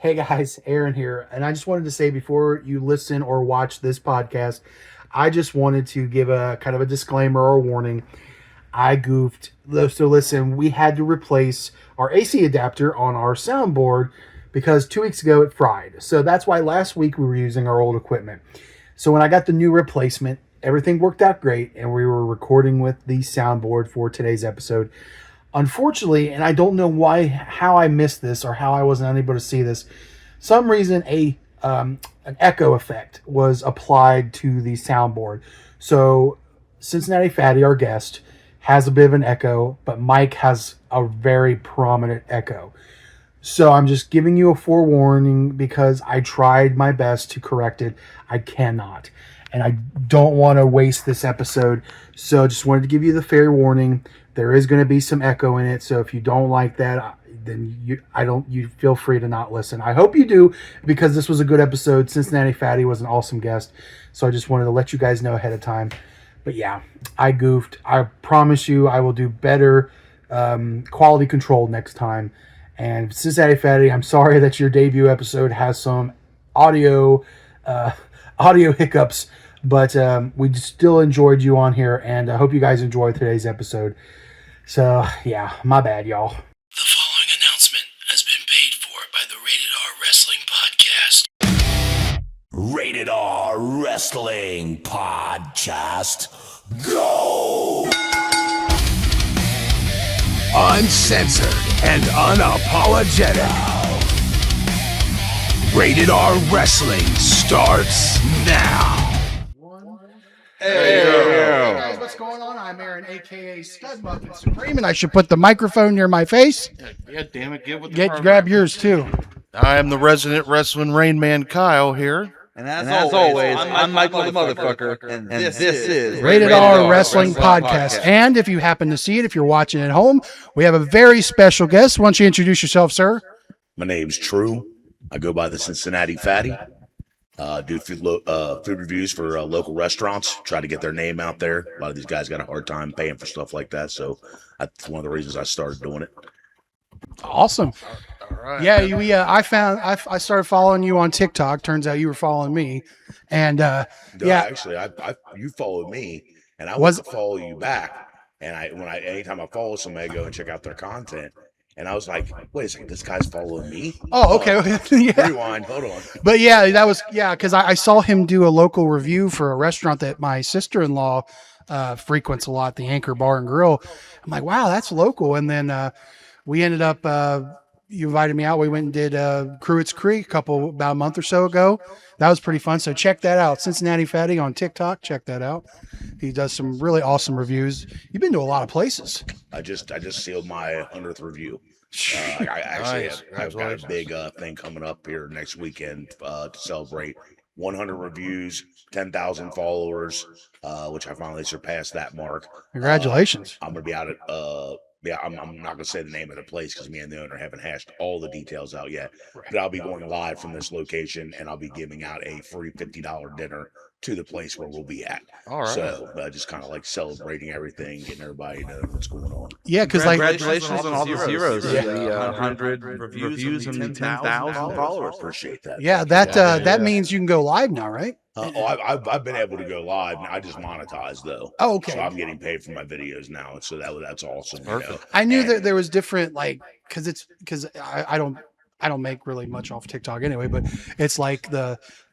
Hey guys, Aaron here. And I just wanted to say before you listen or watch this podcast, I just wanted to give a kind of a disclaimer or a warning. I goofed. So listen, we had to replace our AC adapter on our soundboard because 2 weeks ago it fried. So that's why last week we were using our old equipment. So when I got the new replacement, everything worked out great and we were recording with the soundboard for today's episode. Unfortunately, and I don't know how I missed this or how I wasn't unable to see this, some reason an echo effect was applied to the soundboard. So Cincinnati Fattie, our guest, has a bit of an echo, but Mike has a very prominent echo. So I'm just giving you a forewarning because I tried my best to correct it. I cannot. And I don't want to waste this episode. So just wanted to give you the fair warning. There is going to be some echo in it. So if you don't like that, then you feel free to not listen. I hope you do because this was a good episode. Cincinnati Fattie was an awesome guest. So I just wanted to let you guys know ahead of time. But yeah, I goofed. I promise you I will do better quality control next time. And Cincinnati Fattie, I'm sorry that your debut episode has some audio hiccups, but we still enjoyed you on here, and I hope you guys enjoyed today's episode. So, yeah, my bad, y'all. The following announcement has been paid for by the Rated R Wrestling Podcast. Rated R Wrestling Podcast. Go! Uncensored and unapologetic. Rated R Wrestling starts now. Hey guys, what's going on? I'm Aaron, aka Stud Muffin Supreme, and I should put the microphone near my face. Yeah, damn it, get with the program. Grab yours too. I am the resident wrestling Rain Man Kyle here. And as always, I'm Michael the Motherfucker, and this is Rated R Wrestling Podcast. And if you happen to see it, if you're watching at home, we have a very special guest. Why don't you introduce yourself, sir? My name's True. I go by the Cincinnati Fattie. Do food reviews for local restaurants. Try to get their name out there. A lot of these guys got a hard time paying for stuff like that, so that's one of the reasons I started doing it. Awesome. All right. Yeah, I started following you on TikTok. Turns out you were following me, and Actually, you followed me, and I was to follow you back. And anytime I follow somebody, I go and check out their content. And I was like, wait a second, this guy's following me? Oh, okay. Yeah. Rewind, hold on. But because I saw him do a local review for a restaurant that my sister-in-law frequents a lot, the Anchor Bar and Grill. I'm like, wow, that's local. And then we ended up, you invited me out. We went and did Cruitt's Creek about a month or so ago. That was pretty fun. So check that out. Cincinnati Fattie on TikTok. Check that out. He does some really awesome reviews. You've been to a lot of places. I just sealed my 100th review. I've got a big thing coming up here next weekend to celebrate 100 reviews, 10,000 followers, which I finally surpassed that mark. Congratulations. I'm going to be out at I'm not going to say the name of the place because me and the owner haven't hashed all the details out yet. But I'll be going live from this location, and I'll be giving out a free $50 dinner to the place where we'll be at. All right. So just kind of like celebrating everything, getting everybody to know what's going on. Yeah, because congratulations on all the zeros. Yeah. The 100 reviews and 10,000 followers. Appreciate that. Yeah, that means you can go live now, right? I've been able to go live. I just monetize though. Oh, okay. So I'm getting paid for my videos now, so that's awesome. You know? I knew that there was different, because I don't make really much off TikTok anyway, but it's like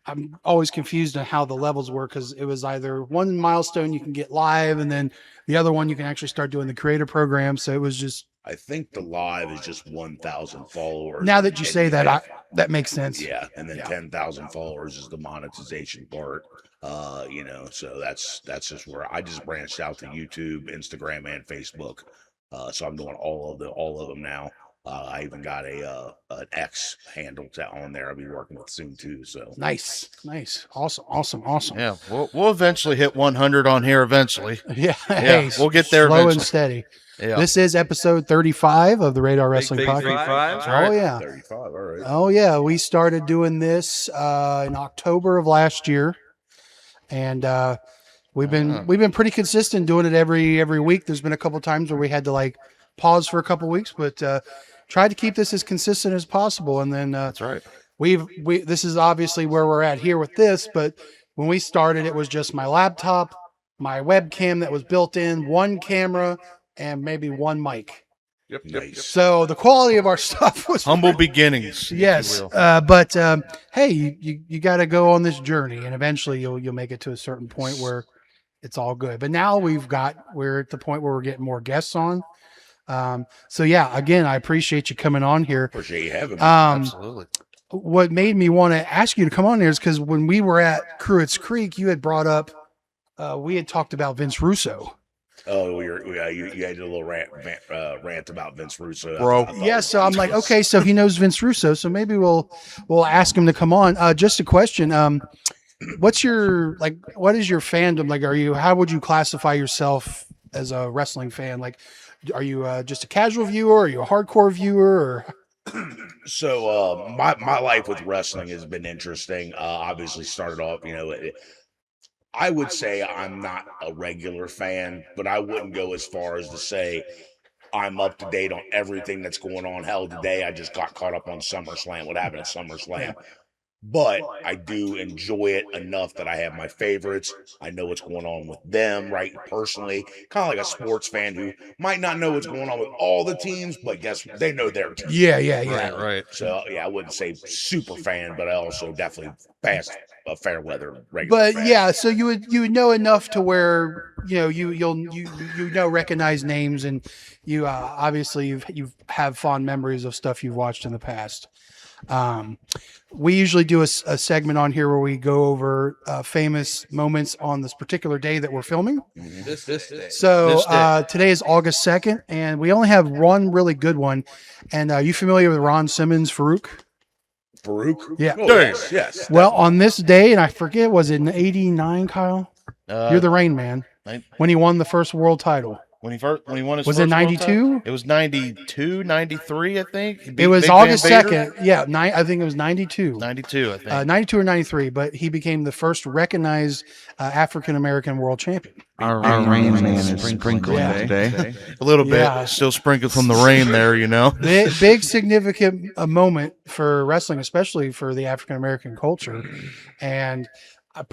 I'm always confused on how the levels work because it was either one milestone you can get live, and then the other one you can actually start doing the creator program. So it was just. I think the live is just 1,000 followers. Now that you say that, that makes sense. Yeah, and then 10,000 followers is the monetization part. So that's just where I just branched out to YouTube, Instagram, and Facebook. So I'm doing all of them now. I even got an X handle on there. I'll be working with soon too. So nice, awesome. Yeah, we'll eventually hit 100 on here eventually. Yeah, hey, we'll get there slow eventually. And steady. Yeah. This is episode 35 of the Radar Wrestling Podcast. 35. Oh yeah, 35. All right. Oh yeah, we started doing this in October of last year, and we've been pretty consistent doing it every week. There's been a couple times where we had to pause for a couple weeks, but tried to keep this as consistent as possible. And then That's right. this is obviously where we're at here with this, but when we started, it was just my laptop, my webcam that was built in, one camera, and maybe one mic. Nice. So the quality of our stuff was Humble beginnings. yes, if you will. but hey, you got to go on this journey, and eventually you'll make it to a certain point where it's all good. But now we're at the point where we're getting more guests on. So yeah, again, I appreciate you coming on here. Appreciate you having me. Absolutely. What made me want to ask you to come on here is because when we were at Cruitt's Creek, you had brought up, we had talked about Vince Russo. Oh, you had a little rant about Vince Russo, Bro. Yeah, so I'm like, okay, so he knows Vince Russo, so maybe we'll ask him to come on. Just a question. What is your fandom? Like, how would you classify yourself as a wrestling fan? Like, are you just a casual viewer? Are you a hardcore viewer? Or So my life with wrestling has been interesting. Obviously started off, I would say I'm not a regular fan, but I wouldn't go as far as to say I'm up to date on everything that's going on. Hell, today I just got caught up on SummerSlam, what happened at SummerSlam. But I do enjoy it enough that I have my favorites. I know what's going on with them, right? Personally, kind of like a sports fan who might not know what's going on with all the teams, but guess what? They know their team. yeah. Right. So yeah, I wouldn't say super fan, but I also definitely past a fair weather regular. But fan. yeah, so you would know enough to where you'll recognize names, and you obviously you have fond memories of stuff you've watched in the past. We usually do a segment on here where we go over famous moments on this particular day that we're filming. This day. So This day. today is August 2nd, and we only have one really good one. And are you familiar with Ron Simmons, Farouk? Farouk? Yeah. Oh, yes. Well, on this day, and I forget, was it in '89, Kyle? You're the Rain Man. When he won the first world title. When he won his Was first it 92? It was 92, 93, I think. He beat It was Big August Van Vader. 2nd. Yeah, I think it was 92. 92, I think. 92 or 93, but he became the first recognized African-American world champion. Our rain man is sprinkled Yeah. today. A little bit. Yeah. Still sprinkled from the rain there, Big significant moment for wrestling, especially for the African-American culture. And I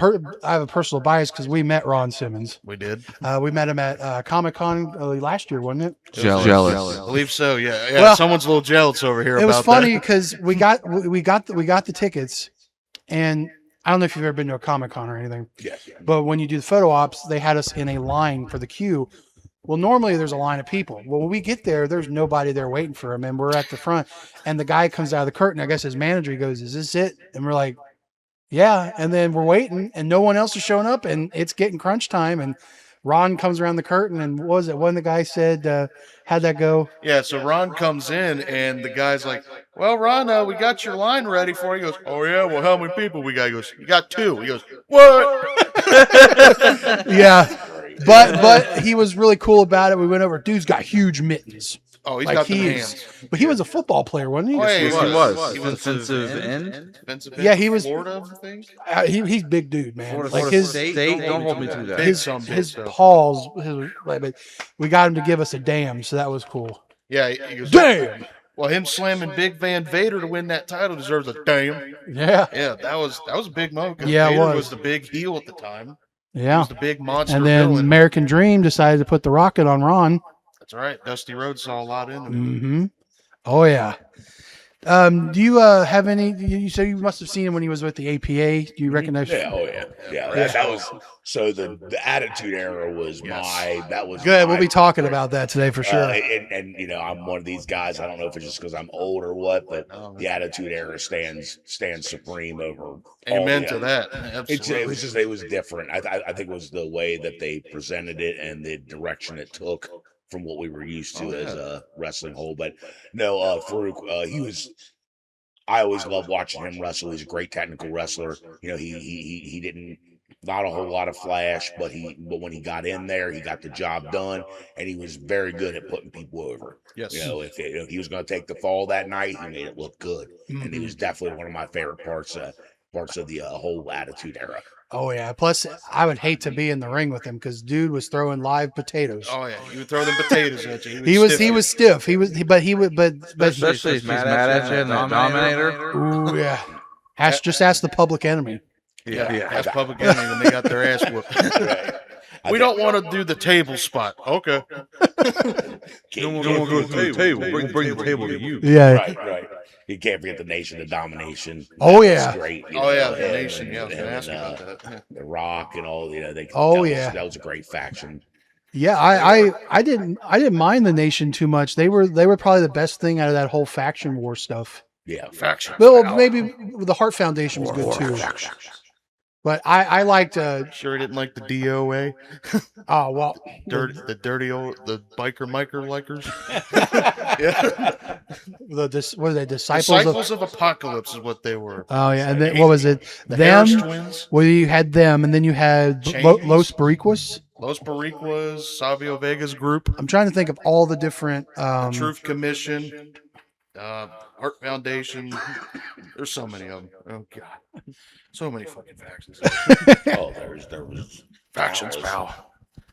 have a personal bias because we met Ron Simmons. We did. We met him at Comic-Con last year, wasn't it? Jealous. I believe so. Yeah. Well, someone's a little jealous over here It about was funny that. because we got the tickets, and I don't know if you've ever been to a Comic-Con or anything. Yeah. But when you do the photo ops, they had us in a line for the queue. Well, normally there's a line of people. Well, when we get there, there's nobody there waiting for him, and we're at the front. And the guy comes out of the curtain. I guess his manager goes, "Is this it?" And we're like, "Yeah." And then we're waiting, and no one else is showing up, and it's getting crunch time. And Ron comes around the curtain, and what was it? When the guy said, "How'd that go?" Yeah, so Ron comes in, and the guy's like, "Well, Ron, we got your line ready for you." He goes, "Oh, yeah? Well, how many people we got?" He goes, "You got 2." He goes, "What?" Yeah. But he was really cool about it. We went over. Dude's got huge mittens. Oh, he's Like got the he hands. is, but he was a football player, wasn't he? Oh, yeah, He was. He Defensive end. Defensive Yeah, end he for was- Florida, I think. He's big dude, man. Florida Like his State. Don't hold me to that. Big some bitch, his though. paws. But we got him to give us a damn, so that was cool. Yeah, he goes, Damn. Well, him slamming Big Van Vader to win that title deserves a damn. Yeah. Yeah, that was a big moment. 'Cause Yeah, it Vader was. the big heel at the time. He Yeah. was the big monster And then villain. American Dream decided to put the rocket on Ron. That's right. Dusty Rhodes saw a lot in him. Mm-hmm. Oh yeah. Do you have any? So you must have seen him when he was with the APA. Do you recognize? Yeah, oh yeah. That was so the Attitude Era was that was Good. We'll my- be talking about that today for sure. and I'm one of these guys. I don't know if it's just because I'm old or what, but the Attitude Era stands supreme over. all Amen the to other- that. It was different. I think it was the way that they presented it and the direction it took from what we were used to as a wrestling whole. But no, Farouk, he was. I always loved watching him wrestle. He's a great technical wrestler. He didn't not a whole lot of flash, but when he got in there, he got the job done, and he was very good at putting people over. Yes. If he was going to take the fall that night, he made it look good, and he was definitely one of my favorite parts of the whole Attitude Era. Oh yeah. Plus, I would hate to be in the ring with him because dude was throwing live potatoes. Oh yeah, you would throw them potatoes at you. He was stiff. He was, but Especially if he's mad at you in the Dominator. Ooh yeah. Just ask the Public Enemy. That's Public Enemy when they got their ass whooped. Right. We don't want to do the table spot. Okay. Can't- Don't go to the table. Bring the table to you. Yeah. Right. You can't forget the Nation of Domination. Oh, That's yeah. great. Oh yeah, the him Nation. and- Yeah, I was him gonna and, ask you about that. The Rock and all. Oh, that was a great faction. Yeah, I didn't mind the Nation too much. They were probably the best thing out of that whole faction war stuff. Yeah, Faction. Well, maybe the Heart Foundation was good too. But I liked Sure, he didn't like the DOA. oh well The dirty old the biker likers. what are they, disciples Disciples of of Apocalypse is what they were. oh yeah, and then what was it? The Them. Harris twins, Well, you had them, and then you had Chains. Los Boricuas. Los Boricuas, Savio Vega's group, I'm trying to think of all the different. Truth Commission, Heart Foundation. There's so many of them. Oh god, so many fucking factions. there was Factions, pal.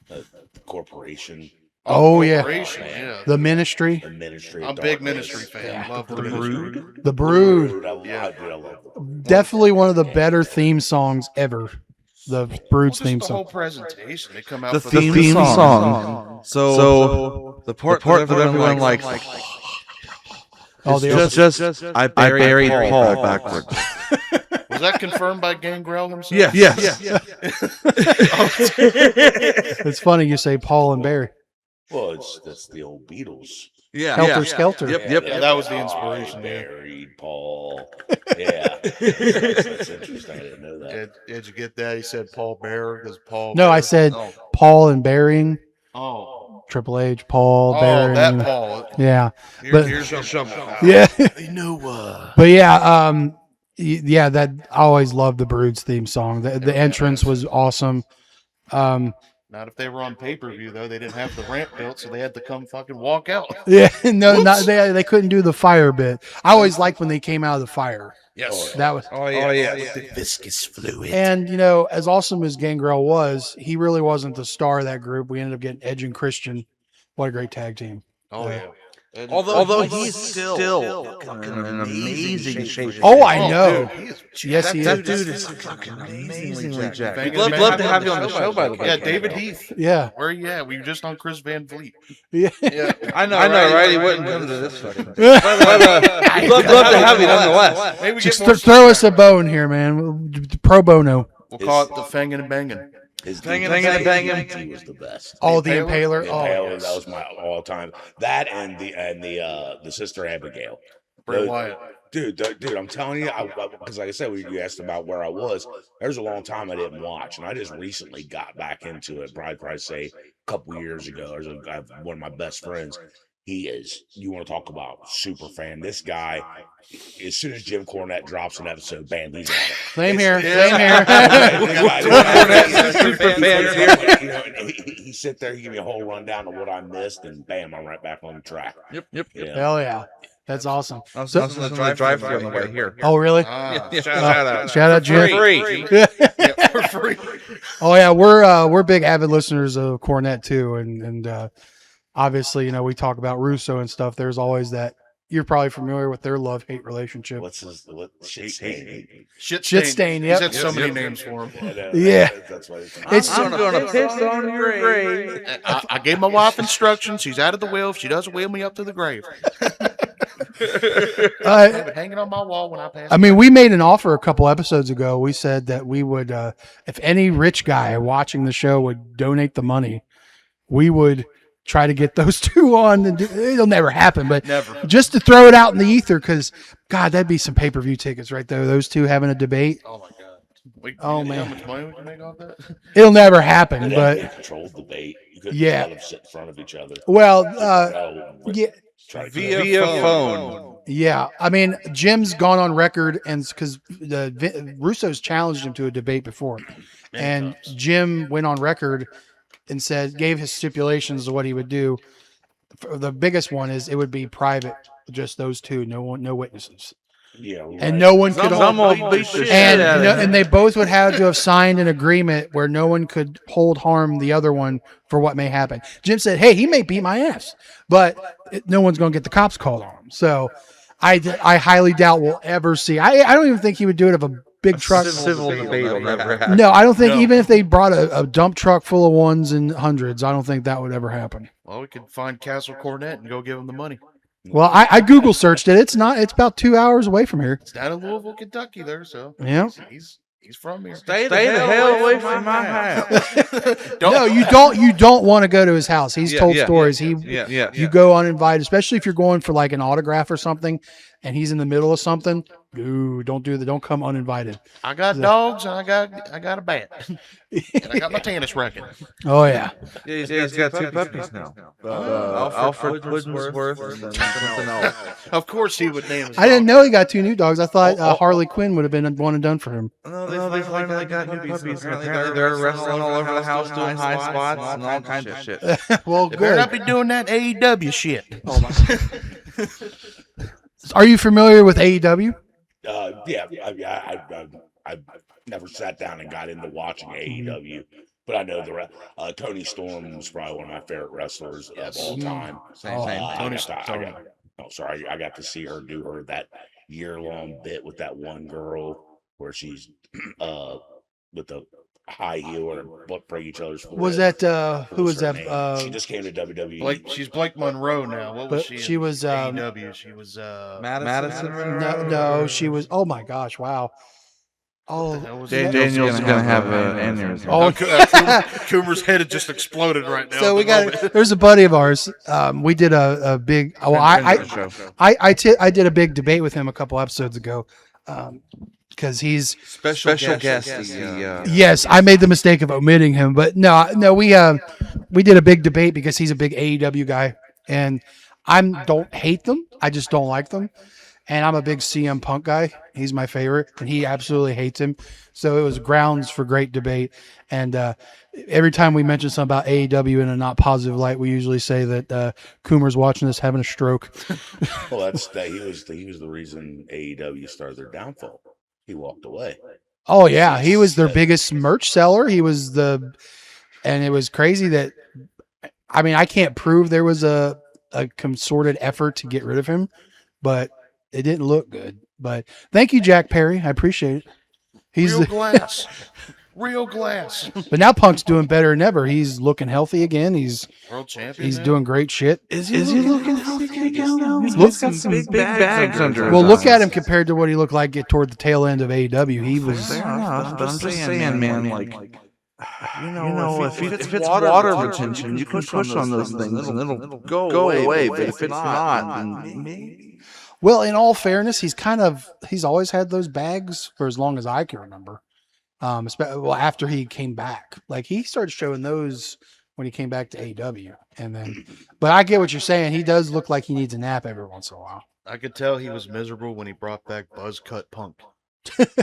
the corporation, Oh, yeah. Corporation, yeah. The Ministry, the Ministry. I'm of a big Darkness. Ministry fan. Yeah. Love the Ministry. The Brood. I love it. Definitely one of the better theme songs ever. The Brood's Well, theme just the whole song. presentation. They come out The for theme song. So the part that everyone likes. Oh, the Just I buried Paul backwards. Was that confirmed by Gangrel himself? Yes. It's funny you say Paul and Barry. Well, that's the old Beatles. Helter Skelter. Yep. Yeah, that was the inspiration. Yeah. Buried Paul. Yeah, that's interesting. I didn't know that. Did you get that? He said Paul Bearer because Paul. No, I Bearer- said Oh. Paul and burying. Oh. Triple H, Paul, Oh, burying. that Paul. Yeah. But- Here's some. Yeah. They know. But yeah, yeah, that I always loved the Brood's theme song. The entrance was awesome. Not if they were on pay-per-view though. They didn't have the ramp built, so they had to come fucking walk out. Yeah, no, not they couldn't do the fire bit. I always liked when they came out of the fire. Yes. That was Oh yeah. The viscous fluid. and as awesome as Gangrel was, he really wasn't the star of that group. We ended up getting Edge and Christian. What a great tag team. Oh yeah. Although he's still in an amazing shape. Oh, I know. Dude, Yes, he That is. dude is fucking amazingly jacked. We'd Love to have you on the show, by the way. Yeah, David Heath. Yeah, Where are you at? We were just on Chris Van Vliet. yeah. Yeah. I know, right? He wouldn't come to this fucking thing. Love to have you nonetheless. Maybe we Just get more. throw us a bone here, man. Pro bono. We'll call it the fangin' and bangin'. His Banging, DDT banging. was the best. Oh, the Impaler? Impaler. The Oh, Impaler, that was my all time. That and the Sister Abigail. Bray Those- Wyatt. Dude, I'm telling you, because like I said, you asked about where I was. There's a long time I didn't watch, and I just recently got back into it. Probably say a couple years ago. I have one of my best friends. He is. You want to talk about super fan? This guy, as soon as Jim Cornette drops an episode, bam, he's on it. same here. Yeah. Same here. Super fans here. You know, and he sit there, he give me a whole rundown of what I missed, and bam, I'm right back on the track. Yep. Yeah. Hell yeah, that's awesome. I was on the drive through on the way here. Oh, really? Ah, Shout out, Jim. Free. yeah, for free. Oh yeah, we're big avid listeners of Cornette too, and obviously we talk about Russo and stuff. There's always that. You're probably familiar with their love-hate relationship. What's his shit stain? Shit stain, He's yep. had so many names for him. Yeah. That's why it's It's I'm gonna piss on your grave. I gave my wife instructions. She's out of the wheel. If she doesn't wheel me up to the grave. I have it hanging on my wall when I pass. I mean, we made an offer a couple episodes ago. We said that we would, if any rich guy watching the show would donate the money, we would try to get those two on. And it'll never happen, but Never. just to throw it out in the ether, because God, that'd be some pay-per-view tickets right there. Those two having a debate. Oh my god. Oh, You know man. How much money we can make off that? It'll never happen, They but controlled the debate. You couldn't Yeah. let them sit in front of each other. well, No, yeah. try to Via phone. Yeah, I mean, Jim's gone on record, and because Russo's challenged him to a debate before, and Jim went on record and gave his stipulations of what he would do. The biggest one is it would be private, just those two, no witnesses, Yeah, right. and no one could Some hold. will beat the shit And out of him. and they both would have to have signed an agreement where no one could harm the other one for what may happen. Jim said, "Hey, he may beat my ass, but no one's going to get the cops called on him." So, I highly doubt we'll ever see. I don't even think he would do it if a big truck. Civil debate will never happen. No, I don't think No. even if they brought a dump truck full of ones and hundreds, I don't think that would ever happen. Well, we could find Castle Cornet and go give him the money. Well, I Google searched it. It's about 2 hours away from here. It's down in Louisville, Kentucky, there. So Yeah. he's from here. Stay the hell away from my house. No, you don't want to go to his house. He's told stories. You go uninvited, especially if you're going for like an autograph or something, and he's in the middle of something. Ooh, don't do that. Don't come uninvited. I got dogs and I got a bat and I got my tennis racket. Oh yeah. He's got 2 puppies now. Alfred Woodsworth and something else. Of course he would name his I didn't dog. know he got 2 new dogs. I thought Harley Quinn would have been one and done for him. No, they finally got new puppies. Apparently they're wrestling all over the house, doing high spots and all kinds of shit. Well, They better not good. be doing that AEW shit. Oh my. Are you familiar with AEW? I've never sat down and got into watching AEW, but I know Tony Storm was probably one of my favorite wrestlers of all time. Same. I got to see her do that year-long bit with that one girl where she's with the high heel and break each other's forehead. Was that who was her that? name? She just came to WWE. She's Blake Monroe now. What was But she? she in was, AEW. She was Madison. No, she was. Oh my gosh! Wow. Oh, Daniel's gonna have an aneurysm. Oh, Coomer's head had just exploded right now. so we at the got. moment. There's a buddy of ours. We did a big. Well, I did a big debate with him a couple episodes ago, because he's special guest. Yes, I made the mistake of omitting him, but no, we did a big debate because he's a big AEW guy, and I don't hate them, I just don't like them, and I'm a big CM Punk guy. He's my favorite, and he absolutely hates him. So it was grounds for great debate, and every time we mention something about AEW in a not positive light, we usually say that Coomer's watching this having a stroke. Well, he was the reason AEW started their downfall. He walked away. Oh yeah, he was their biggest merch seller. He was and it was crazy that, I mean, I can't prove there was a concerted effort to get rid of him, but it didn't look good. But thank you, Jack Perry. I appreciate it. He's Real glass. Real glass. but now Punk's doing better than ever. He's looking healthy again. He's World champion. he's man. doing great shit. Is he looking healthy again now? He's got some big bags under. Well, look at him compared to what he looked like toward the tail end of AEW. He was. Fair enough, but I'm just saying, man, like, if it's water retention, you can push on those things and it'll go away. But if it's not, then maybe. Well, in all fairness, he's always had those bags for as long as I can remember. After he came back, like he started showing those when he came back to AEW, and then. But I get what you're saying. He does look like he needs a nap every once in a while. I could tell he was miserable when he brought back Buzz Cut Punk.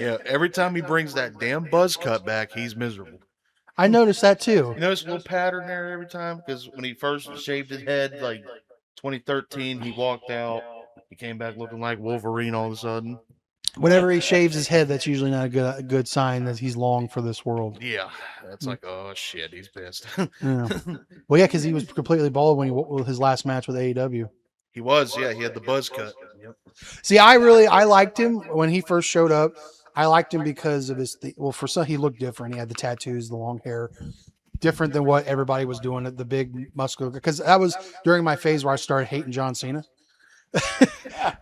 Yeah, every time he brings that damn Buzz Cut back, he's miserable. I noticed that too. You notice a little pattern there every time? Because when he first shaved his head, like 2013, he walked out. He came back looking like Wolverine all of a sudden. Whenever he shaves his head, that's usually not a good sign that he's long for this world. Yeah, that's like, oh shit, he's pissed. Yeah. Well, yeah, because he was completely bald when his last match with AEW. He was, yeah, he had the buzz cut. Yep. See, I liked him when he first showed up. I liked him because of for some, he looked different. He had the tattoos, the long hair, different than what everybody was doing at the big muscular. Because that was during my phase where I started hating John Cena.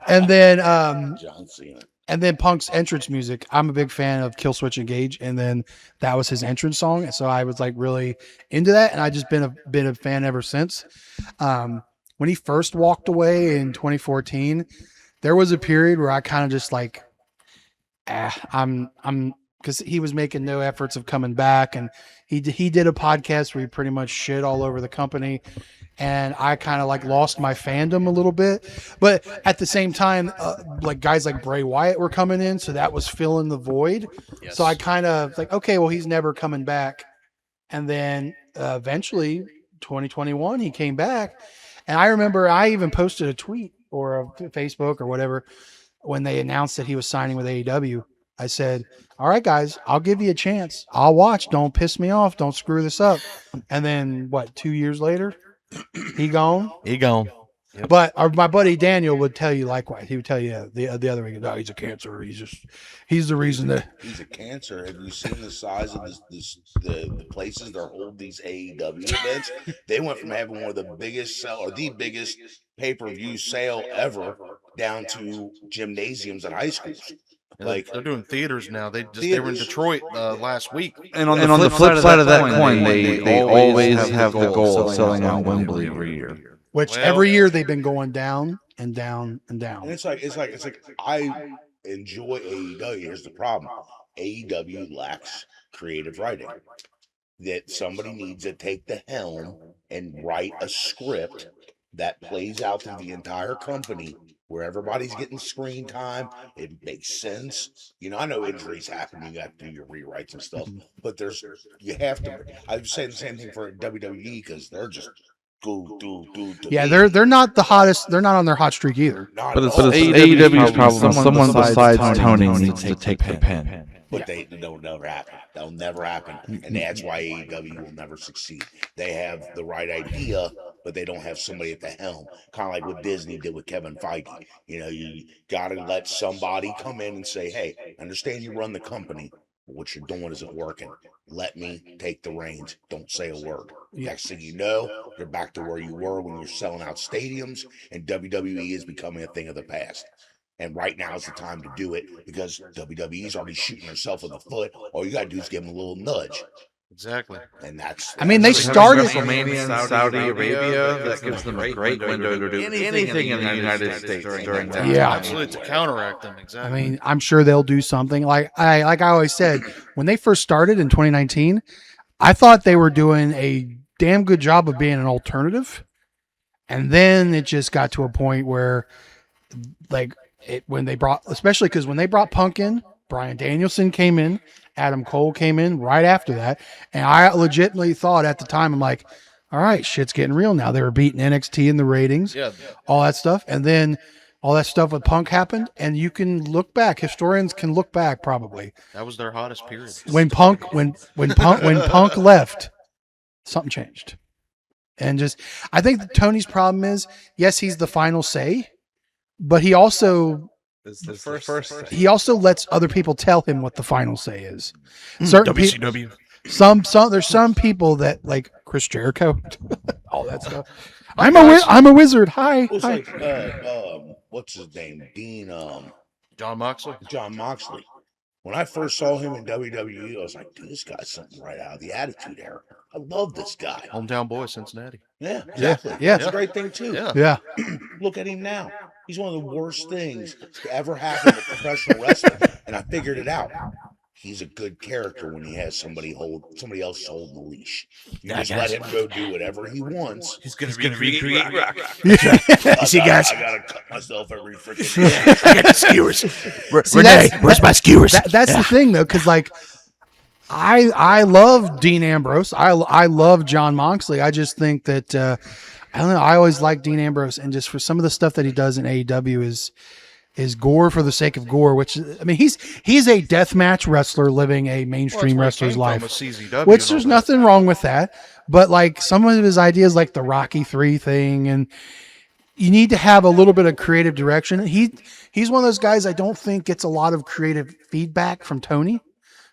and then John Cena. And then Punk's entrance music. I'm a big fan of Killswitch Engage, and then that was his entrance song. So I was like really into that, and I just been a fan ever since. When he first walked away in 2014, there was a period where I kind of just like, I'm because he was making no efforts of coming back, and he did a podcast where he pretty much shit all over the company. And I kind of like lost my fandom a little bit, but at the same time, like guys like Bray Wyatt were coming in, so that was filling the void. Yes. So I kind of like, okay, well, he's never coming back. And then eventually 2021, he came back. And I remember I even posted a tweet or a Facebook or whatever when they announced that he was signing with AEW. I said, all right, guys, I'll give you a chance. I'll watch. Don't piss me off. Don't screw this up. And then 2 years later, he gone. He gone. Yep. But my buddy Daniel would tell you likewise. He would tell you the other way. No, he's a cancer. He's the reason that. He's a cancer. Have you seen the size of the places they're holding these AEW events? They went from having one of the biggest the biggest pay-per-view sale ever down to gymnasiums at high schools. Yeah, Like they're doing theaters now. They were in Detroit last week. And on the flip side of that coin, they always have the goal of selling out Wembley every year. Which every year they've been going down and down and down. And it's like I enjoy AEW. Here's the problem: AEW lacks creative writing. That somebody needs to take the helm and write a script that plays out through the entire company, where everybody's getting screen time. It makes sense. You know, I know injuries happen. You got to do your rewrites and stuff, but you have to. I'm saying the same thing for WWE because they're just. Yeah, they're not the hottest. They're not on their hot streak either. But it's AEW's problem. Someone besides Tony needs to take the pen. But they'll never happen. They'll never happen, and that's why AEW will never succeed. They have the right idea, but they don't have somebody at the helm. Kind of like what Disney did with Kevin Feige. You know, you got to let somebody come in and say, "Hey, I understand you run the company, but what you're doing isn't working. Let me take the reins. Don't say a word." Next thing you know, you're back to where you were when you were selling out stadiums, and WWE is becoming a thing of the past. And right now is the time to do it because WWE's already shooting herself in the foot. All you got to do is give them a little nudge. Exactly. And that's. I mean, they started WrestleMania in Saudi Arabia. That gives them a great window to do anything in the United States during that time. Yeah. Absolutely, to counteract them. Exactly. I mean, I'm sure they'll do something. Like I always said, when they first started in 2019, I thought they were doing a damn good job of being an alternative. And then it just got to a point where, like, especially because when they brought Punk in, Bryan Danielson came in, Adam Cole came in right after that. And I legitimately thought at the time, I'm like, all right, shit's getting real now. They were beating NXT in the ratings, all that stuff. And then all that stuff with Punk happened. And you can look back. Historians can look back probably. That was their hottest period. When Punk left, something changed. And I think that Tony's problem is, yes, he's the final say, but he also lets other people tell him what the final say is. Certain WCW. There's some people that, like Chris Jericho, all that stuff. I'm a wizard. Hi. It's like what's his name? John Moxley. John Moxley. When I first saw him in WWE, I was like, dude, this guy's something right out of the Attitude Era. I love this guy. Hometown boy, Cincinnati. Yeah, exactly. Yeah. It's a great thing, too. Yeah. Look at him now. He's one of the worst things to ever happen to professional wrestling. And I figured it out. He's a good character when he has somebody else hold the leash. You just let him go do whatever he wants. He's gonna recreate rock. See, guys, I gotta cut myself every freaking day. I got the skewers. Renee, where's my skewers? That's the thing, though, because like I love Dean Ambrose. I love John Moxley. I just think that I don't know. I always like Dean Ambrose, and just for some of the stuff that he does in AEW is gore for the sake of gore. Which, I mean, he's a deathmatch wrestler living a mainstream wrestler's life, which there's nothing wrong with that. But like some of his ideas, like the Rocky III thing, and you need to have a little bit of creative direction. He's one of those guys I don't think gets a lot of creative feedback from Tony.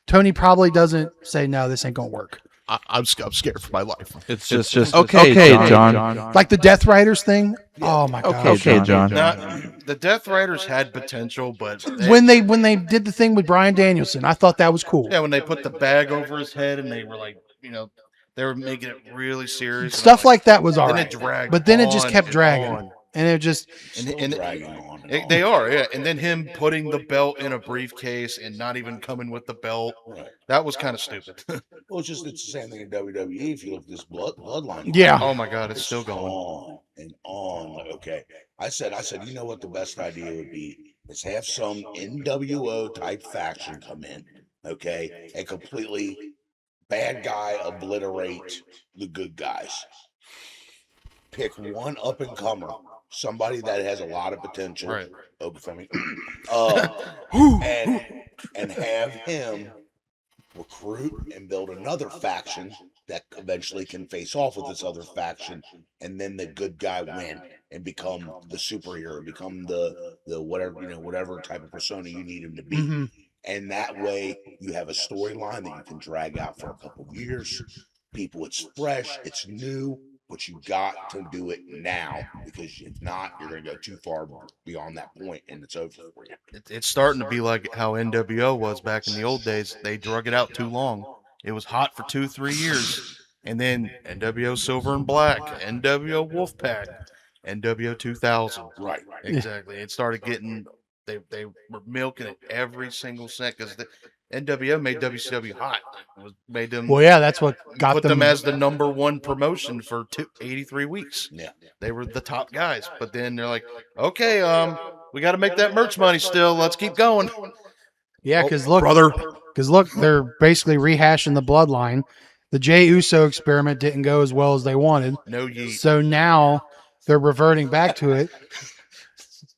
Tony probably doesn't say, no, this ain't gonna work. I'm scared for my life. It's just okay, John. Like the Death Riders thing. Oh my god. Okay, John. The Death Riders had potential, but when they did the thing with Bryan Danielson, I thought that was cool. Yeah, when they put the bag over his head and they were like, they were making it really serious. Stuff like that was all right. But then it just kept dragging. And it just dragging on. They are, yeah. And then him putting the belt in a briefcase and not even coming with the belt. Right. That was kind of stupid. Well, it's the same thing in WWE. If you look at this bloodline. Yeah. Oh my God, it's still going on and on. Like, okay. I said, you know what the best idea would be is have some NWO type faction come in, okay, and completely bad guy obliterate the good guys. Pick one up and comer, somebody that has a lot of potential. Right. Open for me. And have him recruit and build another faction that eventually can face off with this other faction, and then the good guy win. and become the superhero, become the whatever, whatever type of persona you need him to be. Mm-hmm. And that way you have a storyline that you can drag out for a couple of years. People, it's fresh, it's new, but you got to do it now, because if not, you're going to go too far beyond that point and it's over for you. It's starting to be like how NWO was back in the old days. They drug it out too long. It was hot for 2-3 years, and then NWO Silver and Black, NWO Wolfpack, NWO 2000. Right. Exactly. It started getting, they were milking it every single second, because the NWO made WCW hot. Made them. Well, yeah, that's what got put them as the #1 promotion for 83 weeks. Yeah. They were the top guys, but then they're like, okay, we got to make that merch money still. Let's keep going. Yeah, because look, brother. They're basically rehashing the bloodline. The Jey Uso experiment didn't go as well as they wanted. No yeet. So now they're reverting back to it.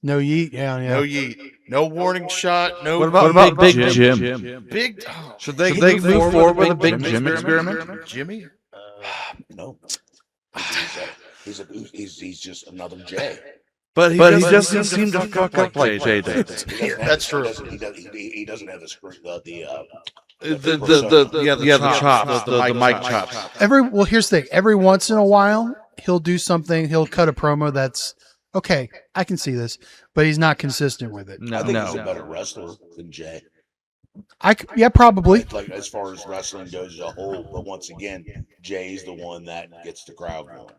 No yeet. Yeah. No yeet. No warning shot. No. What about Big Jim? Big? Should they move forward with a Big Jim experiment? Jimmy? No. He's just another Jay. But he doesn't seem to fuck up like Jay does. That's true. He doesn't have the chops, the mic chops. Here's the thing. Every once in a while, he'll do something. He'll cut a promo that's okay. I can see this, but he's not consistent with it. I think he's a better wrestler than Jay. Probably. Like as far as wrestling goes as a whole, but once again, Jay's the one that gets the crowd going.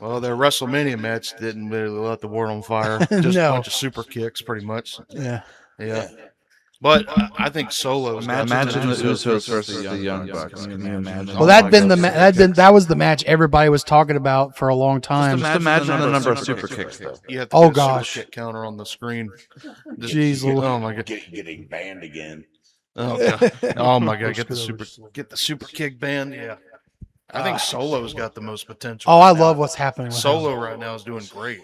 Well, their WrestleMania match didn't really let the world on fire. Just a bunch of super kicks, pretty much. Yeah. But I think Solo's imagine the Usos versus the Young Bucks. Can you imagine? Well, that was the match everybody was talking about for a long time. Just imagine the number of super kicks, though. You have to get a super kick counter on the screen. Jeez, oh my god, getting banned again. Oh god, oh my god, get the super kick banned. Yeah, I think Solo's got the most potential. Oh, I love what's happening with Solo him. right now is doing great.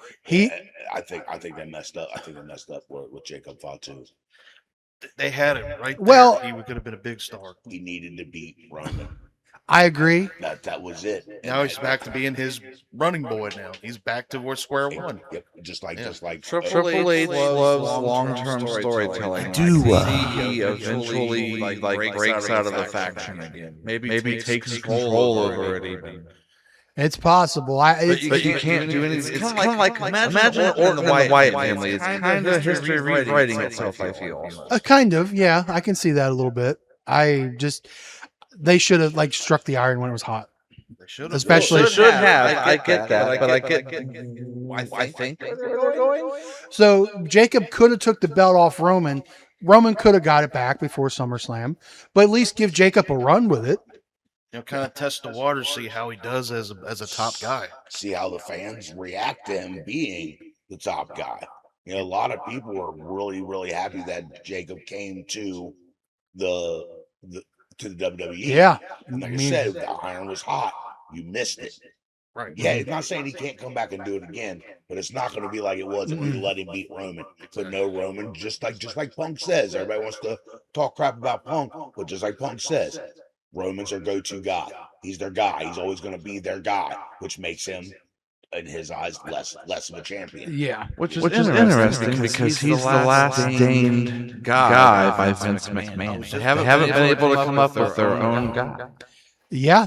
I think they messed up. I think they messed up with Jacob Fatu. They had it right there. Well, he could have been a big star. He needed to beat Roman. I agree. That was it. Now he's back to being his running boy. Now he's back to square one. Yep, just like Triple H loves long-term storytelling. I do. He eventually breaks out of the faction again. Maybe takes control over it even. It's possible. But you can't do anything. It's kind of like imagine Orton and the Wyatt family. It's kind of history rewriting itself, I feel. Kind of, yeah. I can see that a little bit. They should have struck the iron when it was hot. They should have. Especially They should have. I get that, but I think they're going. So Jacob could have took the belt off Roman. Roman could have got it back before SummerSlam, but at least give Jacob a run with it. Kind of test the water, see how he does as a top guy. See how the fans react to him being the top guy. A lot of people are really, really happy that Jacob came to the WWE. Yeah. Like I said, the iron was hot. You missed it. Right. Yeah, it's not saying he can't come back and do it again, but it's not going to be like it was if we let him beat Roman. But no Roman, just like Punk says. Everybody wants to talk crap about Punk, but just like Punk says, Roman's their go-to guy. He's their guy. He's always going to be their guy, which makes him, in his eyes, less of a champion. Yeah, which is interesting because he's the last named guy by Vince McMahon. They haven't been able to come up with their own guy. Yeah,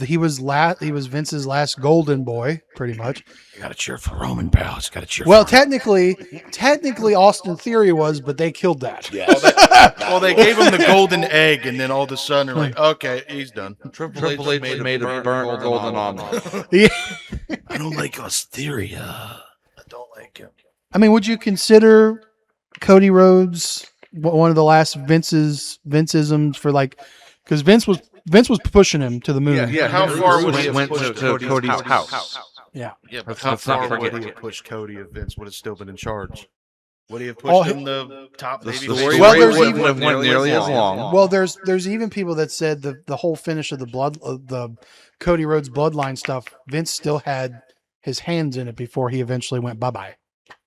he was Vince's last golden boy, pretty much. You gotta cheer for Roman, pal. You gotta cheer. Well, technically, Austin Theory was, but they killed that. Yeah. Well, they gave him the golden egg, and then all of a sudden they're like, "Okay, he's done." Triple H made a burnt golden omelet. Yeah. I don't like Osteria. I don't like him. I mean, would you consider Cody Rhodes one of the last Vinceisms for because Vince was pushing him to the moon. Yeah. How far would he have went pushed to Cody's house? Yeah. But how far would he have pushed Cody if Vince would have still been in charge? Would he have pushed him the top baby? Well, there's wouldn't have went nearly as long. Well, there's even people that said the whole finish of the Cody Rhodes bloodline stuff, Vince still had his hands in it before he eventually went bye-bye.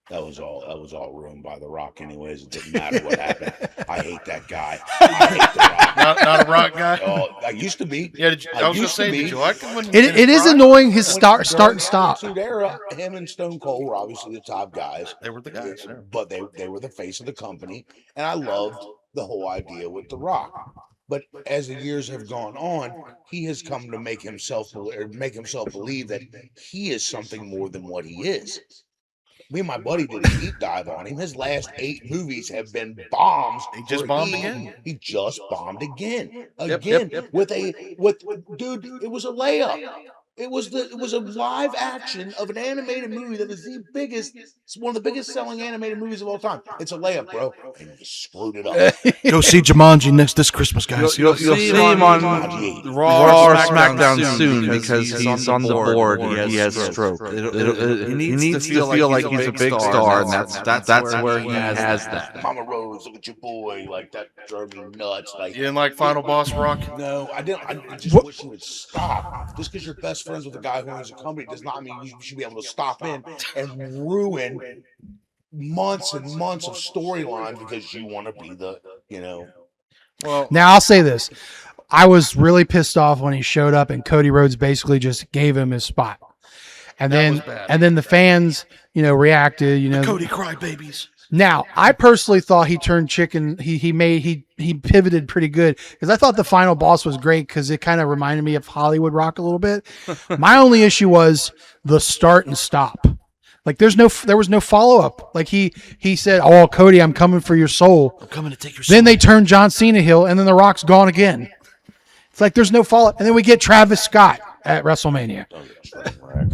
That was all ruined by The Rock, anyways. It didn't matter what happened. I hate that guy. I hate The Rock. Not a rock guy. Oh, I used to be. Yeah, I was gonna used to say, be. did you like him when It is prime? annoying his start During and the stop. Attitude Era, him and Stone Cold were obviously the top guys. They were the guys. Yeah. But they were the face of the company, and I loved the whole idea with The Rock. But as the years have gone on, he has come to make himself believe that he is something more than what he is. Me and my buddy did a deep dive on him. His last 8 movies have been bombs. He just bombed again. He just bombed again. Yep. With dude, it was a layup. It was a live action of an animated movie that is it's one of the biggest selling animated movies of all time. It's a layup, bro. And you screwed it up. Go see Jumanji this Christmas, guys. You'll see him on Jumanji. Raw or SmackDown soon because he's on the board. He has stroke. He needs to feel like he's a big star, and that's where he has that. Mama Rose, look at your boy. Like, that drove me nuts. Like, You didn't like Final Boss Rock? no, I didn't. I just wish he would stop. Just because you're best friends with a guy who owns a company does not mean you should be able to stop in and ruin months and months of storyline because you want to be Well, Now I'll say this: I was really pissed off when he showed up and Cody Rhodes basically just gave him his spot, and was bad. then the fans, reacted. Cody crybabies. Now, I personally thought he turned chicken. He pivoted pretty good because I thought the final boss was great because it kind of reminded me of Hollywood Rock a little bit. My only issue was the start and stop. Like there was no follow up. Like he said, "Oh, Cody, I'm coming for your soul." I'm coming to take your soul. Then they turn John Cena heel, and then The Rock's gone again. It's like there's no follow up, and then we get Travis Scott at WrestleMania.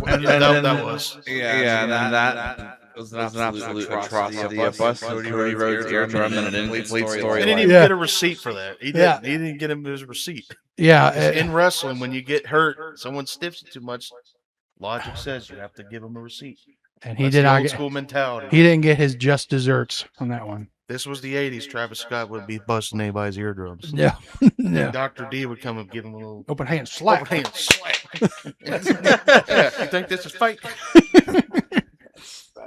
And that was. And then that was an absolute atrocity. A bust Cody Rhodes eardrum and an incomplete story. He didn't even get a receipt for that. He didn't. Yeah. He didn't get him his receipt. Yeah, In wrestling, when you get hurt, someone stiffs you too much. Logic says you have to give him a receipt. and he That's did the not old get. school mentality. He didn't get his just desserts on that one. This was the '80s. Travis Scott would be busting anybody's eardrums. Yeah, no. Dr. D would come and give him a little Open hand slap. open hand slap. Yeah, you think this is fake?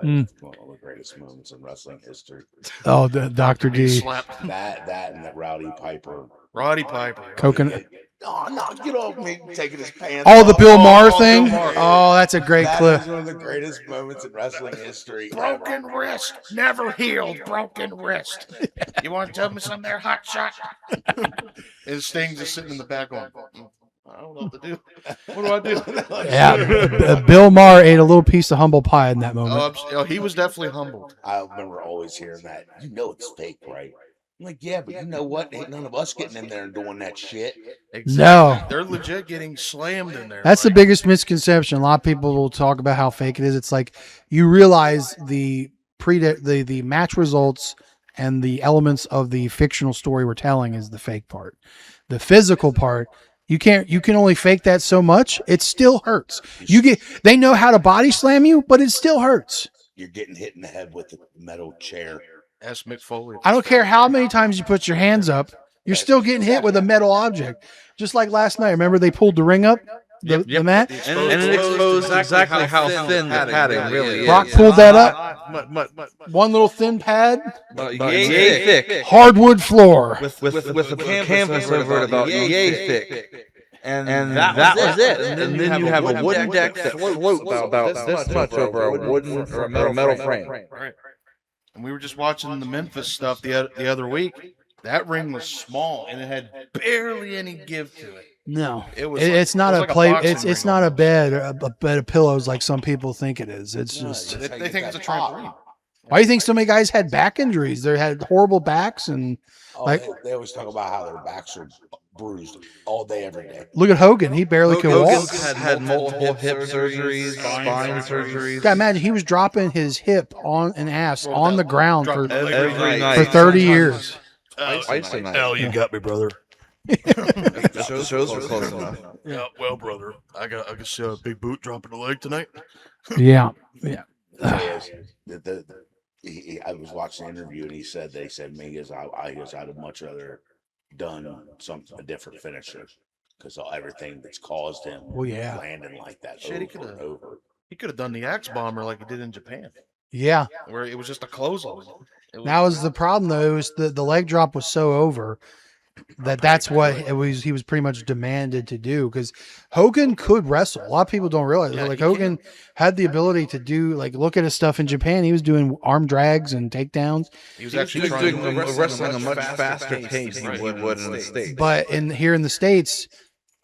That's one of the greatest moments in wrestling history. Oh, the Dr. D. Slap. That and the Rowdy Piper. Roddy Piper. Coconut. Oh, no, get off me taking his pants Oh, the off. Bill Maher Bill thing. Maher. Oh, that's a great That clip. is one of the greatest moments in wrestling history. Broken wrist, never healed. Broken wrist. You want to tell me something there, hot shot? And Sting's just sitting in the back going, I don't know what to do. What do I do? Yeah, Bill Maher ate a little piece of humble pie in that moment. He was definitely humbled. I remember always hearing that. You know it's fake, right? I'm like, yeah, but you know what? Ain't none of us getting in there and doing that shit. No. They're legit getting slammed in there. That's the biggest misconception. A lot of people will talk about how fake it is. It's like you realize the match results and the elements of the fictional story we're telling is the fake part. The physical part, you can only fake that so much. It still hurts. They know how to body slam you, but it still hurts. You're getting hit in the head with a metal chair. Ask Mick Foley. I don't care how many times you put your hands up, you're still getting hit with a metal object. Just like last night. Remember they pulled the ring up? The mat? And it exposed exactly how thin the padding really is. Brock pulled that up. One little thin pad. Yay thick. Hardwood floor. With the canvas over it about yay thick. And that was it. And then you have a wooden deck that floats about this much over a wooden or a metal frame. Right. And we were just watching the Memphis stuff the other week. That ring was small and it had barely any give to it. No, was it's not it was a like a play. boxing It's ring not a almost. bed, a bed of pillows like some people think it is. It's just. They think it's a trampoline. Why do you think so many guys had back injuries? They had horrible backs, and They always talk about how their backs are bruised all day, every day. look at Hogan. He barely could walk. Hogan's had multiple hip surgeries, spine surgeries. God, imagine he was dropping his hip on an ass on the ground for Every night. for 30 years. Twice a night. Hell, you got me, brother. The shows were close enough. Yeah, well, brother, I guess a big boot dropping a leg tonight. Yeah. I was watching an interview and they said me is I'd have much rather done a different finisher because everything that's caused him Well, yeah. landing like that Shit, he over and over. He could have done the axe bomber like he did in Japan. Yeah. where it was just a clothesline. That was the problem, though. It was the leg drop was so over that's what it was. He was pretty much demanded to do because Hogan could wrestle. A lot of people don't realize Yeah, like he Hogan had the ability to do like look at his stuff in Japan. He was doing arm drags and takedowns. He was He was actually doing trying to wrestling a much faster pace than he would in the States. But here in the States,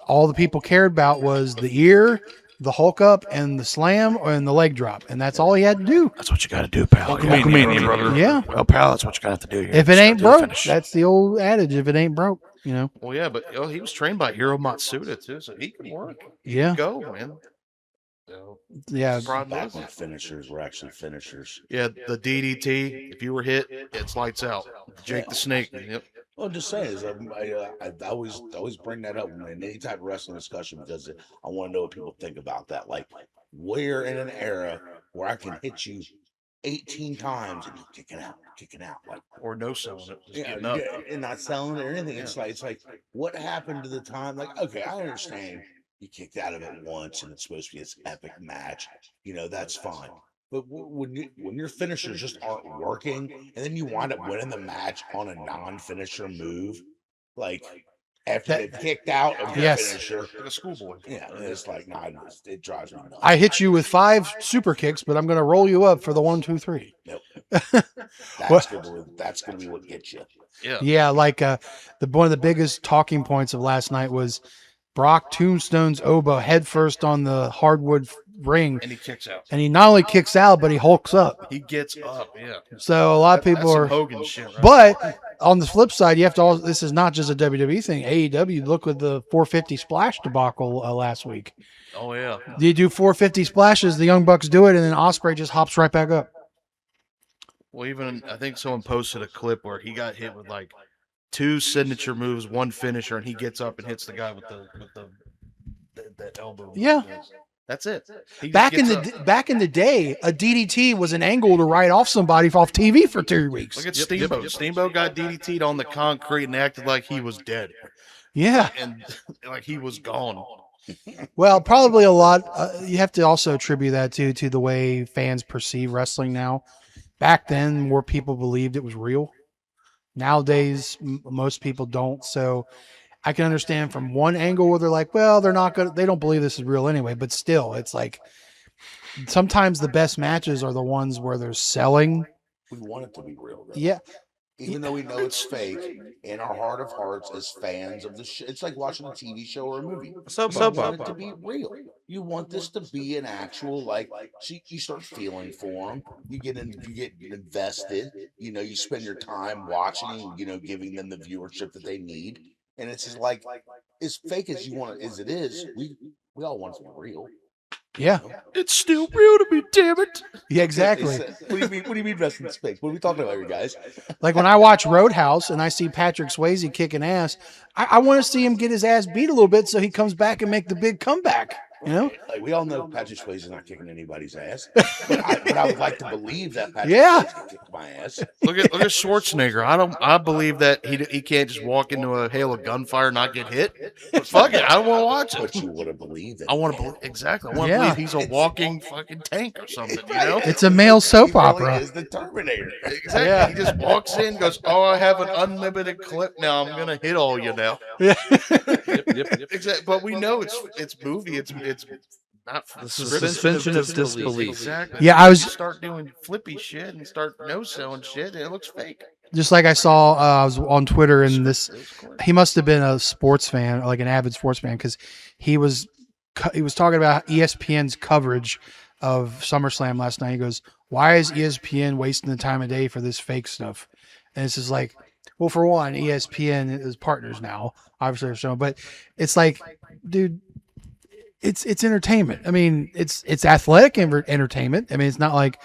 all the people cared about was the ear, the Hulk up, and the slam and the leg drop, and that's all he had to do. That's what you got to do, pal. Welcome brother. Yeah. Well, pal, that's what you got to do. Here. If it Just ain't gotta do the broke, finish. that's the old adage. If it ain't broke, Well, yeah, but he was trained by Hiro Matsuda too, so he could work. He Yeah. could go, man. So, Yeah. the problem Back is, when finishers were actually finishers. yeah, the DDT. If you were hit, it's lights out. Jake the Snake. Yep. Well, I'm just saying, I always bring that up in any type of wrestling discussion because I want to know what people think about that. Like, we're in an era where I can hit you 18 times and you're kicking out, like, Or no selling it, just yeah, getting up. and not selling it or anything. It's like, what happened to the time? Like, okay, I understand you kicked out of it once and it's supposed to be this epic match. That's fine. But when your finishers just aren't working, and then you wind up winning the match on a non-finisher move, like after they've kicked out of your Yes. finisher, Like a schoolboy. yeah, it's like, nah, it drives me nuts. I hit you with 5 super kicks, but I'm going to roll you up for the 1, 2, 3. Nope. What? That's gonna be what gets you. Yeah. Yeah, like one of the biggest talking points of last night was Brock Tombstone's Oba headfirst on the hardwood ring, And he kicks out. and he not only kicks out, but he hulks up. He gets up. Yeah. So a lot of people That's some are. Hogan shit, right? But on the flip side, you have to. Also, this is not just a WWE thing. AEW, look with the 450 splash debacle last week. Oh yeah. You do 450 splashes, the Young Bucks do it, and then Ospreay just hops right back up. Well, even I think someone posted a clip where he got hit with like 2 signature moves, 1 finisher, and he gets up and hits the guy with the elbow. Yeah. That's it. He just Back in gets the up. back in the day, a DDT was an angle to ride off somebody off TV for 2 weeks. Look at Steamboat. Steamboat got DDT'd on the concrete and acted like he was dead, Yeah. and like he was gone. Well, probably a lot. You have to also attribute that to the way fans perceive wrestling now. Back then, more people believed it was real. Nowadays, most people don't. So I can understand from one angle where they're like, well, they're not going to, they don't believe this is real anyway. But still, it's like sometimes the best matches are the ones where they're selling. We want it to be real, though. Yeah. Even though we know it's fake, in our heart of hearts, as fans of the show, it's like watching a TV show or a movie. Soap You want opera. it to be real. You want this to be an actual, like, so you start feeling for them. You get invested. You spend your time watching, giving them the viewership that they need. And it's just like, as fake as you want it, as it is, we all want it to be real. Yeah. It's still real to me, damn it. Yeah, exactly. What do you mean? What do you mean wrestling's fake? What are we talking about here, guys? Like when I watch Roadhouse and I see Patrick Swayze kicking ass, I want to see him get his ass beat a little bit so he comes back and make the big comeback. Like, we all know Patrick Swayze is not kicking anybody's ass, but I would like to believe that Patrick Yeah. Swayze can kick my ass. Look at Schwarzenegger. I believe that he can't just walk into a hail of gunfire and not get hit. But fuck it, I don't want to watch But it. you would have believed it. I want to believe exactly. I want to Yeah. believe he's a walking fucking tank or something. You know? It's a male soap He really opera. is the Terminator. Exactly. Yeah. He just walks in, goes, "Oh, I have an unlimited clip now. I'm gonna hit all you now." Yeah. Exactly. But we know it's movie. It's not The scripted. suspension of disbelief. Exactly. Yeah, I was- You start doing flippy shit and start no selling shit, and it looks fake. Just like I saw, I was on Twitter and this, It was cool. he must have been a sports fan, like an avid sports fan, because he was talking about ESPN's coverage of SummerSlam last night. He goes, "Why is ESPN wasting the time of day for this fake stuff?" And it's just like, well, for one, ESPN is partners now, obviously, they're showing, but it's like, dude, it's entertainment. I mean, it's athletic entertainment. I mean, it's not like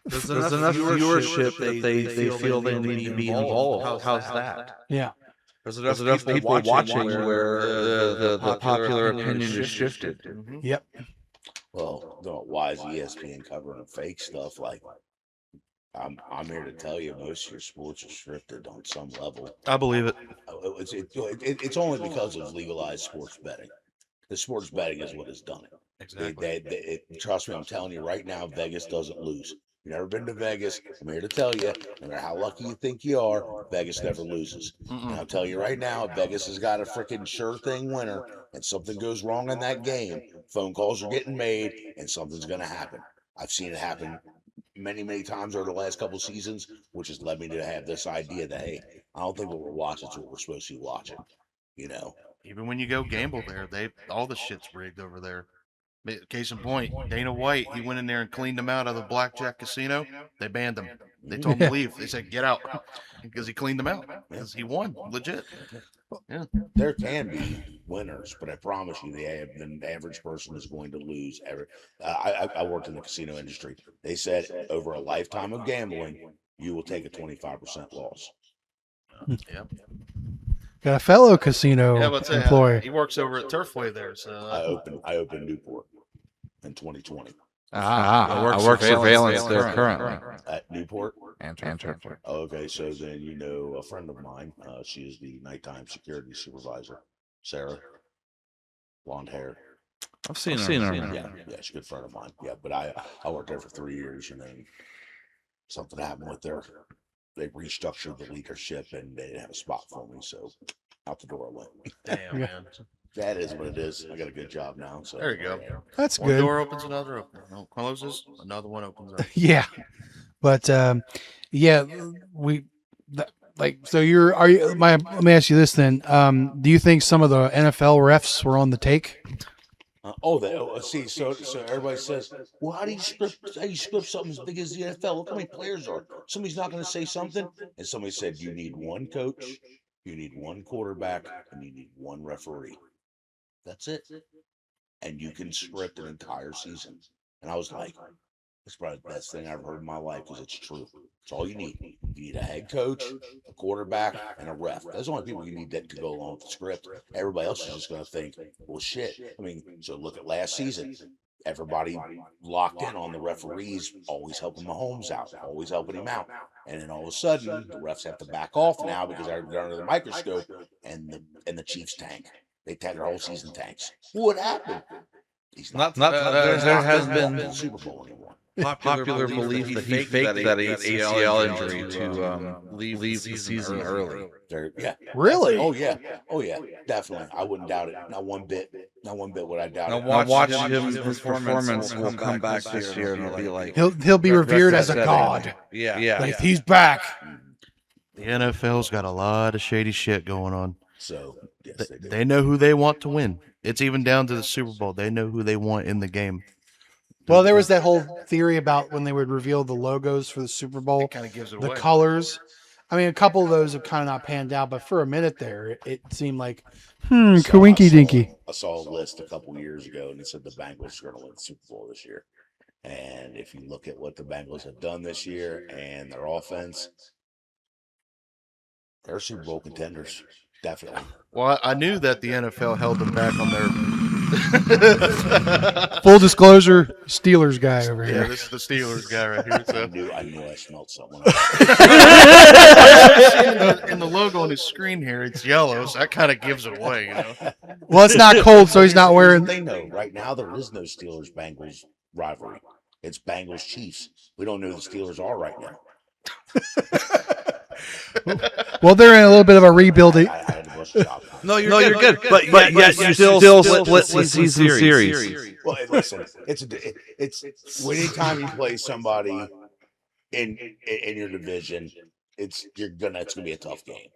There's enough viewership that they feel they need to be involved. How's that? yeah. There's enough people watching where the popular opinion is shifted. Mhm. Yep. Well, why is ESPN covering fake stuff? Like, I'm here to tell you, most of your sports are scripted on some level. I believe it. It's only because of legalized sports betting. The sports betting is what has done it. Exactly. Trust me, I'm telling you right now, Vegas doesn't lose. You've never been to Vegas. I'm here to tell you, no matter how lucky you think you are, Vegas never loses. And I'll tell you right now, if Vegas has got a freaking sure thing winner and something goes wrong in that game, phone calls are getting made and something's going to happen. I've seen it happen many, many times over the last couple of seasons, which has led me to have this idea that, hey, I don't think what we're watching is what we're supposed to be watching. You know, Even when you go gamble there, all the shit's rigged over there. Case in point, Dana White, he went in there and cleaned them out of the blackjack casino. They banned him. They told him to leave. They said, get out, because he cleaned them out. Because he won, legit. Yeah. there can be winners, but I promise you, the average person is going to lose. I worked in the casino industry. They said over a lifetime of gambling, you will take a 25% loss. Yep. Got a fellow casino Yeah, but employee. he works over at Turfway there. So I opened Newport in 2020 I work surveillance there currently. at Newport. And Okay, so then you know a friend of mine. She is the nighttime security supervisor, Sarah, blonde hair. I've seen her. Yeah, she's a good friend of mine. Yeah, but I worked there for 3 years, and then something happened with their. They restructured the leadership, and they didn't have a spot for me, so out the door I went. damn, man. That is what it is. I got a good job now, so There you go. That's One good. door opens, another opens. One closes, another one opens up. Yeah, but yeah, so let me ask you this then. Do you think some of the NFL refs were on the take? see, so everybody says, well, how do you script something as big as the NFL? Look how many players are. Somebody's not going to say something, and somebody said you need one coach, you need one quarterback, and you need one referee. That's it, and you can script an entire season. And I was like, it's probably the best thing I've ever heard in my life because it's true. It's all you need. You need a head coach, a quarterback, and a ref. Those are the only people you need that to go along with the script. Everybody else is just going to think, well, shit. I mean, so look at last season. Everybody locked in on the referees, always helping Mahomes out, always helping him out. And then all of a sudden, the refs have to back off now because they're under the microscope, and the Chiefs tank. They tank their whole season tanks. What happened? He's not There has been the Super Bowl anymore. popular belief that he faked that ACL injury to leave the season early. Yeah. Really? Oh yeah. Definitely. I wouldn't doubt it. Not one bit. Not one bit would I doubt it. Now watch him. His performance will come back this year, and it'll be like He'll be revered as a god. Yeah. Like, he's back. The NFL's got a lot of shady shit going on. So yes, they do. They know who they want to win. It's even down to the Super Bowl. They know who they want in the game. Well, there was that whole theory about when they would reveal the logos for the Super Bowl, Kind of gives it the away. colors. I mean, a couple of those have kind of not panned out, but for a minute there, it seemed like, kawinky dinky. I saw a list a couple years ago, and it said the Bengals are going to win the Super Bowl this year. And if you look at what the Bengals have done this year and their offense, they're Super Bowl contenders, definitely. Well, I knew that the NFL held them back on their. Full disclosure, Steelers guy over Yeah, here. this is the Steelers guy right here. So. I knew I smelled someone. In the logo on his screen here, it's yellow, so that kind of gives it away, you know. Well, it's not cold, so he's not wearing. They know right now there is no Steelers Bengals rivalry. It's Bengals Chiefs. We don't know who the Steelers are right now. Well, they're in a little bit of a rebuilding. I had to bust a shop. No, you're good. But yet you still split season series. Well, listen, it's anytime you play somebody in your division, it's gonna be a tough game.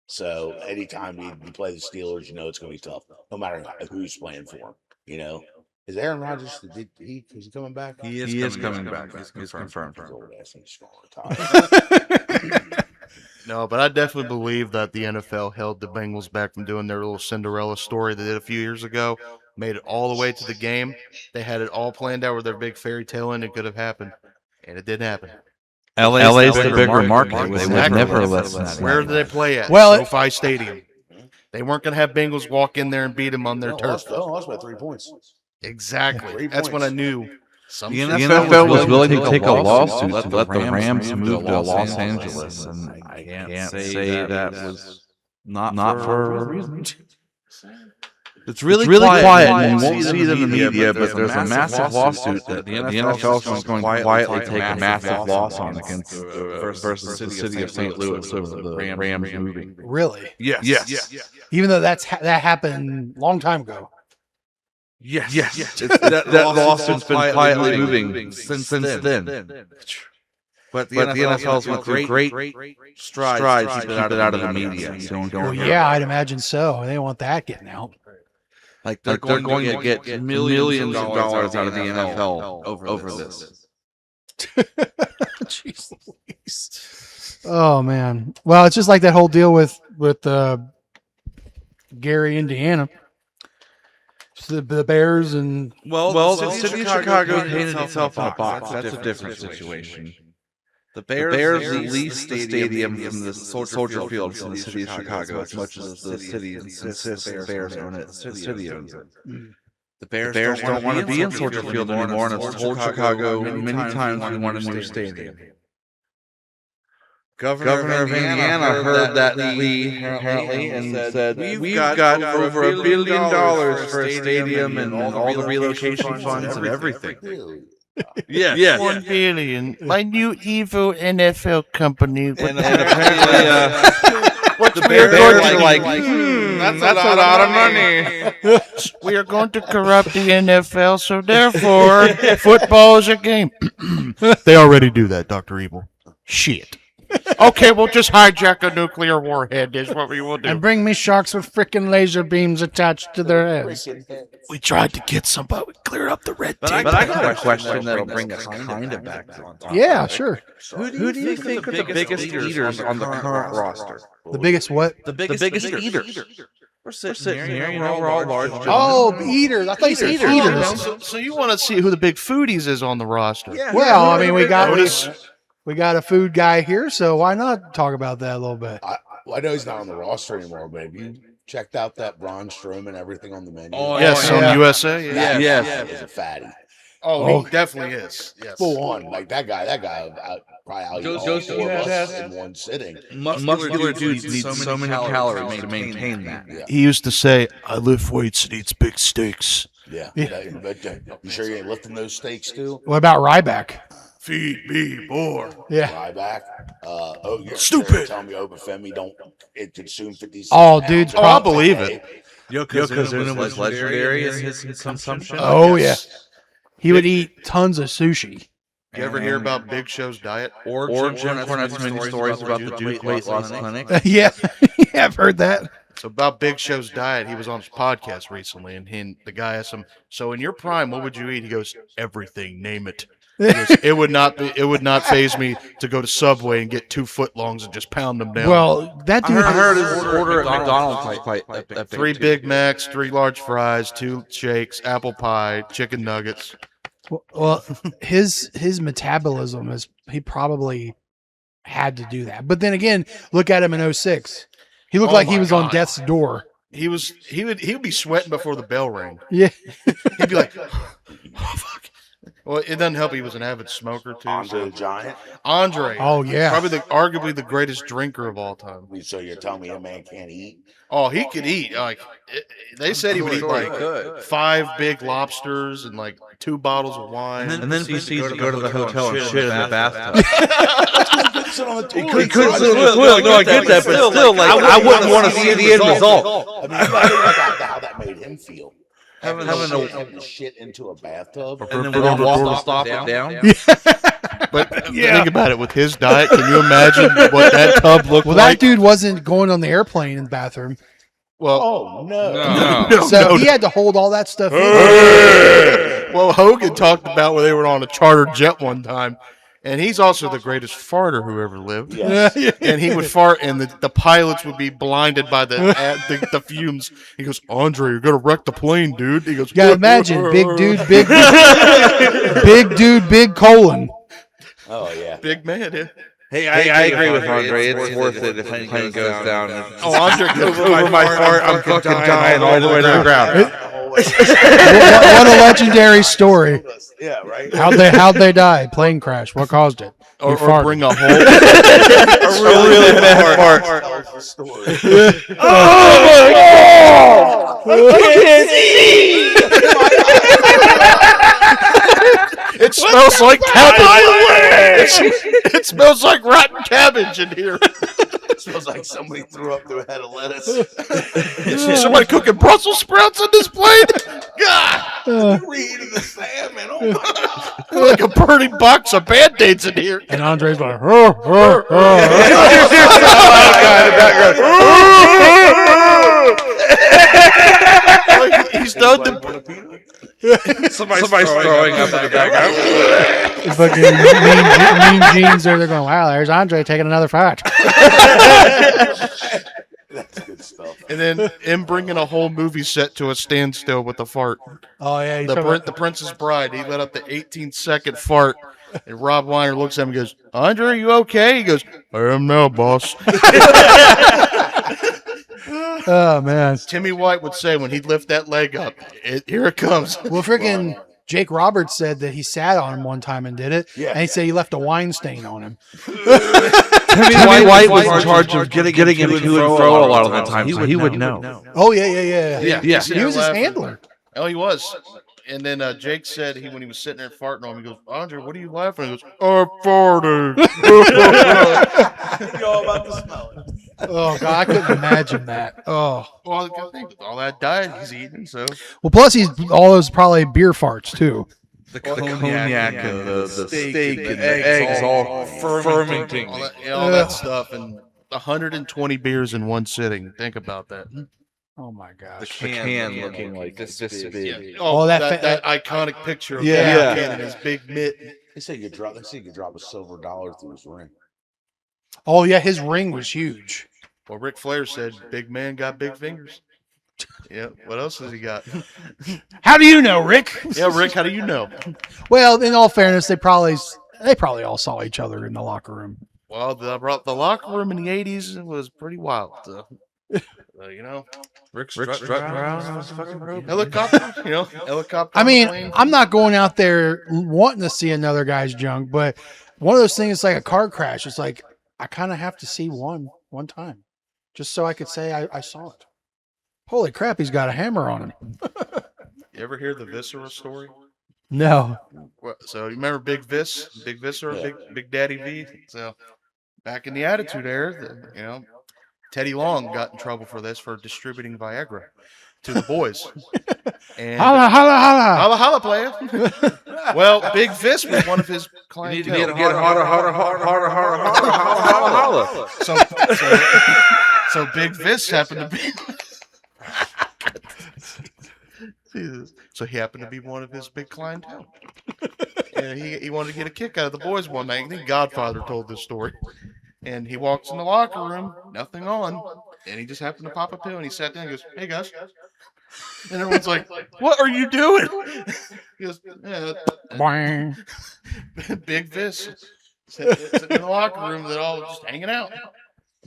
So anytime you play the Steelers, you know it's gonna be tough, no matter who's playing for them. You know, is Aaron Rodgers? Is he coming back? He is coming back. He's confirmed. His old ass needs to retire. No, but I definitely believe that the NFL held the Bengals back from doing their little Cinderella story they did a few years ago. Made it all the way to the game. They had it all planned out where their big fairy tale ending could have happened, and it didn't happen. LA's the bigger market. They would Exactly. never listen. Where did they play at? Well, SoFi Stadium. They weren't going to have Bengals walk in there and beat them on their turf. Lost by 3 points. Exactly. 3 That's when I points. knew. The NFL was willing to take a lawsuit to let the Rams move to Los Angeles, and I can't say that was not for a reason. It's really quiet, and you won't see it in the media, but there's a massive lawsuit that the NFL is going to quietly take a massive loss on against versus the city of St. Louis over the Rams moving. Really? Yes. Even though that happened a long time ago. Yes. That lawsuit's been quietly moving since then. But the NFL's went through great strides to keep it out of the media. So Well, yeah, I'd imagine so. They don't want that getting out. Like they're going to get millions of dollars out of the NFL over this. Jeez Louise. Oh man. Well, it's just like that whole deal with Gary, Indiana. The Bears and the city of Chicago painted itself in a box. That's a different situation. The Bears leased the stadium from the Soldier Field from the city of Chicago as much as the city insists the Bears own it. The city owns it. The Bears don't want to be in Soldier Field anymore, and it's told Chicago many times we want a new stadium. Governor of Indiana heard that plea apparently and said, "We've got over $1 billion for a stadium and all the relocation funds and everything." Yes. $1 billion. My new evil NFL company. And apparently, the Bears are like, that's a lot of money. We are going to corrupt the NFL, so therefore, football is a game. They already do that, Dr. Evil. Shit. Okay, we'll just hijack a nuclear warhead is what we will do. and bring me sharks with frickin' laser beams attached to their heads. We tried to get somebody clear up the red tape. But I got a question that'll bring us kind of back to Yeah, sure. Who do you think are the biggest eaters on the current roster? The biggest what? The biggest eaters. We're sitting here, we're all large. Oh, eaters. I thought you said eaters. So you want to see who the big foodies is on the roster? Well, I mean, we got a food guy here, so why not talk about that a little bit? I know he's not on the roster anymore, but have you checked out that Braun Strowman and everything on the menu? Yes, on USA. That Yes. is a fatty. Oh, he definitely is. Yes. Full on. Like that guy probably out all four of us in one sitting. Muscular dudes need so many calories to maintain that. Yeah. He used to say, "I lift weights and eats big steaks." Yeah. But you sure you ain't lifting those steaks too? What about Ryback? Feed me more. Yeah. Ryback. You're Stupid. Telling me Obafemi don't consume 56 Oh, pounds dude, of I'll believe protein. it. Yokozuna was legendary in his consumption. Oh, yeah. He would eat tons of sushi. You ever hear about Big Show's diet? Or Jim Cornette's many stories about the Duke weight loss clinic. Yeah. Yeah, I've heard that. So about Big Show's diet, he was on his podcast recently, and the guy asked him, "So in your prime, what would you eat?" He goes, "Everything, name it." He goes, it would not faze me to go to Subway and get 2 footlongs and just pound them down. Well, that dude. I heard his order at McDonald's was quite epic. 3 Big Macs, 3 large fries, 2 shakes, apple pie, chicken nuggets. Well, his metabolism is he probably had to do that. But then again, look at him in 06. He looked like he was on death's door. He would be sweating before the bell rang. Yeah. He'd be like, "Oh fuck." Well, it doesn't help. He was an avid smoker too. Andre the Giant. Andre. Oh yeah. Probably arguably the greatest drinker of all time. So you're telling me a man can't eat? Oh, he could eat. They said he would eat like 5 big lobsters and like 2 bottles of wine. And then proceeds to go to the hotel and shit in the bathtub. He He couldn't sit on the toilet. No, I get that, but still, like, I wouldn't want to see the end result. I mean, think about how that made him feel. Having Having shit into a bathtub. and then we're gonna walk stop it down. But think about it. With his diet, can you imagine what that tub looked Well, like? that dude wasn't going on the airplane in the bathroom, Well, Oh no! so he had to hold all that stuff in. well, Hogan talked about where they were on a charter jet one time, and he's also the greatest farter who ever lived. Yes. And he would fart, and the pilots would be blinded by the fumes. He goes, "Andre, you're gonna wreck the plane, dude." He goes, You gotta imagine, big dude, big colon. Oh yeah. big man. Yeah. Hey, I agree with Andre. It's worth it if the plane goes down. Oh, Andre goes Over my fart, I'm fucking dying all the way to the ground. What a legendary story. Yeah, right. How'd they die? Plane crash. What caused it? or farted. bring a whole. A really bad fart. Story. Oh my God! can't see. It smells like cabbage. It smells like rotten cabbage in here. It smells like somebody threw up their head of lettuce. Is somebody cooking Brussels sprouts on this plate? God, You're eating the salmon. Oh my God. like a burning box of Band-Aids in here. And Andre's like, Like, he's done the. Somebody's throwing up in the background. fucking mean jeans there. They're going, wow, there's Andre taking another fight. That's good stuff. And then him bringing a whole movie set to a standstill with a fart. Oh, yeah. He's The Princess Bride. He let up the 18-second fart. And Rob Weiner looks at him and goes, Andre, are you okay? He goes, I am now, boss. oh, man. Timmy White would say when he'd lift that leg up, here it comes. Well, freaking Jake Roberts said that he sat on him one time and did it. Yeah. And he said he left a wine stain on him. Timmy White was in charge of getting him to and fro a lot of the time, so he would know. Oh, yeah. Yeah. He was his handler. Oh, he was. And then Jake said when he was sitting there farting on him, he goes, Andre, what are you laughing at? He goes, I'm farting. You know about the smell. Oh, God, I couldn't imagine that. Oh. Well, I think with all that diet he's eating, so. Well, plus all those probably beer farts, too. The cognac and the steak and the eggs all fermenting. All that stuff. And 120 beers in one sitting. Think about that. Oh, my gosh. The can looking like this big. Yeah. Oh, that iconic picture of Yeah. can and his big mitt. They say you could drop a silver dollar through his ring. Oh, yeah, his ring was huge. Well, Ric Flair said, big man got big fingers. Yeah, what else has he got? How do you know, Rick? Yeah, Rick, how do you know? Well, in all fairness, they probably all saw each other in the locker room. Well, the locker room in the 80s was pretty wild. You know, Rick's strutting around his fucking robe. helicopter, helicopter. I on the mean, plane. I'm not going out there wanting to see another guy's junk, but one of those things is like a car crash. It's like I kind of have to see one time, just so I could say I saw it. Holy crap, he's got a hammer on him. You ever hear the Viscera story? No. So you remember Big Viscera, Big Daddy V? So back in the Attitude Era, Teddy Long got in trouble for distributing Viagra to the boys. And Holla, holla, holla. holla, holla, player. Well, Big Vis was one of his clients. You need to get harder. So Big Vis happened to be. Jesus. So he happened to be one of his big clientele. And he wanted to get a kick out of the boys one night. I think Godfather told this story. And he walks in the locker room, nothing on, and he just happened to pop a pill, and he sat down and goes, hey, guys. And everyone's like, what are you doing? He goes, Boing. Big Vis. Sitting in the locker room, they're all just hanging out.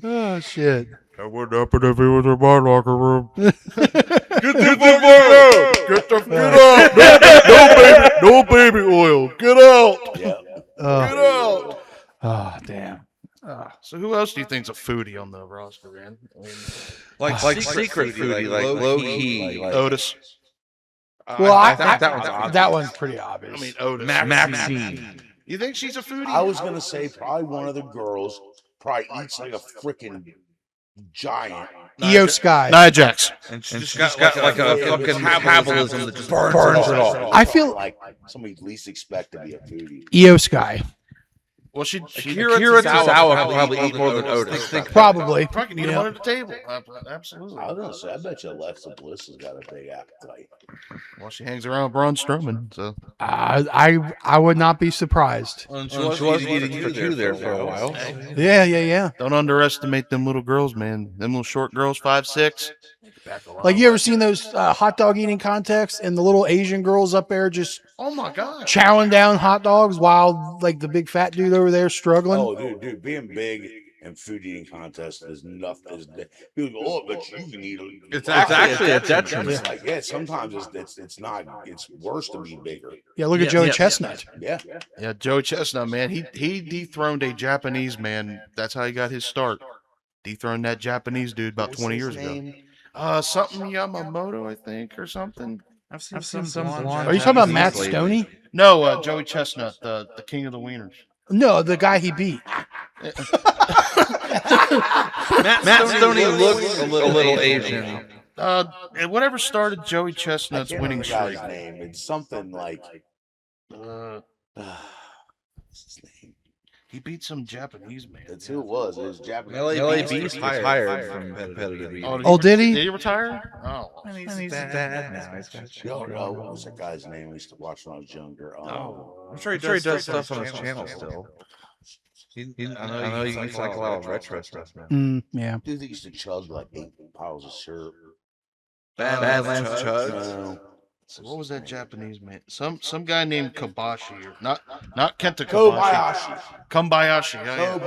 Oh, shit. That wouldn't happen if he was in my locker room. Get the fuck out! Get out! No baby oil. Get out! Yeah. Get out! Oh, damn. So who else do you think's a foodie on the roster, man? I mean, Like secret foodie, like low key. Like, Otis. Well, I think that one's obvious. that one's pretty obvious. I mean, Otis. Maxine. You think she's a foodie? I was gonna say probably one of the girls probably eats like a freaking giant. EO Sky. Nia Jax. And she's got like a fucking metabolism that just burns it all. I feel- like somebody you'd least expect to be a foodie. EO Sky. Well, she Kira Tozawa could probably eat more than Otis. Probably. probably can eat Yeah. one at the table. Absolutely. I was gonna say, I bet you Alexa Bliss has got a big appetite. Well, she hangs around with Braun Strowman, so. I would not be surprised. And she was eating for two there for a while. Yeah. Don't underestimate them little girls, man. Them little short girls, 5'6". Like, you ever seen those hot dog eating contests and the little Asian girls up there just Oh my God. chowing down hot dogs while like the big fat dude over there struggling? Oh, dude, being big in food eating contests is nothing. People go, oh, but you can eat. It's actually a detriment. It's like, yeah, sometimes it's not. It's worse to be bigger. Yeah, look at Joey Chestnut. Yeah. Yeah, Joey Chestnut, man. He dethroned a Japanese man. That's how he got his start. Dethroned that Japanese dude about 20 years ago. Something Yamamoto, I think, or something. I've seen some blonde. Are you talking about Matt Japanese lady. Stoney? No, Joey Chestnut, the king of the wieners. No, the guy he beat. Matt Stoney looks a little Asian. Whatever started Joey I Chestnut's can't winning remember the streak. guy's name. It's something like. Uh, What's his name? he beat some Japanese man. That's who it was. It was Japanese. LA Beast retired from competitive eating. Oh, did he? Did he retire? Oh. He's dad now. He's got What was that guy's name? I used to watch when I was younger. I'm sure he does stuff on his channel still. I know he likes like a lot of retro stuff now. Yeah. Dude that used to chug like 8 piles of syrup. Badlands Chugs. No. So what was that Japanese man? Some guy named Kobashi, or not Kenta Kobashi. Kobayashi. Kobayashi. Yeah.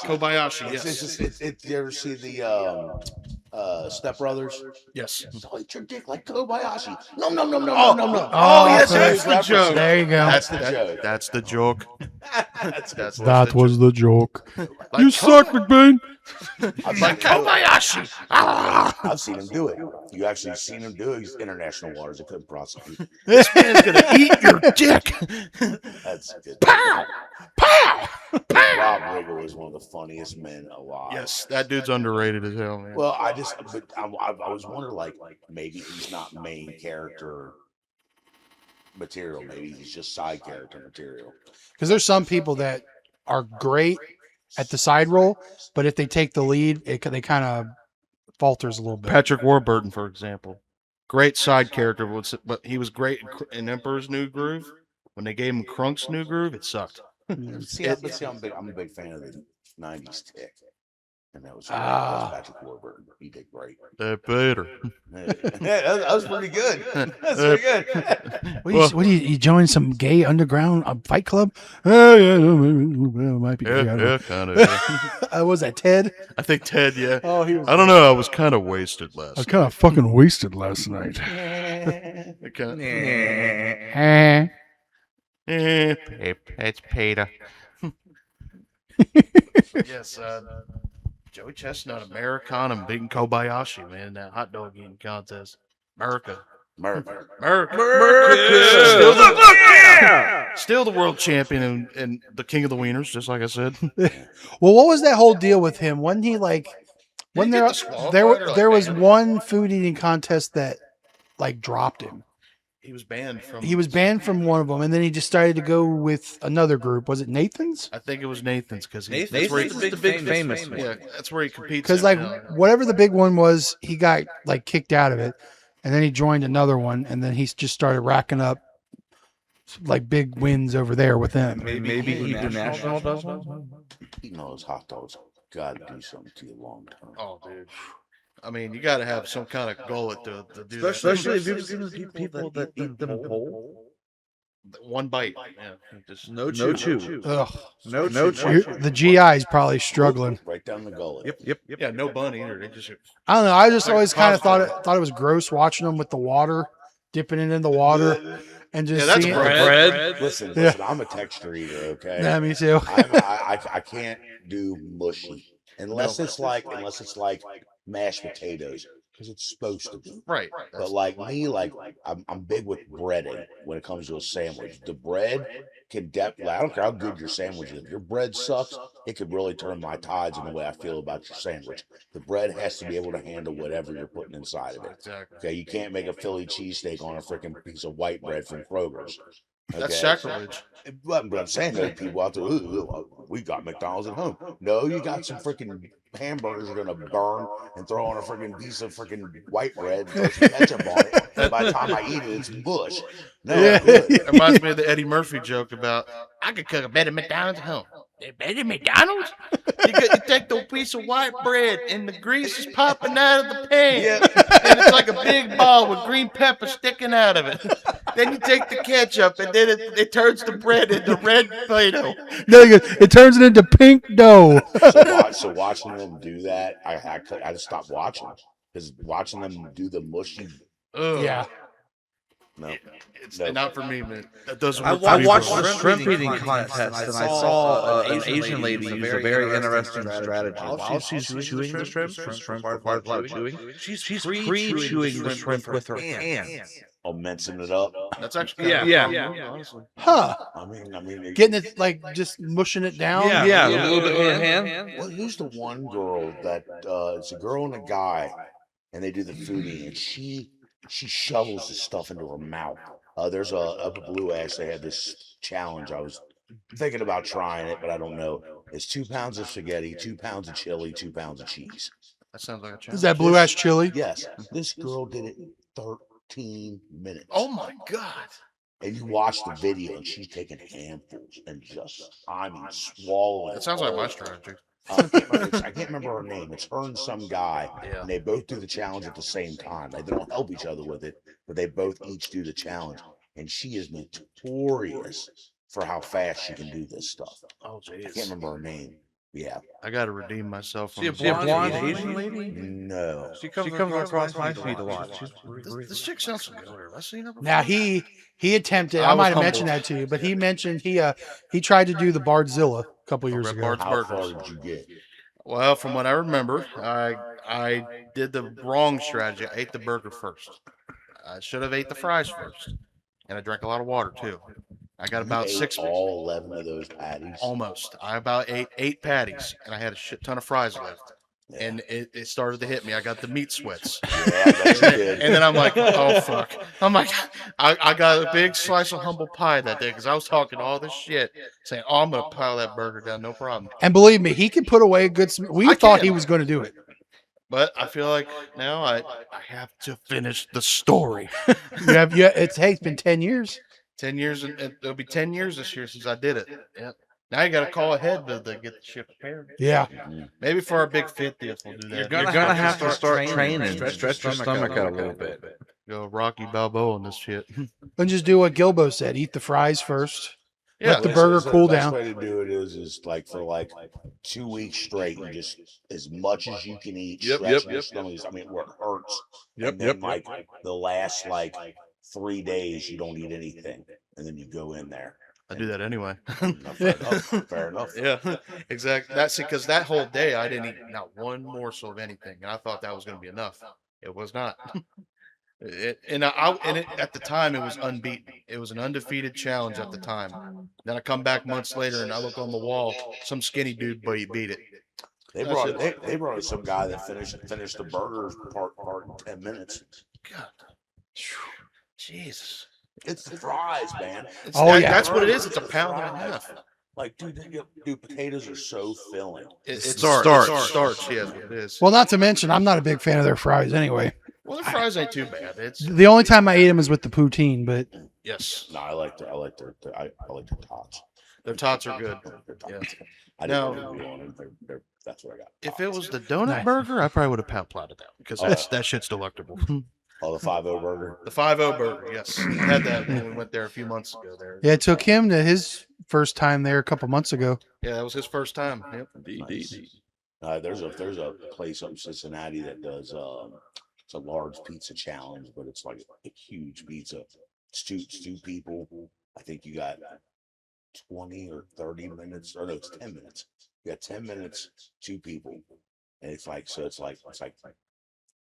Kobayashi. Yes. You ever see the Step Brothers? Yes. Oh, eat your dick like Kobayashi. No. Oh, yes, that's the joke. There you go. That's the joke. That's the joke. That was the joke. Like You suck, McBain. Like Kobayashi. I've seen him do it. You actually seen him do it. He's international waters. They couldn't prosecute. This man's gonna eat your dick. That's good. Pow! Rob Riggle is one of the funniest men alive. Yes, that dude's underrated as hell, man. Well, I was wondering, like maybe he's not main character material. Maybe he's just side character material. Because there's some people that are great at the side role, but if they take the lead, they kind of falters a little bit. Patrick Warburton, for example, great side character, but he was great in Emperor's New Groove. When they gave him Krunk's New Groove, it sucked. I'm a big fan of the '90s Tick, and that was Patrick Warburton. He did great. Peter. That was pretty good. That's pretty good. What do you join some gay underground fight club? Yeah, might be. Yeah, kind of. Was that Ted? I think Ted. Yeah. Oh, he was. I don't know. I was kind of wasted I last. was kind of fucking wasted last night. It's Peter. Yes, Joey Chestnut, Americana, and beating Kobayashi, man, in that hot dog eating contest. America. Still the world champion and the king of the wieners, just like I said. Well, what was that whole deal with him? Wasn't he like? When there was one food eating contest that like dropped him. He was banned from. He was banned from one of them, and then he just started to go with another group. Was it Nathan's? I think it was Nathan's because Nathan's the big famous one. Yeah, that's where he competes. Because like whatever the big one was, he got like kicked out of it, and then he joined another one, and then he just started racking up like big wins over there with them. Maybe even National does one. Eating all those hot dogs, gotta do something to you long term. Oh, dude. I mean, you got to have some kind of gullet to do Especially if you've seen the people that eat them whole. one bite. Yeah, just No chew. Ugh. No chew. The GI is probably struggling. Right down the gullet. Yep. Yeah, no bun either. They just I don't know. I just always kind of thought it was gross watching them with the water, dipping it in the water, and just that's seeing bread. Listen, I'm a texture eater. Okay. Yeah, me too. I can't do mushy unless it's like mashed potatoes because it's supposed to be. right. But like me, like I'm big with breading when it comes to a sandwich. The bread can definitely. I don't care how good your sandwich is. If your bread sucks, it could really turn my tides in the way I feel about your sandwich. The bread has to be able to handle whatever you're putting inside of it. Exactly. Okay, you can't make a Philly cheesesteak on a freaking piece of white bread from Kroger's. Okay? That's sacrilege. But I'm saying there are people out there, we got McDonald's at home. No, you got some freaking hamburgers you're gonna burn and throw on a freaking piece of freaking white bread and throw some ketchup on it. And by the time I eat it, it's mush. No, It reminds me of the Eddie Murphy joke about I could cook a better McDonald's at home. Better McDonald's? You take the piece of white bread and the grease is popping out of the pan. And it's like a big ball with green pepper sticking out of it. Then you take the ketchup and then it turns the bread into red Play-Doh. No, it turns it into pink dough. So watching them do that, I just stopped watching because watching them do the mushy. Ugh. Yeah. No. It's No. not for me, man. That doesn't I work for me. watched bro. the shrimp eating contest, and I saw an Asian lady use a very interesting strategy. While she's chewing the shrimp requires a lot of chewing, she's pre-chewing the shrimp with her hands. Oh, mincing it up. That's actually kind of a fun move, honestly. Huh. I mean, Getting it like just mushing it down. Yeah, a little bit with her hand. Well, who's the one girl that it's a girl and a guy, and they do the foodie, and she shovels the stuff into her mouth. There's up at Blue Ash. They had this challenge. I was thinking about trying it, but I don't know. It's 2 pounds of spaghetti, 2 pounds of chili, 2 pounds of cheese. That sounds like a challenge. Is that blue ash chili? Yes, this girl did it in 13 minutes. Oh my god! And you watch the video, and she's taking handfuls and swallowing. That sounds like my strategy. I can't remember her name. It's her and some guy, Yeah. and they both do the challenge at the same time. They don't help each other with it, but they both each do the challenge. And she is notorious for how fast she can do this stuff. Oh I can't jeez. remember her name. Yeah, I got to redeem myself. She a From blonde Asian lady? no. She comes across my feed a lot. this chick sounds familiar. Have I seen her before? Now he attempted. I I was might have humbled. mentioned that to you, but he mentioned he tried to do the Bardzilla a couple years Red ago. Bard's How far Burgers. did you get? Well, from what I remember, I did the wrong strategy. I ate the burger first. I should have ate the fries first, and I drank a lot of water too. I got about You ate 6. all 11 of those patties. Almost. I about ate 8 patties, and I had a shit ton of fries left. Yeah. And it started to hit me. I got the meat sweats. Yeah, I bet you did. And then I'm like, oh, fuck. I'm like, I got a big slice of humble pie that day because I was talking all this shit, saying, oh, I'm going to pile that burger down, no problem. And believe me, he can put away a good. We I thought can. he was going to do it. But I feel like now I have to finish the story. It's been 10 years. 10 years, and it'll be 10 years this year since I did it. Yep. Now you got to call ahead to get the shit prepared. Yeah. Maybe for our big 50th, we'll do that. You're gonna have to start training. Stretch your stomach out a little bit. Go Rocky Balboa on this shit. And just do what Gilbo said: eat the fries first. Yeah, Let the burger cool best down. way to do it is like for like 2 weeks straight, you just as much as you can eat. Stretch your stomach. I mean, where it hurts. And then like the last like 3 days, you don't eat anything, and then you go in there. I do that anyway. Fair enough. Fair enough. Yeah, exactly. That's because that whole day I didn't eat not one morsel of anything, and I thought that was going to be enough. It was not. At the time it was unbeaten. It was an undefeated challenge at the time. Then I come back months later and I look on the wall, some skinny dude beat it. They brought some guy that finished the burgers part in 10 minutes. God, Jesus. It's the fries, man. That's what it is. It's a pound and a half. Like, dude, potatoes are so filling. It's Starch. starch. Yes, it is. Well, not to mention, I'm not a big fan of their fries anyway. Well, the fries ain't too bad. It's The only time I ate them is with the poutine, but yes, No, I like their tots. their tots are good. Their Yeah. tots. I Now- didn't review on them. That's what I got. If it Tots. was the donut Nice. burger, I probably would have plotted that because that shit's delectable. Oh, the 5-0 burger. The 5-0 burger, yes, I had that when we went there a few months ago. There, yeah, it took him to his first time there a couple months ago. yeah, that was his first time. Yep. Nice. There's a place up in Cincinnati that does it's a large pizza challenge, but it's like a huge pizza. It's two people. I think you got 20 or 30 minutes, or no, it's 10 minutes. You got 10 minutes, 2 people, and it's like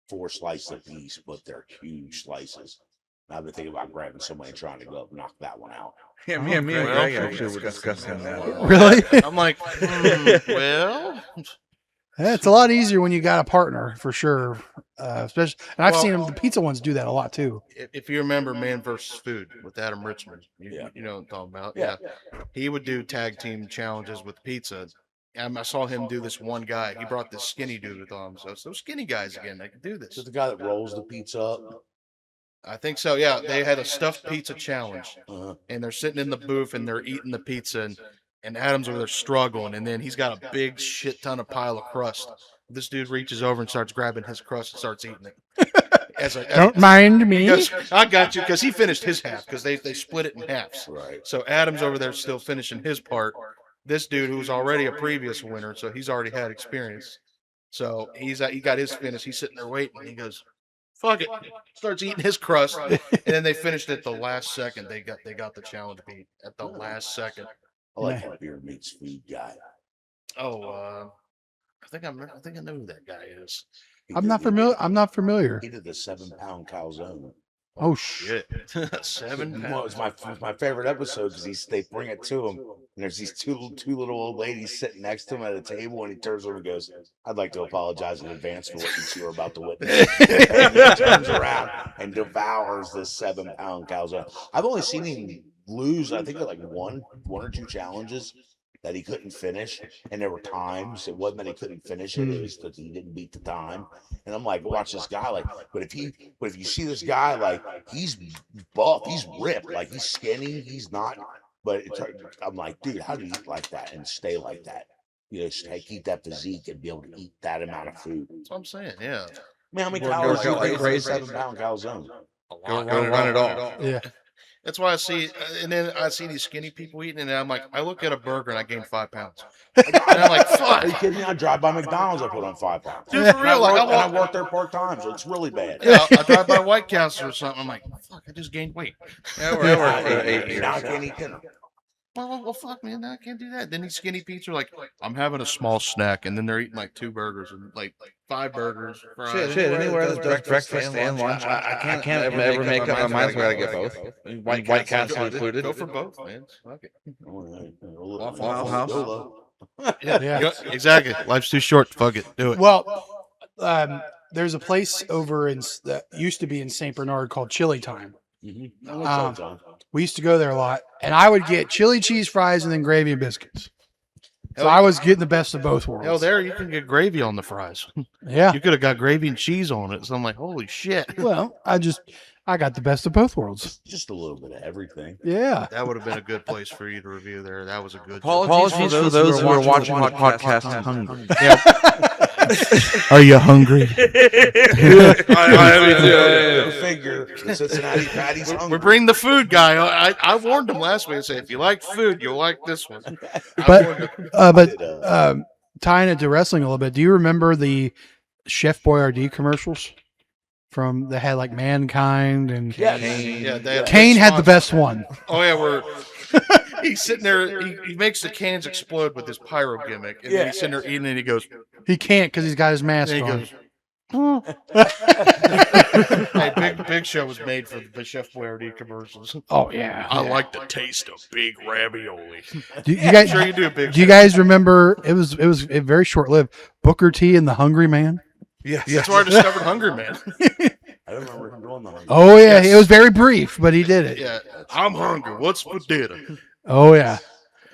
4 slices apiece, but they're huge slices. And I've been thinking about grabbing somebody and trying to go up and knock that one out. Yeah, me and Greg actually were discussing that. Really? I'm like, well, Yeah, it's a lot easier when you got a partner for sure. Especially, and I've Well- seen them. The pizza ones do that a lot too. if you remember Man vs. Food with Adam Richmond, Yeah. you know what I'm talking about. Yeah. He would do tag team challenges with pizza. And I saw him do this one guy. He brought this skinny dude with him. So it's those skinny guys again. They can do this. Just the guy that rolls the pizza up. I think so. Yeah, they had a stuffed pizza challenge, Uh-huh. and they're sitting in the booth and they're eating the pizza, and Adam's over there struggling, and then he's got a big shit ton of pile of crust. This dude reaches over and starts grabbing his crust and starts eating it. Don't mind me. Because I got you, because he finished his half, because they split it in halves. Right. So Adam's over there still finishing his part. This dude who's already a previous winner, so he's already had experience. So he got his finish. He's sitting there waiting. And he goes, Fuck it. Starts eating his crust, and then they finished it the last second. They got the challenge beat at the last second. I like a beer meets food guy. Oh, I think I know who that guy is. I'm not familiar. He did the 7-pound calzone. Oh shit! 7 Well, pounds. it was my favorite episode because they bring it to him, and there's these two little old ladies sitting next to him at a table, and he turns over and goes, "I'd like to apologize in advance for what you two are about to witness." And he turns around and devours this 7-pound calzone. I've only seen him lose, I think, like one or two challenges that he couldn't finish, and there were times. It wasn't that he couldn't finish it; it was that he didn't beat the time. And I'm like, watch this guy, like, but if you see this guy, like, he's buff, he's ripped, like he's skinny, he's not. But I'm like, dude, how do you eat like that and stay like that? You know, keep that physique and be able to eat that amount of food. That's what I'm saying. Yeah. Man, how many Go calories do you like think for a crazy. 7-pound calzone? Go run it off. Yeah. That's why I see, and then I see these skinny people eating, and I'm like, I look at a burger and I gain 5 pounds. And I'm like, fuck. Are you kidding me? I drive by McDonald's, I put on 5 pounds. Dude, for real, like, I work there part-time, so it's really bad. Yeah, I drive by White Castle or something. I'm like, fuck, I just gained weight. Yeah, we're for 8 years. Now I can't eat dinner. Well, fuck, man, I can't do that. Then these skinny people are like, I'm having a small snack, and then they're eating like 2 burgers and like 5 burgers. Fries. Shit, anywhere that does breakfast and lunch, I can't ever make up my mind. So I gotta get both. White Castle included. Go for both, man. Fuck it. Waffle House. Yeah, exactly. Life's too short. Fuck it. Do it. Well, there's a place over that used to be in St. Bernard called Chili Time. We used to go there a lot, and I would get chili cheese fries and then gravy and biscuits. So I was getting the best of both worlds. Hell, there you can get gravy on the fries. Yeah. You could have got gravy and cheese on it. So I'm like, holy shit. Well, I got the best of both worlds. Just a little bit of everything. Yeah. That would have been a good place for you to review there. That was a good. Apologies for those who are watching the podcast hungry. Are you hungry? Go figure. The Cincinnati Fattie's hungry. We bring the food guy. I warned him last week. I said, if you like food, you'll like this one. But tying it to wrestling a little bit, do you remember the Chef Boyardee commercials from that had like Mankind and Kane had the best one? Oh yeah, he's sitting there. He makes the cans explode with his pyro gimmick, and then he's sitting there eating, and he goes. He can't because he's got his mask And he on. goes. Hey, Big Show was made for the Chef Boyardee commercials. Oh yeah. I like the taste of big ravioli. Do you guys? Sure you do, Big Do you Show. guys remember? It was very short lived. Booker T and the Hungry Man. Yes. That's where I discovered Hungry Man. I don't remember him doing the hungry. Oh yeah, it was very brief, but he did it. Yeah, I'm hungry. What's for dinner? Oh yeah.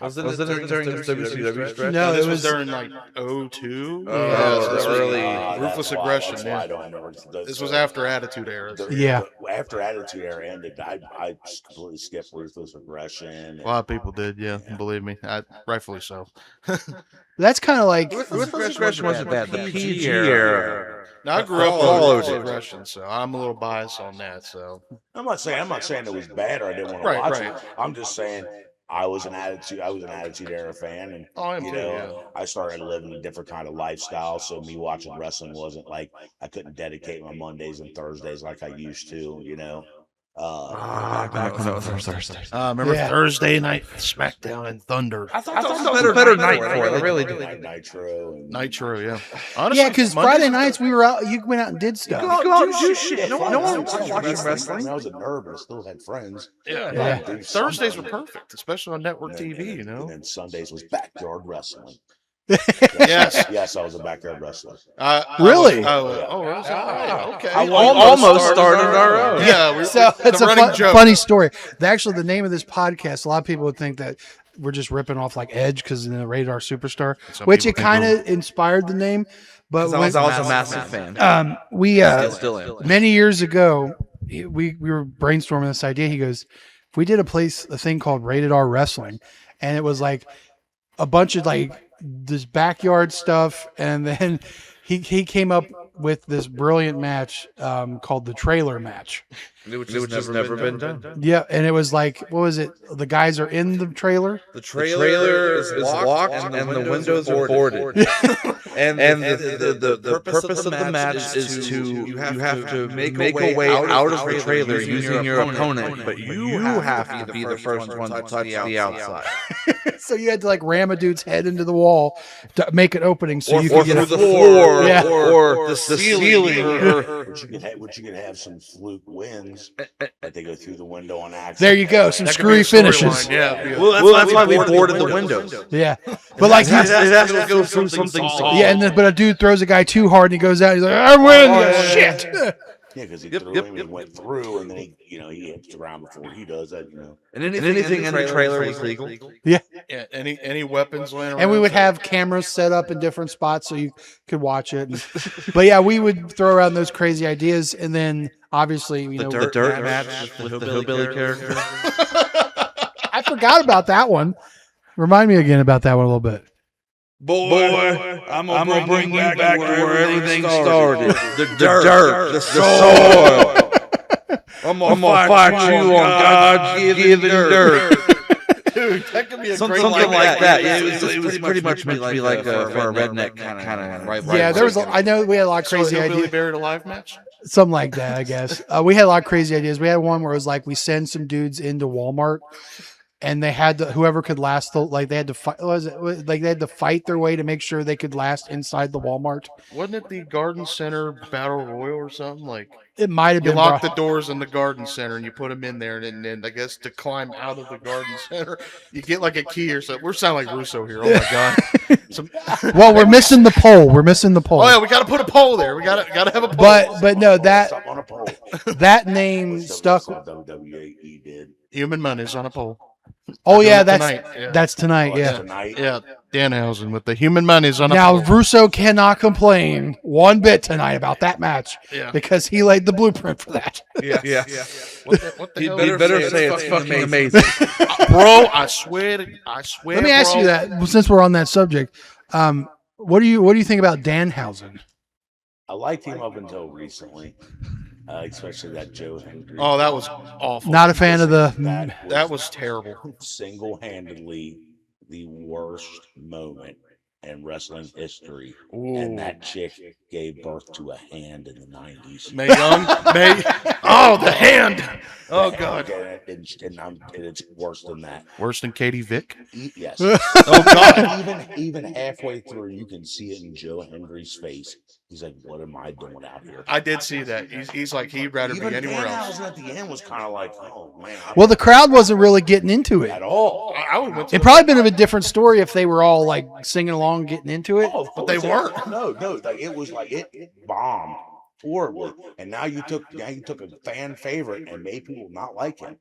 Was it during this WCW stretch? No, this it was was during like 02. Oh, this the was early- Ruthless Aggression. That's why I Yeah. don't remember. This was after Attitude Era. Yeah. After Attitude Era ended, I just completely skipped Ruthless Aggression. A lot of people did, yeah. Believe me, rightfully so. That's kind of like Ruthless Aggression wasn't bad. The PG era. Now I grew up Followed with it. Ruthless Aggression, so I'm a little biased on that. So I'm not saying it was bad or I didn't want to Right, watch right. it. I'm just saying I was an Attitude Era fan, and Oh, I am you too, know, yeah. I started living a different kind of lifestyle. So me watching wrestling wasn't like I couldn't dedicate my Mondays and Thursdays like I used to. You know. Back when it was Thursday. remember Yeah. Thursday night SmackDown and Thunder. I thought that was a better night for it. I really did. Nitro. And Nitro, yeah. Honestly, yeah, because Mondays Friday and nights we were out. You went out and did stuff. Go out and do shit. No one I was watching wrestling. I was a nerd, but I still had friends. Yeah. Yeah. Dude, Thursdays were Sunday- perfect, especially on network and- TV, and- you know? And then Sundays was backyard wrestling. Yes. Yes, I was a backyard wrestler. Really? Okay. I almost started our own. Yeah, So it's a running joke. funny story. Actually, the name of this podcast, a lot of people would think that we're just ripping off like Edge because in the Radar Superstar, Some which people it think kind of inspired the name. But I when, was a massive fan. we Still am. many years ago, we were brainstorming this idea. He goes, if we did a thing called Rated R Wrestling, and it was like a bunch of like this backyard stuff, and then he came up with this brilliant match called the trailer match. Which has never been done. Yeah, and it was like, what was it? The guys are in the trailer. The trailer is locked and the windows are boarded. and the purpose of the match is to you have to make a way out of the trailer using your opponent, but you have to be the first one to touch the outside. So you had to like ram a dude's head into the wall to make an opening so you could or get through the floor or the ceiling. But you could have some fluke wins that they go through the window on accident. There you go, some screwy finishes. Yeah. Well, that's why we boarded the windows. Yeah, but like it has to go through something solid. yeah, and then, but a dude throws a guy too hard and he goes out. He's like, I win. Shit. Yeah, because he threw him and he went through, and then he hits the ground before he does that. And anything in the trailer was legal. Yeah. Yeah. Any weapons laying around? And we would have cameras set up in different spots so you could watch it. But yeah, we would throw around those crazy ideas, and then obviously, The dirt match with the hillbilly character. I forgot about that one. Remind me again about that one a little bit. Boy, I'm gonna bring you back to where everything started. The dirt, the soil. I'm gonna fight you on God-given dirt. Dude, that could be a Something like that. It was pretty much meant to be like for a redneck kind of right. Yeah, there was. I know we had a lot of crazy ideas. Buried alive match. Something like that, I guess. We had a lot of crazy ideas. We had one where it was like we send some dudes into Walmart, and they had to, whoever could last they had to fight. They had to fight their way to make sure they could last inside the Walmart. Wasn't it the Garden Center Battle Royal or something? Like it might have you been. lock the doors in the Garden Center and you put them in there, and then I guess to climb out of the Garden Center, you get like a key or something. We're sounding like Russo here. Oh my god. Well, we're missing the pole. We're missing the pole. Oh yeah, we got to put a pole there. We got to have a pole. But no, that On a pole. that name stuck. WWE did. Human Money's on a pole. Oh yeah, Tonight. that's tonight. Yeah. Tonight. Yeah, Danhausen with the Human Money's on a Now pole. Russo cannot complain one bit tonight about that match Yeah. because he laid the blueprint for that. Yeah. What the You hell? better say it's fucking amazing. Bro, I swear. Let me ask you that since we're on that subject. What do you think about Danhausen? I liked him up until recently, especially that Joe Hendry. Oh, that was awful. Not a fan of the. That was terrible. Single-handedly the worst moment in wrestling history, Ooh. and that chick gave birth to a hand in the 90s. Mae Young. Oh, the hand. Oh god. And it's worse than that. Worse than Katie Vick. Yes. Oh god. Even halfway through, you can see it in Joe Hendry's face. He's like, "What am I doing out here?" I did see that. He's like he'd rather Even be anywhere else. Danhausen at the end was kind of like, "Oh man." Well, the crowd wasn't really getting into it. At all. I would went to It probably been a different story if they were all like singing along, getting into it. Oh, but they weren't. No. Like it was like it bombed horribly, and now you took a fan favorite and made people not like him.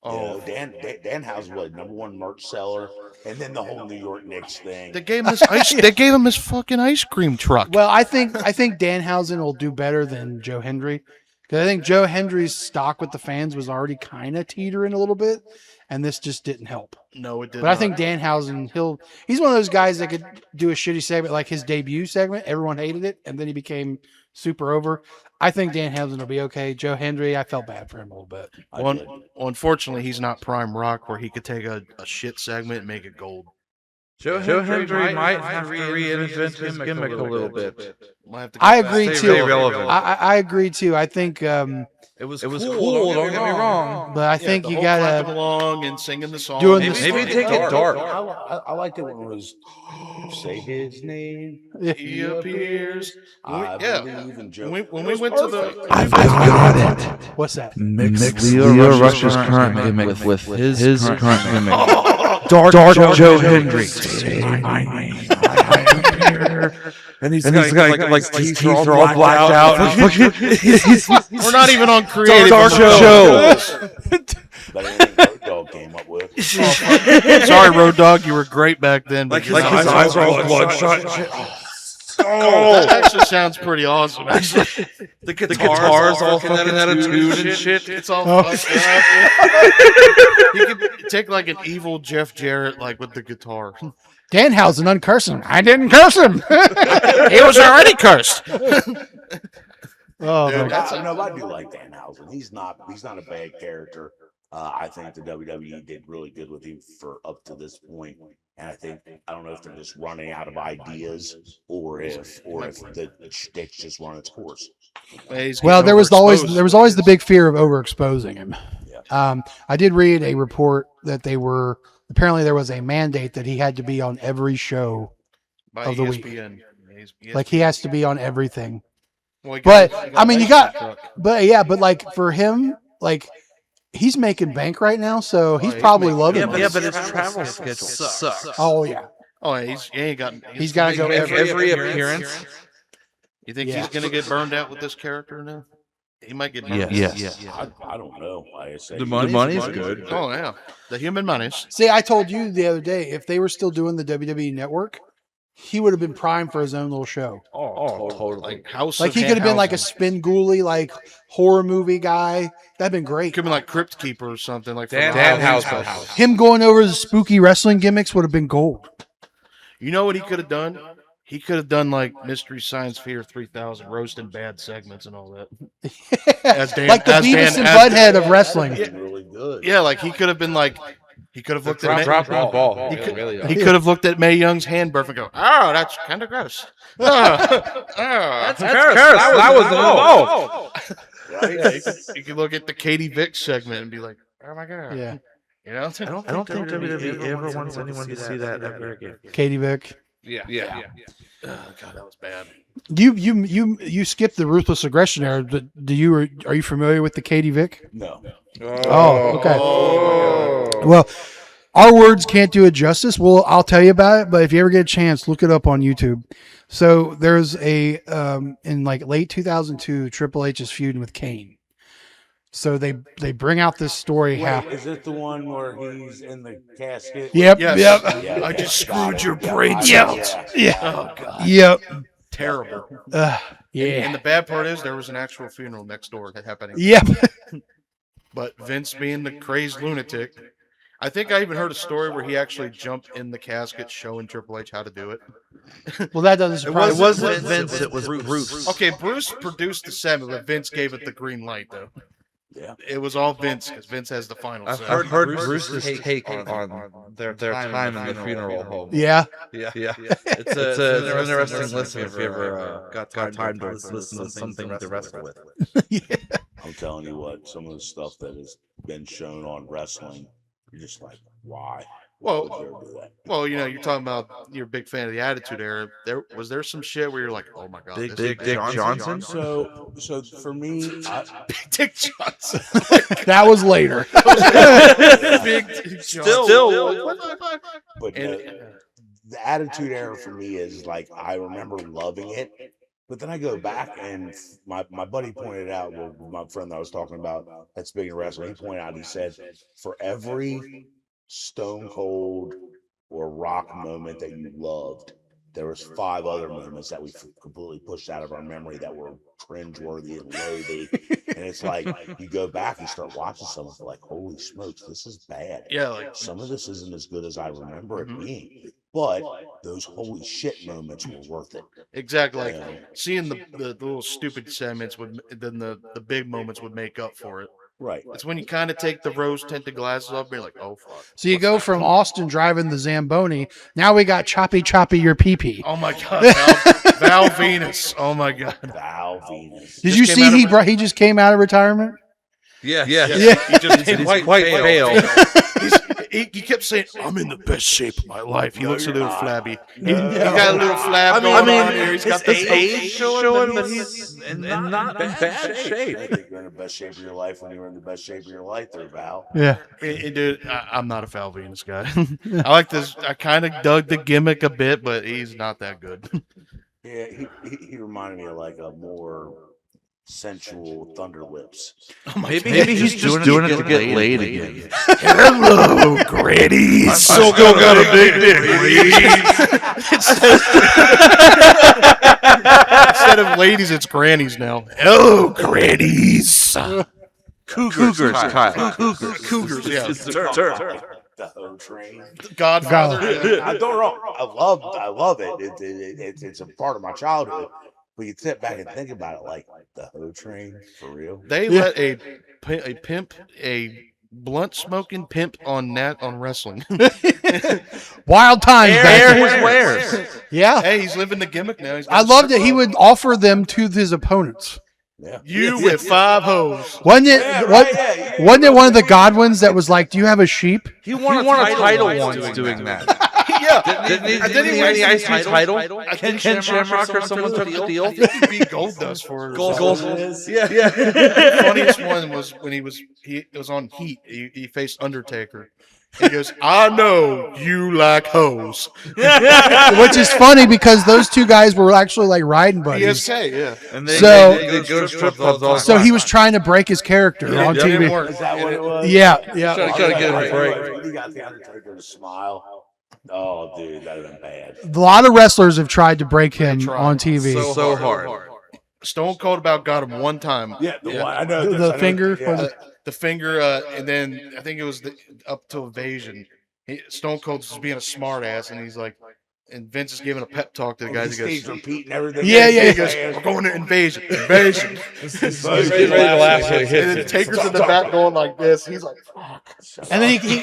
Oh, Danhausen was #1 merch seller, and then the whole New York Knicks thing. they gave him his ice. They gave him his fucking ice cream truck. Well, I think Danhausen will do better than Joe Hendry because I think Joe Hendry's stock with the fans was already kind of teetering a little bit, and this just didn't help. No, it didn't. But I think Danhausen, he's one of those guys that could do a shitty segment like his debut segment. Everyone hated it, and then he became super over. I think Danhausen will be okay. Joe Hendry, I felt bad for him a little bit. Well, unfortunately, he's not Prime Rock where he could take a shit segment and make it gold. Joe Hendry might have to reinvent his gimmick a little bit. We'll have to I get agree back. too. relevant. I agree too. I think, It was cool. Don't get me wrong. but I think The you whole clapping gotta along and singing the song. Doing Maybe take it dark. I liked it when it was say his name. He appears. I Yeah. believe in Joe. When we went to the. I've got it. What's that? Mix Leo Rush's current gimmick with his current gimmick. Dark Joe Hendry. And he's got like his teeth are all blacked out. We're not even on creative. Dark Joe. But anything Road Dogg came up with. Sorry, Road Dogg, you were great back then. But Like his eyes are all bloodshot. That actually sounds pretty awesome. Actually. The guitar's all fucking out of tune and shit. It's all fucked up. You could take like an evil Jeff Jarrett, like with the guitar. Danhausen uncursed him. I didn't curse him. He was already cursed. Oh, Dude, my- No, I do like Danhausen. He's not a bad character. I think the WWE did really good with him for up to this point. And I don't know if they're just running out of ideas or if the shtick's just run its course. well, there was always the big fear of overexposing him. I did read a report that apparently there was a mandate that he had to be on every show by of the week. ESPN. Like he has to be on everything. Well, But I mean, but like for him, like he's making bank right now, so he's probably loving it. Yeah, but his travel schedule sucks. Oh yeah, he's got to go Every appearance. You think he's gonna get burned out with this character now? He might get burned out. Yes. I don't know. Like I say, The money's good. Oh yeah, the human monies. See, I told you the other day, if they were still doing the WWE Network, he would have been primed for his own little show. Oh, totally. Like House. Like of he could have been like a Danhausen. spin ghoulie, like horror movie guy. That'd been great. Could be like Crypt Keeper or something like Danhausen. Him going over the spooky wrestling gimmicks would have been gold. You know what he could have done? He could have done like Mystery Science Theater 3000, roasting bad segments and all that. Like the Beavis and Butthead of wrestling. really good. Yeah, like he could have been like, he could have looked at Drop the ball. He could have looked at Mae Young's handbirth and go, "Oh, that's kind of gross." That's I was involved. You could look at the Katie Vick segment and be like, "Oh my god." Yeah. You know? I don't think WWE ever wants anyone to see that ever again. Katie Vick. Yeah. Oh god, that was bad. You skipped the ruthless aggression era. But are you familiar with the Katie Vick? No. Oh, okay. Well, our words can't do it justice. Well, I'll tell you about it, but if you ever get a chance, look it up on YouTube. So there's in like late 2002, Triple H is feuding with Kane. So they bring out this story. Is it the one where he's in the casket? Yep. Yes. Yep. Yeah, I just screwed your yeah, brains yeah, out. Yeah. Oh god. Yep. Terrible. Yeah. And the bad part is there was an actual funeral next door happening. Yep. But Vince being the crazed lunatic, I think I even heard a story where he actually jumped in the casket showing Triple H how to do it. Well, that doesn't surprise me. It wasn't Vince, it was Bruce. Okay, Bruce produced the segment, but Vince gave it the green light, though. Yeah. It was all Vince, because Vince has the final say. I've heard Bruce's take on their time in the funeral home. Yeah. Yeah. It's an interesting listen if you ever got time to listen to something to wrestle with. I'm telling you what, some of the stuff that has been shown on wrestling, you're just like, why? Why would you ever do that? Well, you know, you're talking about you're a big fan of the Attitude Era. Was there some shit where you're like, oh my god, Big this is Dick Johnson? So for me, Big Dick Johnson. That was later. Big Dick Still. but the Attitude Era for me is like, I remember loving it. But then I go back and my buddy pointed out, well, my friend that I was talking about that's big in wrestling, he pointed out, he said, for every Stone Cold or Rock moment that you loved, there was 5 other moments that we completely pushed out of our memory that were cringeworthy and loathy. And it's like, you go back and start watching some of it like, holy smokes, this is bad. Yeah, like Some of this isn't as good as I remember it being. But those holy shit moments were worth it. exactly. Like seeing the little stupid segments then the big moments would make up for it. Right. It's when you kind of take the rose tinted glasses off and you're like, oh fuck. So you go from Austin driving the Zamboni. Now we got choppy your pee-pee. Oh my god, Val Venus. Oh my god. Val Venus. Did you see he just came out of retirement? Yeah. He just He's quite pale. he kept saying, I'm in the best shape of my life. He looks a little flabby. He got a little flab going on here. He's got his the age showing, but he's in not in bad shape. I think you're in the best shape of your life when you were in the best shape of your life there, Val. Yeah. Dude, I'm not a Val Venus guy. I like this. I kind of dug the gimmick a bit, but he's not that good. Yeah, he reminded me of like a more sensual Thunder Lips. Maybe he's just doing it to get laid again. Hello, Granny. Still got a big dick. Instead of ladies, it's grannies now. Hello, grannies. Cougars, Kyle. Cougars, yeah. The Ho Train. Godfather. I don't know. I love it. It's a part of my childhood. But you sit back and think about it, like the Ho Train for real. They let a blunt smoking pimp on wrestling. Wild times back Air then. his wares. Yeah. Hey, he's living the gimmick now. He's got I a loved strip it. He club. would offer them to his opponents. Yeah. You with 5 hoes. Wasn't it? Wasn't it one of the Godwins that was like, "Do you have a sheep?" He won a title once doing that. Yeah. Didn't he win win the the IC title? Ken Shamrock or someone took the deal? I think he beat Goldust for it. or something. Yeah. The funniest one was when it was on Heat. He faced Undertaker. He goes, "I know you like hoes." Which is funny because those two guys were actually like riding buddies. PSK, yeah. And So- they go to strip clubs all the So time. he was trying to break his character on It didn't TV. work. Is that what it was? Yeah. Trying to get him a break. When he got the Undertaker to smile. Oh, dude, that'd have been bad. A lot of wrestlers have tried to break him tried. on TV. So hard. Stone Cold about got him one time. Yeah, the one I know. The finger. Yeah. The finger, and then I think it was up to Invasion. Stone Cold was being a smart ass, and he's like, and Vince is giving a pep talk to the guys. He Steve's goes, repeating everything. Yeah, yeah, he goes, "We're going to Invasion. Invasion." He's getting ready to laugh when he And hits then it. Taker's in the back going like this. He's like, And then he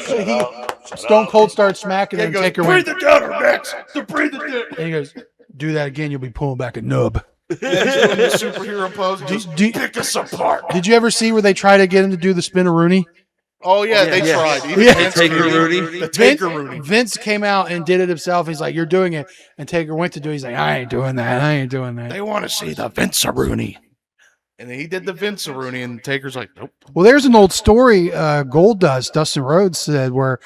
Stone Cold starts smacking he and goes, Taker "Breathe went. it down our necks. To breathe it down." And he goes, "Do that again, you'll be pulling back a nub." And then he's doing the superhero pose. He goes, Do- "Pick us apart." Did you ever see where they try to get him to do the spin-a-rooney? Oh yeah, they Yeah. tried. Even Yeah. Vince Taker did it. Rooney. The Taker Rooney. Vince came out and did it himself. He's like, "You're doing it," and Taker went to do it. He's like, "I ain't doing that. I ain't doing that." They want to see the Vince Rooney. And then he did the Vince Rooney, and Taker's like, "Nope." Well, there's an old story. Dustin Rhodes said where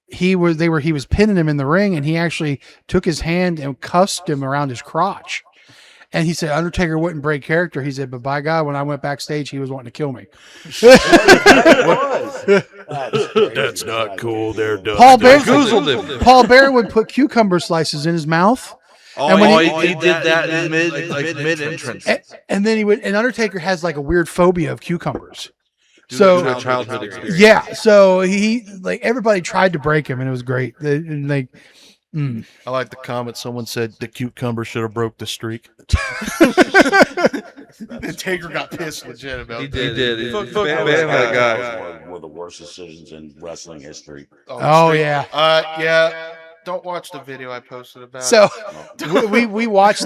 he was pinning him in the ring, and he actually took his hand and cuffed him around his crotch. And he said Undertaker wouldn't break character. He said, but by God, when I went backstage, he was wanting to kill me. That's not cool. They're done. Paul Bear, Goozled him. Paul Bear would put cucumber slices in his mouth. Oh, And when he did that in mid entrance. And then and Undertaker has like a weird phobia of cucumbers. Due So to a childhood experience. yeah, so he like everybody tried to break him, and it was great. And like, I like the comment. Someone said the cucumber should have broke the streak. And Taker got pissed legit about He that. did. That Bam, was that guy. one of the worst decisions in wrestling history. oh yeah. Yeah. Don't watch the video I posted about. So we watched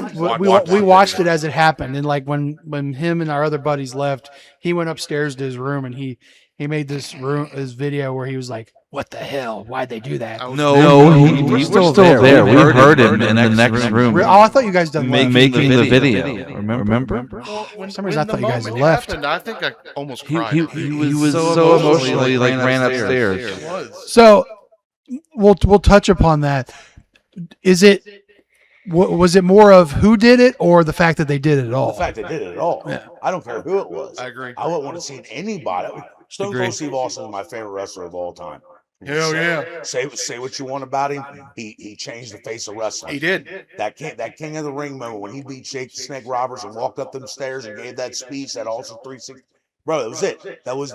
we watched it as it happened, and like when him and our other buddies left, he went upstairs to his room and he made this video where he was like, "What the hell? Why'd they do that?" No, he was still there. We heard him in the next room Oh, I thought you guys done left. making the video. Remember? For some reason I thought you guys had left. Happened, I think I almost He cried. was so emotionally like ran upstairs. It was. So we'll touch upon that. Was it more of who did it or the fact that they did it at The all? fact they did it at all. I don't care who it was. I agree. I wouldn't want to see anybody. Stone Cold Steve Austin is my favorite wrestler of all time. Hell yeah. Say what you want about him. He changed the face of wrestling. He did. That king of the ring moment when he beat Jake the Snake Roberts and walked up them stairs and gave that speech, that also 360. Bro, that was it. That was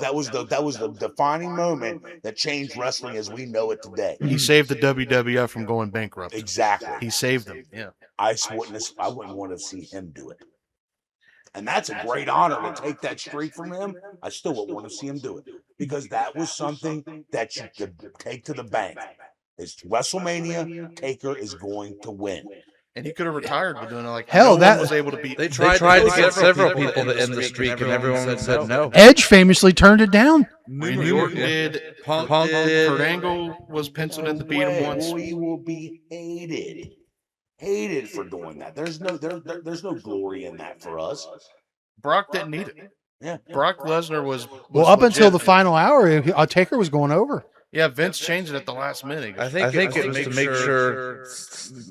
the defining moment that changed wrestling as we know it today. He saved the WWF from going bankrupt. Exactly. He saved them. Yeah. I wouldn't want to see him do it. And that's a great honor to take that streak from him. I still would want to see him do it because that was something that you could take to the bank. It's WrestleMania. Taker is going to win. And he could have retired with doing it. Like Hell, no one that- was able to beat. They tried to get several people to end the streak, and everyone said no. Edge famously turned it down. Randy Orton did. Punk did. Kurt Angle was penciled in to beat him once. He will be hated for doing that. There's no glory in that for us. Brock didn't need it. Yeah. Brock Lesnar was Well, up until the legit. final hour, Taker was going over. Yeah, Vince changed it at the last minute. I think it was to make sure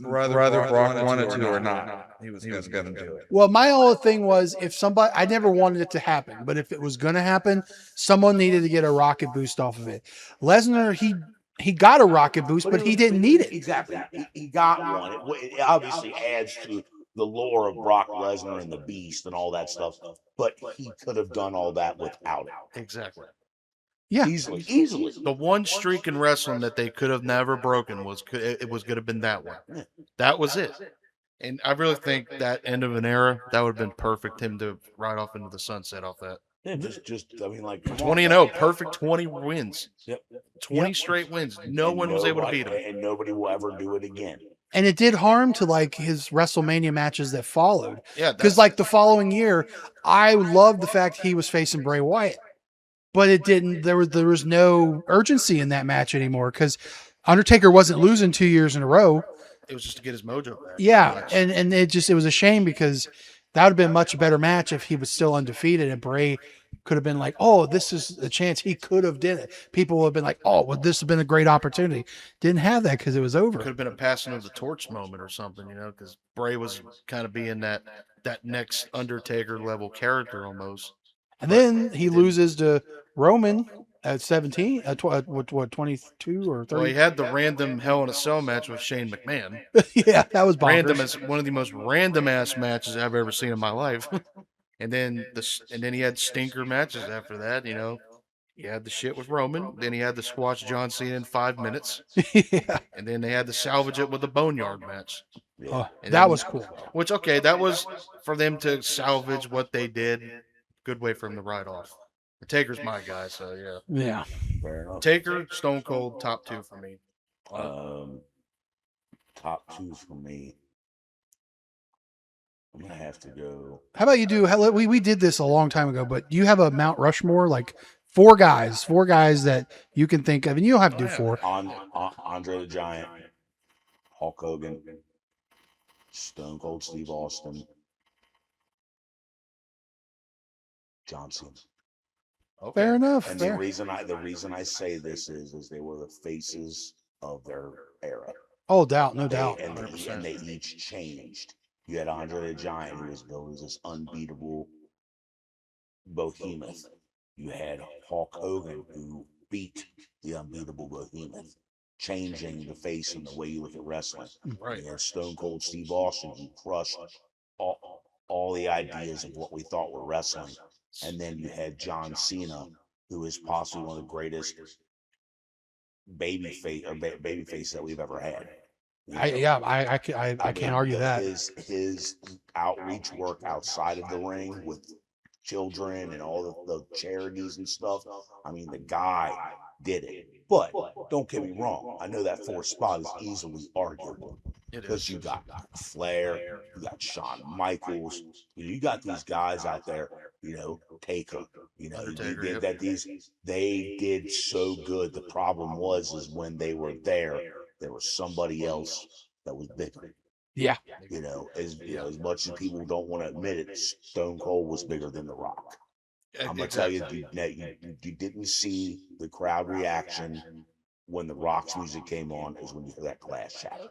whether Brock wanted to or not, he was going to do it. Well, my whole thing was if somebody, I never wanted it to happen, but if it was going to happen, someone needed to get a rocket boost off of it. Lesnar, he got a rocket boost, but he didn't need it. Exactly. He got one. It obviously adds to the lore of Brock Lesnar and the Beast and all that stuff, but he could have done all that without it. Exactly. Yeah. Easily. The one streak in wrestling that they could have never broken was it was going to have been that one. Yeah. That was it. And I really think that end of an era, that would have been perfect him to ride off into the sunset off that. Yeah, just I mean, like, come 20 on. and 0, perfect 20 wins. Yep. 20 straight wins. No And one was able to beat him. and nobody will ever do it again. And it did harm to like his WrestleMania matches that followed. Yeah, Because like the following year, I loved the fact he was facing Bray Wyatt, but it didn't. There was no urgency in that match anymore because Undertaker wasn't losing 2 years in a row. it was just to get his mojo back. Yeah, and it was a shame because that would have been a much better match if he was still undefeated and Bray could have been like, oh, this is a chance he could have did it. People would have been like, oh, well, this has been a great opportunity. Didn't have that because it was over. Could have been a passing of the torch moment or something, because Bray was kind of being that next Undertaker level character almost. And then he loses to Roman at 17, 22 or 30. Well, he had the random Hell in a Cell match with Shane McMahon. Yeah, that was bonkers. Random as one of the most random ass matches I've ever seen in my life. and then he had stinker matches after that. He had the shit with Roman. Then he had the squash John Cena in 5 minutes. Yeah. And then they had to salvage it with the Boneyard match. Oh, And that then- was cool. Which, okay, that was for them to salvage what they did. Good way for him to ride off. Taker's my guy, so yeah. Yeah. Fair enough. Taker, Stone Cold, top two for me. Top two for me. I'm gonna have to go. How about you do? We did this a long time ago, but you have a Mount Rushmore, like four guys that you can think of, and you don't have to do four. Andre the Giant, Hulk Hogan, Stone Cold Steve Austin, John Cena. Okay. Fair enough. And Fair. the reason I say this is they were the faces of their era. Oh, no doubt. And they each changed. You had Andre the Giant, who was built as this unbeatable behemoth. You had Hulk Hogan, who beat the unbeatable behemoth, changing the face and the way you look at wrestling. Right. You had Stone Cold Steve Austin, who crushed all the ideas of what we thought were wrestling. And then you had John Cena, who is possibly one of the greatest baby face that we've ever had. I can't argue that. His outreach work outside of the ring with children and all the charities and stuff. I mean, the guy did it. But don't get me wrong. I know that fourth spot is easily arguable. Because you got Flair, you got Shawn Michaels, you got these guys out there, Taker, they did so good. The problem is when they were there was somebody else that was bigger. Yeah. As much as people don't want to admit it, Stone Cold was bigger than The Rock. I'm gonna tell you, you didn't see the crowd reaction when The Rock's music came on. Is when you hear that glass shatter.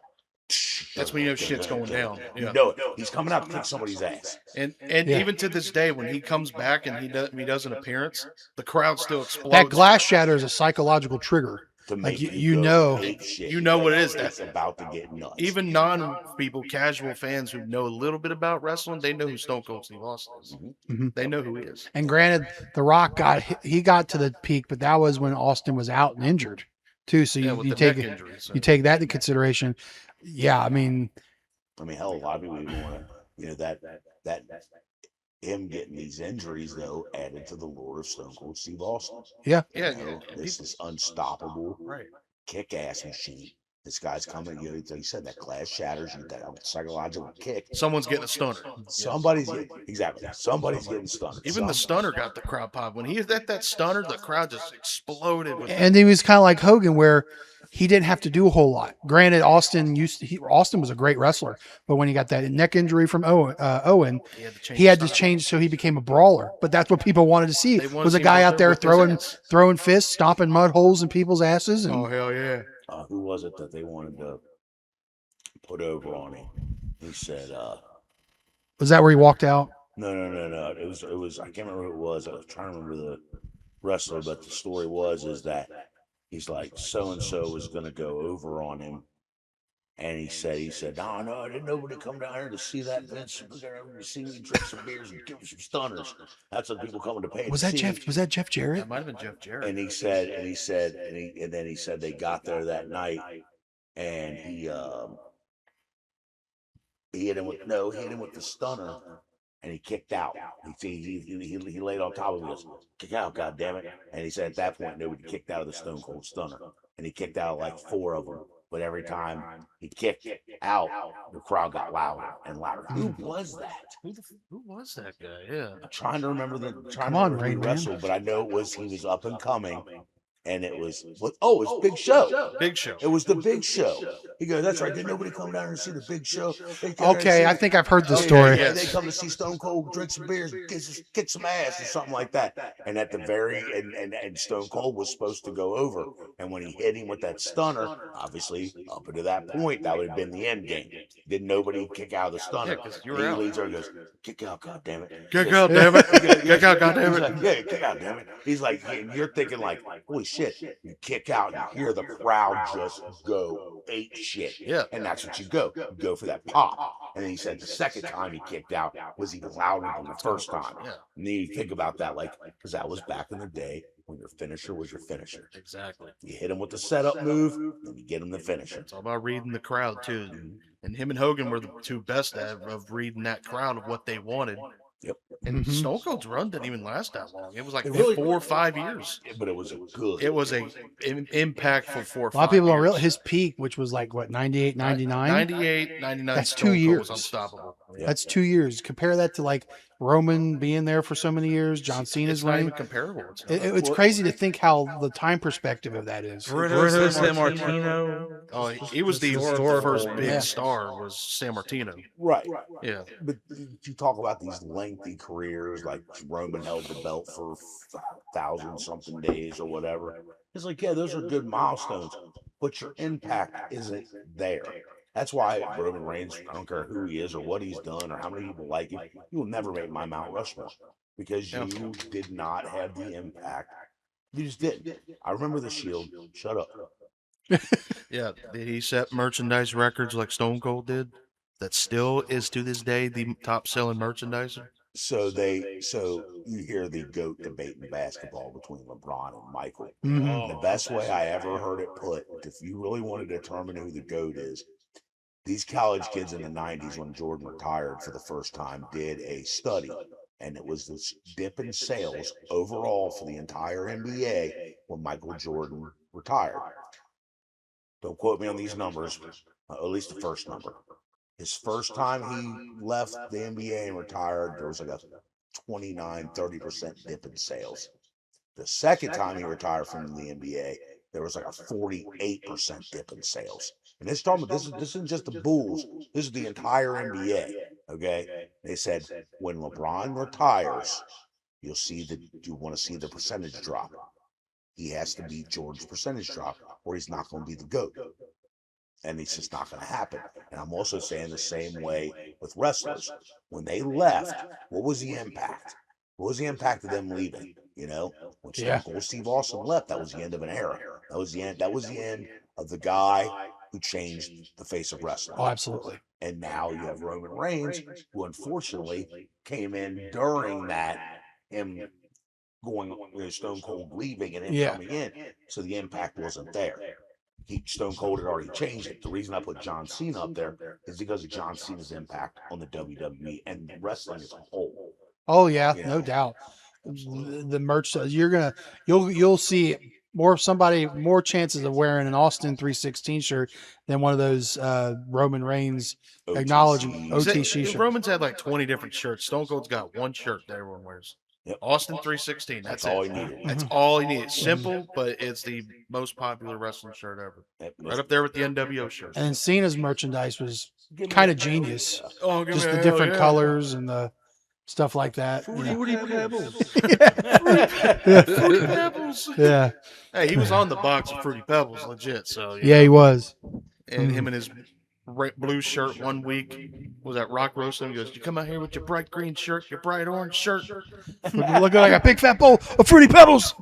That's when shit's going down. Yeah. No, he's coming out to kick somebody's ass. And even to this day, when he comes back and he does an appearance, the crowd still explodes. That glass shatter is a psychological trigger. To Like make you know, what it is. That's about to get nuts. Even non-people, casual fans who know a little bit about wrestling, they know who Stone Cold Steve Austin is. Mm-hmm. They know who he is. and granted, The Rock got to the peak, but that was when Austin was out and injured too. So with you the take neck injury, so. you take that into consideration. Yeah, I mean, hell, a lot of people even want to, that him getting these injuries though added to the lore of Stone Cold Steve Austin. yeah. This is unstoppable, Right. kick-ass machine. This guy's coming. Like you said, that glass shatters. You that psychological kick. Someone's getting a stunner. Somebody's getting stunned. Even the stunner got the crowd pop. When he hit that stunner, the crowd just exploded. And he was kind of like Hogan, where he didn't have to do a whole lot. Granted, Austin was a great wrestler, but when he got that neck injury from Owen, he had to change, so he became a brawler. But that's what people wanted to see. Was a guy out there throwing fists, stomping mud holes in people's asses. And, oh hell yeah! Who was it that they wanted to put over on him? He said, was that where he walked out? No. It was. I can't remember who it was. I was trying to remember the wrestler, but the story is that he's like, so and so was going to go over on him, And he said, no, didn't nobody come down here to see that, Vince? We're going to see me drink some beers and give me some stunners. That's what people coming to pay Was to that see. Jeff? Was that Jeff Jarrett? That might have been Jeff Jarrett. And then he said they got there that night, and he hit him with the stunner, and he kicked out. He laid on top of him. He goes, kick out, God damn it! And he said at that point nobody kicked out of the Stone Cold Stunner, and he kicked out like 4 of them. But every time he kicked out, the crowd got louder and louder. Who was that? Who was that guy? Yeah. I'm trying to remember Rain who Man. wrestled, but I know he was up and coming. And it was it's Big Show. Big Show. It was the Big Show. He goes, that's right. Did nobody come down and see the Big Show? Okay, I think I've heard the story. Yeah, they come to see Stone Cold drink some beers, kick some ass, or something like that. And at the and Stone Cold was supposed to go over. And when he hit him with that stunner, obviously up until that point, that would have been the end game. Did nobody kick out of the stunner? Yeah, 'cause you were he out. leads over and goes, kick out, God damn it. Kick out, damn it. Kick out, God damn He's it. like, yeah, kick out, damn it. He's like, you're thinking like, holy shit. You kick out and you hear the crowd just go ape shit. Yeah. And that's what you go. You go for that pop. And then he said the second time he kicked out was even louder than the first time. Yeah. And then you think about that, like, because that was back in the day when your finisher was your finisher. Exactly. You hit him with the setup move, and you get him the finisher. It's all about reading the crowd, too. And him and Hogan were the two best of reading that crowd of what they wanted. Yep. And Stone Cold's run didn't even last that long. It was like It really- 4 or 5 years. But it was a good. It was a impactful 4 or 5 A lot of people don't years. realize his peak, which was like what 98, 99. 98, 99. That's Stone 2 Cold years. was unstoppable. Yeah. That's 2 years. Compare that to like Roman being there for so many years, John Cena's It's not reign. even comparable. It's not. It's crazy to think how the time perspective of that is. Bruno San Martino. Oh, he was the Historical. first big Yeah. star was San Martino. Right. Yeah. But you talk about these lengthy careers, like Roman held the belt for 1,000-something days or whatever. It's like, yeah, those are good milestones, but your impact isn't there. That's why Roman Reigns, I don't care who he is or what he's done or how many people like him, you will never make my Mount Rushmore because Yeah. you did not have the impact. You just didn't. I remember the Shield. Shut up. Yeah. Did he set merchandise records like Stone Cold did? That still is to this day the top selling merchandiser. So you hear the GOAT debate in basketball between LeBron and Michael. Mhm. The best way I ever heard it put, if you really want to determine who the GOAT is, these college kids in the 90s when Jordan retired for the first time did a study, and it was this dip in sales overall for the entire NBA when Michael Jordan retired. Don't quote me on these numbers, at least the first number. His first time he left the NBA and retired, there was like a 29-30% dip in sales. The second time he retired from the NBA, there was like a 48% dip in sales. And this isn't just the Bulls. This is the entire NBA. Okay, they said when LeBron retires, you want to see the percentage drop. He has to beat Jordan's percentage drop, or he's not going to be the GOAT. And it's just not going to happen. And I'm also saying the same way with wrestlers. When they left, what was the impact? What was the impact of them leaving? You know, when Stone Cold Steve Austin left, that was the end of an era. That was the end. That was the end of the guy who changed the face of wrestling. Oh, absolutely. And now you have Roman Reigns, who unfortunately came in during that, him going, Stone Cold leaving and him coming in. So the impact wasn't there. Stone Cold had already changed it. The reason I put John Cena up there is because of John Cena's impact on the WWE and wrestling as a whole. Oh yeah, Yeah. no doubt. The merch you'll see more chances of wearing an Austin 316 shirt than one of those Roman Reigns acknowledging OTC shirts. Roman's had like 20 different shirts. Stone Cold's got one shirt that everyone wears. Yep. Austin 316. That's all it. he needed. That's all he needed. Simple, but it's the most popular wrestling shirt ever. Right up there with the NWO shirt. And Cena's merchandise was kind of genius. Oh, give Just me the a different hell yeah. colors and the stuff like that. Fruity Pebbles. Fruity Pebbles. Yeah. Hey, he was on the box of Fruity Pebbles, legit. So Yeah, he was. and him and his blue shirt one week was at Rock Roasting. He goes, "You come out here with your bright green shirt, your bright orange shirt." Looking like a big fat bowl of Fruity Pebbles.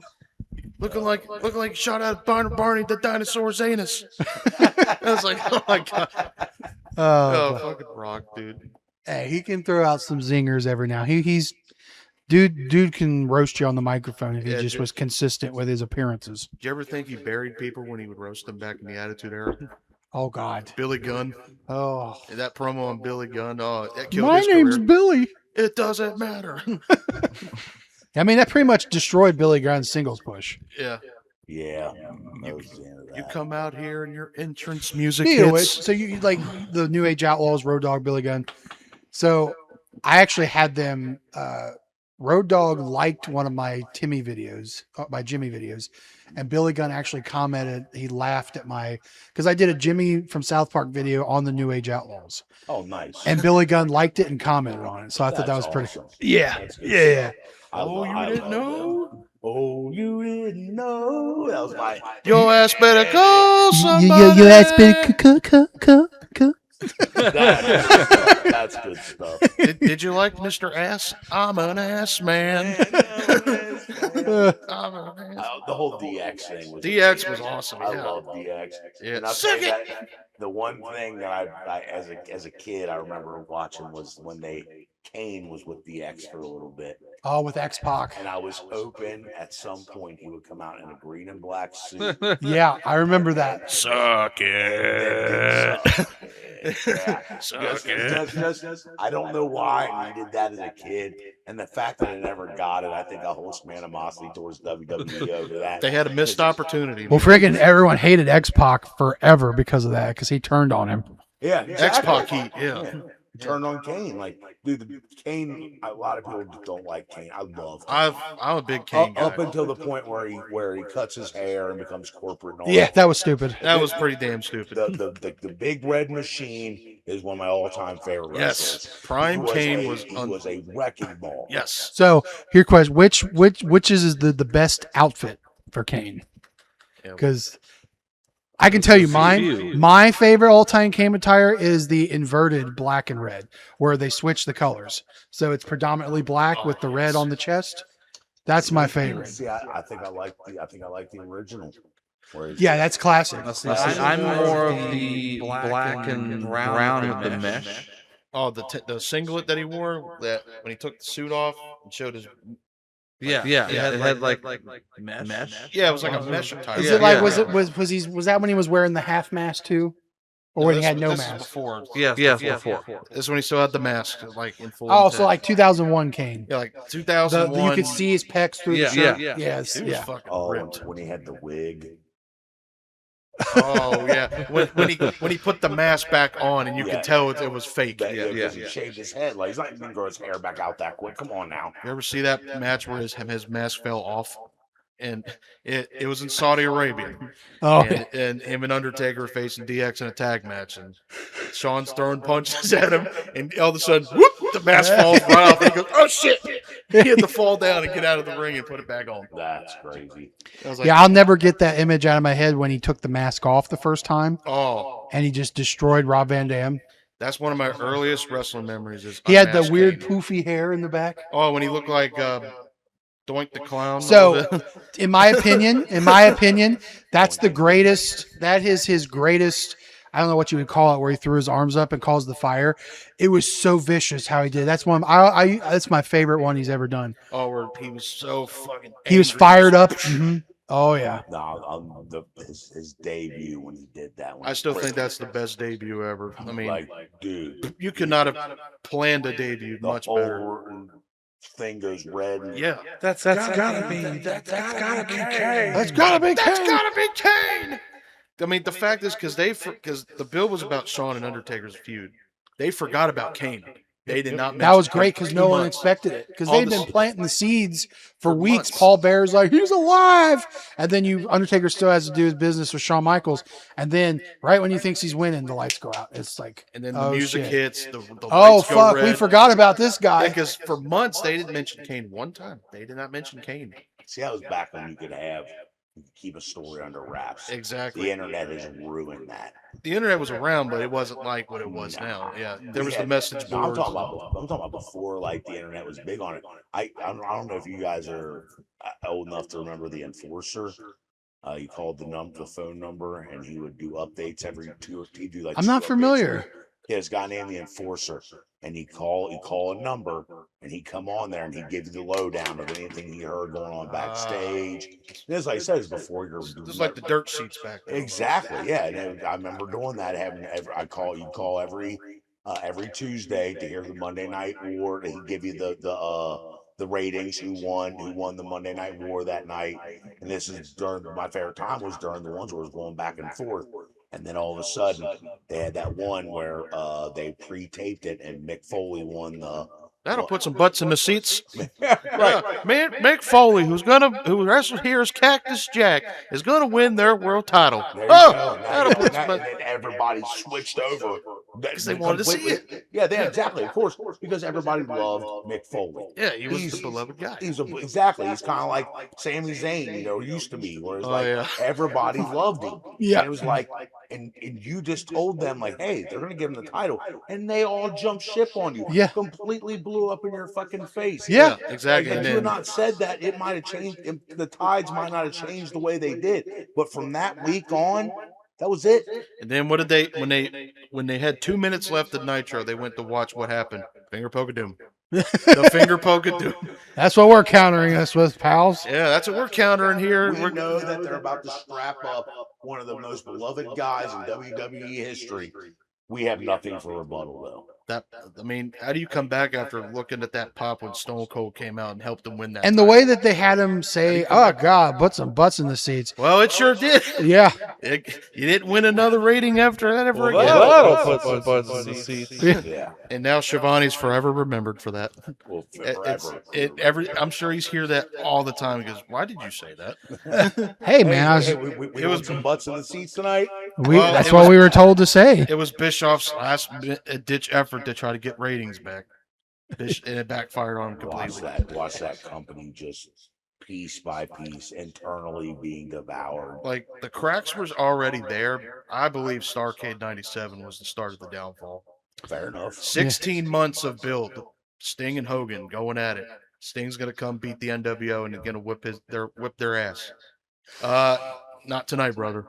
looking like shot out of Barney the dinosaur's anus. I was like, oh my god, oh fucking Rock, dude. Hey, he can throw out some zingers every now. He's dude can roast you on the microphone if he just was consistent with his appearances. Did you ever think he buried people when he would roast them back in the Attitude Era? Oh God. Billy Gunn. Oh. That promo on Billy Gunn. Oh, that killed My his name's career. Billy. It doesn't matter. I mean, that pretty much destroyed Billy Gunn's singles push. Yeah. Yeah. That was the end of You that. come out here and your entrance music Anyway, hits. so you like the New Age Outlaws, Road Dogg, Billy Gunn. So I actually had them. Road Dogg liked one of my Jimmy videos, and Billy Gunn actually commented. He laughed at because I did a Jimmy from South Park video on the New Age Outlaws. Oh, nice. And Billy Gunn liked it and commented on it. So I thought that was pretty. Awesome. Yeah, That's good yeah. stuff. I didn't love know? them. Oh, you didn't know. That was my. Your ass better call somebody. You asked me. That's good stuff. Did you like Mr. Ass? I'm an ass man. I'm an ass. The whole DX thing was DX was awesome. I Yeah. love DX. Yeah. And I'll Suck say it. that the one thing that I as a kid I remember watching was when Kane was with DX for a little bit. Oh, with X-Pac. And I was hoping at some point he would come out in a green and black suit. Yeah, I remember that. Suck it. Suck it. I don't know why I needed that as a kid. And the fact that I never got it, I think I hold some animosity towards WWE over that. They had a missed opportunity. Well, friggin' everyone hated X-Pac forever because of that, because he turned on him. Yeah, X-Pac heat, yeah. Turn on Kane. Like, dude, Kane, a lot of people don't like Kane. I love Kane. I'm a big Kane guy. Up until the point where he cuts his hair and becomes corporate and all Yeah, that was stupid. That was pretty damn stupid. The Big Red Machine is one of my all-time favorite wrestlers. Yes, Prime Kane was a wrecking ball. Yes. So, here question: which is the best outfit for Kane? Because I can tell you my favorite all-time Kane attire is the inverted black and red, where they switch the colors. So it's predominantly black with the red on the chest. That's my favorite. See, I think I like the original. Yeah, that's classic. I'm more of the black and brown with the mesh. Oh, the singlet that he wore that when he took the suit off and showed his. Yeah. It had like mesh. Yeah, it was like a mesh attire. Is it like was that when he was wearing the half mask too, or when he had no this mask? Is before. Yes, before. This is when he still had the mask, like in full. Oh, intent. so like 2001 Kane. Yeah, like 2001. You could see his pecs through the shirt. Yes, He was fucking ripped. When he had the wig. Oh yeah, when he put the mask back on and you could tell it was fake. He shaved his head. Like he's not even gonna grow his hair back out that quick. Come on now. You ever see that match where his mask fell off? And it was in Saudi Arabia. Oh, and him and Undertaker facing DX in a tag match, and Shawn's throwing punches at him, and all of a sudden, whoop, the mask falls right off, and he goes, "Oh shit!" He had to fall down and get out of the ring and put it back on. That's crazy. I was like, yeah, I'll never get that image out of my head when he took the mask off the first time. Oh, and he just destroyed Rob Van Dam. That's one of my earliest wrestling memories. Is he had the Unmasked weird Kane. poofy hair in the back. Oh, when he looked like Doink the Clown. So, in my opinion, that's the greatest. That is his greatest. I don't know what you would call it, where he threw his arms up and caused the fire. It was so vicious how he did. That's one. That's my favorite one he's ever done. Oh, where he was so fucking. He was angry. fired up. Mm-hmm. Oh yeah. No, his debut when he did that one. I still think that's the best debut ever. I mean, like, dude, you could not have planned a debut much better. Thing goes red. Yeah, That's gotta be Kane. That's gotta be Kane. That's gotta be Kane. I mean, the fact is because the bill was about Shawn and Undertaker's feud. They forgot about Kane. They did not. That was mention great Kane because for no 2 one months. expected it. Because All they've this- been planting the seeds for weeks. months. Paul Bear's like, he's alive. And then Undertaker still has to do his business with Shawn Michaels. And then right when he thinks he's winning, the lights go out. It's like, And then the oh, music shit. hits. The Oh, lights go fuck. We red. forgot about this guy. Because for months they didn't mention Kane one time. They did not mention Kane. See, that was back when you could have You can keep a story under wraps. Exactly. The internet has ruined that. The internet was around, but it wasn't like what it was now. Yeah, there was the message No, boards. I'm talking about before, like, the internet was big on it. I don't know if you guys are old enough to remember the Enforcer. You called the phone number, and he would do updates every he'd do like I'm two not updates a familiar. week. Yeah, this guy named the Enforcer, and he'd call a number, and he'd come on there, and he'd give you the lowdown of anything he heard going on backstage. And as I said, it's before you're Just like the dirt sheets back then. exactly, yeah. And I remember doing that. You'd call every Tuesday to hear the Monday Night War. He'd give you the ratings, who won the Monday Night War that night. And this is during my favorite time was during the ones where it was going back and forth. And then all of a sudden they had that one where they pre-taped it and Mick Foley won the. That'll put some butts in the seats. Right. Man, Mick Foley, who wrestled here as Cactus Jack, is gonna win their world title. There you go. That'll put some And butts. then everybody switched over Because they wanted to see it. Yeah, exactly, of course, because everybody loved Mick Foley. Yeah, he was the beloved guy. Exactly. He's kind of like Sami Zayn, used to be, where it's everybody loved him. Yeah. And it was like, and you just told them, like, hey, they're going to give him the title. And they all jumped ship on you. Yeah. Completely blew up in your fucking face. Yeah. Exactly. Had you not said that, it might have changed. The tides might not have changed the way they did. But from that week on, that was it. And then what did when they had 2 minutes left at Nitro, they went to watch what happened. Finger poke of doom. The finger poke of doom. That's what we're countering us with, pals. Yeah, that's what we're countering here. We know that they're about to strap up one of the most beloved guys in WWE history. We have nothing for rebuttal, though. How do you come back after looking at that pop when Stone Cold came out and helped him win that? And the way that they had him say, "Oh God, put some butts in the seats." Well, it sure did. Yeah. You didn't win another rating after that ever again. That'll put some butts in the seats. Yeah. And now Shivani's forever remembered for that. Well, I'm sure he's hear that all the time. He goes, "Why did you say that?" Hey man, we want some butts in the seats tonight. that's what we were told to say. It was Bischoff's last ditch effort to try to get ratings back, and it backfired on him completely. Watch that company just piece by piece internally being devoured. Like the cracks was already there. I believe Starrcade '97 was the start of the downfall. Fair enough. 16 months of build. Sting and Hogan going at it. Sting's gonna come beat the NWO and gonna whip their ass. Not tonight, brother.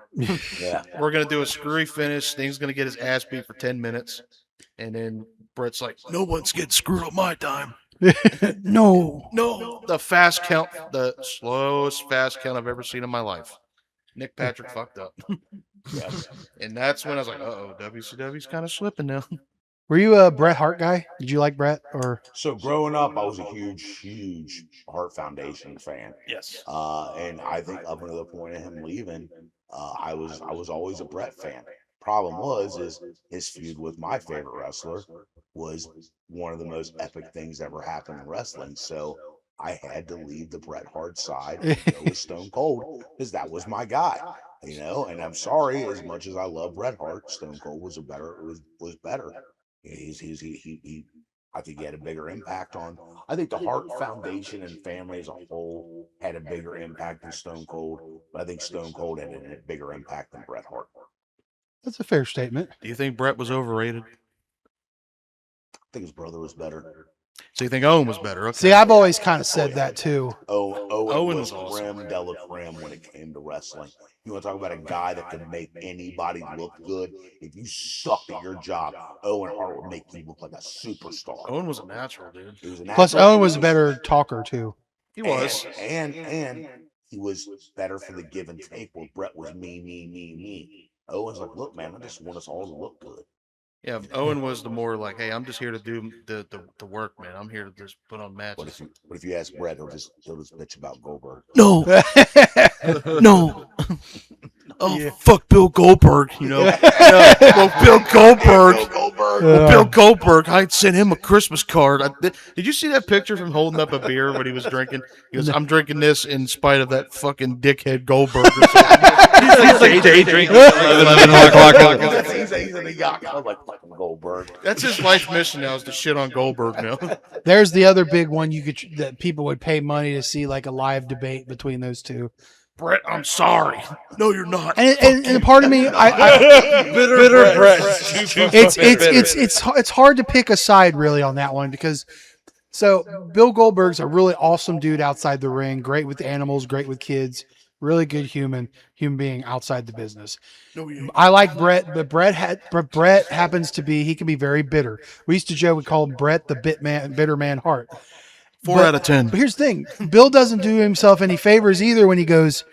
Yeah. We're gonna do a screwy finish. Sting's gonna get his ass beat for 10 minutes, and then Brett's like, "No one's getting screwed up my time." No. The fast count, the slowest fast count I've ever seen in my life. Nick Patrick fucked up. And that's when I was like, "Uh-oh, WCW's kind of slipping now." Were you a Bret Hart guy? Did you like Bret or? So growing up, I was a huge Hart Foundation fan. Yes. And I think up until the point of him leaving, I was always a Bret fan. Problem is his feud with my favorite wrestler was one of the most epic things that ever happened in wrestling. So I had to leave the Bret Hart side and go with Stone Cold because that was my guy. And I'm sorry, as much as I love Bret Hart, Stone Cold was better. I think he had a bigger impact on. I think the Hart Foundation and family as a whole had a bigger impact than Stone Cold, but I think Stone Cold had a bigger impact than Bret Hart. That's a fair statement. Do you think Bret was overrated? I think his brother was better. So you think Owen was better? Okay. See, I've always kind of said that too. Owen was awesome. creme de la creme when it came to wrestling. You want to talk about a guy that could make anybody look good? If you sucked at your job, Owen Hart would make you look like a superstar. Owen was a natural, dude. He was a natural. Plus, Owen was a better talker too. He was. And he was better for the give and take where Bret was me. Owen's like, look, man, I just want us all to look good. Yeah, Owen was the more like, hey, I'm just here to do the work, man. I'm here to just put on matches. But if you ask Bret, he'll just bitch about Goldberg. No. No. Oh, yeah. Fuck Bill Goldberg, Well, Bill Goldberg, I'd send him a Christmas card. Did you see that picture from holding up a beer when he was drinking? He goes, I'm drinking this in spite of that fucking dickhead Goldberg or something. He's like day drinking 11 o'clock. He's in the yacht. I was like, fucking Goldberg. That's his life mission now, is to shit on Goldberg now. There's the other big one that people would pay money to see, like a live debate between those two. Brett, I'm sorry. No, you're not. And a part of me, Bitter Brett. it's hard to pick a side really on that one because so Bill Goldberg's a really awesome dude outside the ring, great with animals, great with kids, really good human being outside the business. I like Brett, but Brett happens to be, he can be very bitter. We used to joke, we call him Brett the bitter man Hart. 4 out of 10. But here's the thing, Bill doesn't do himself any favors either when he goes,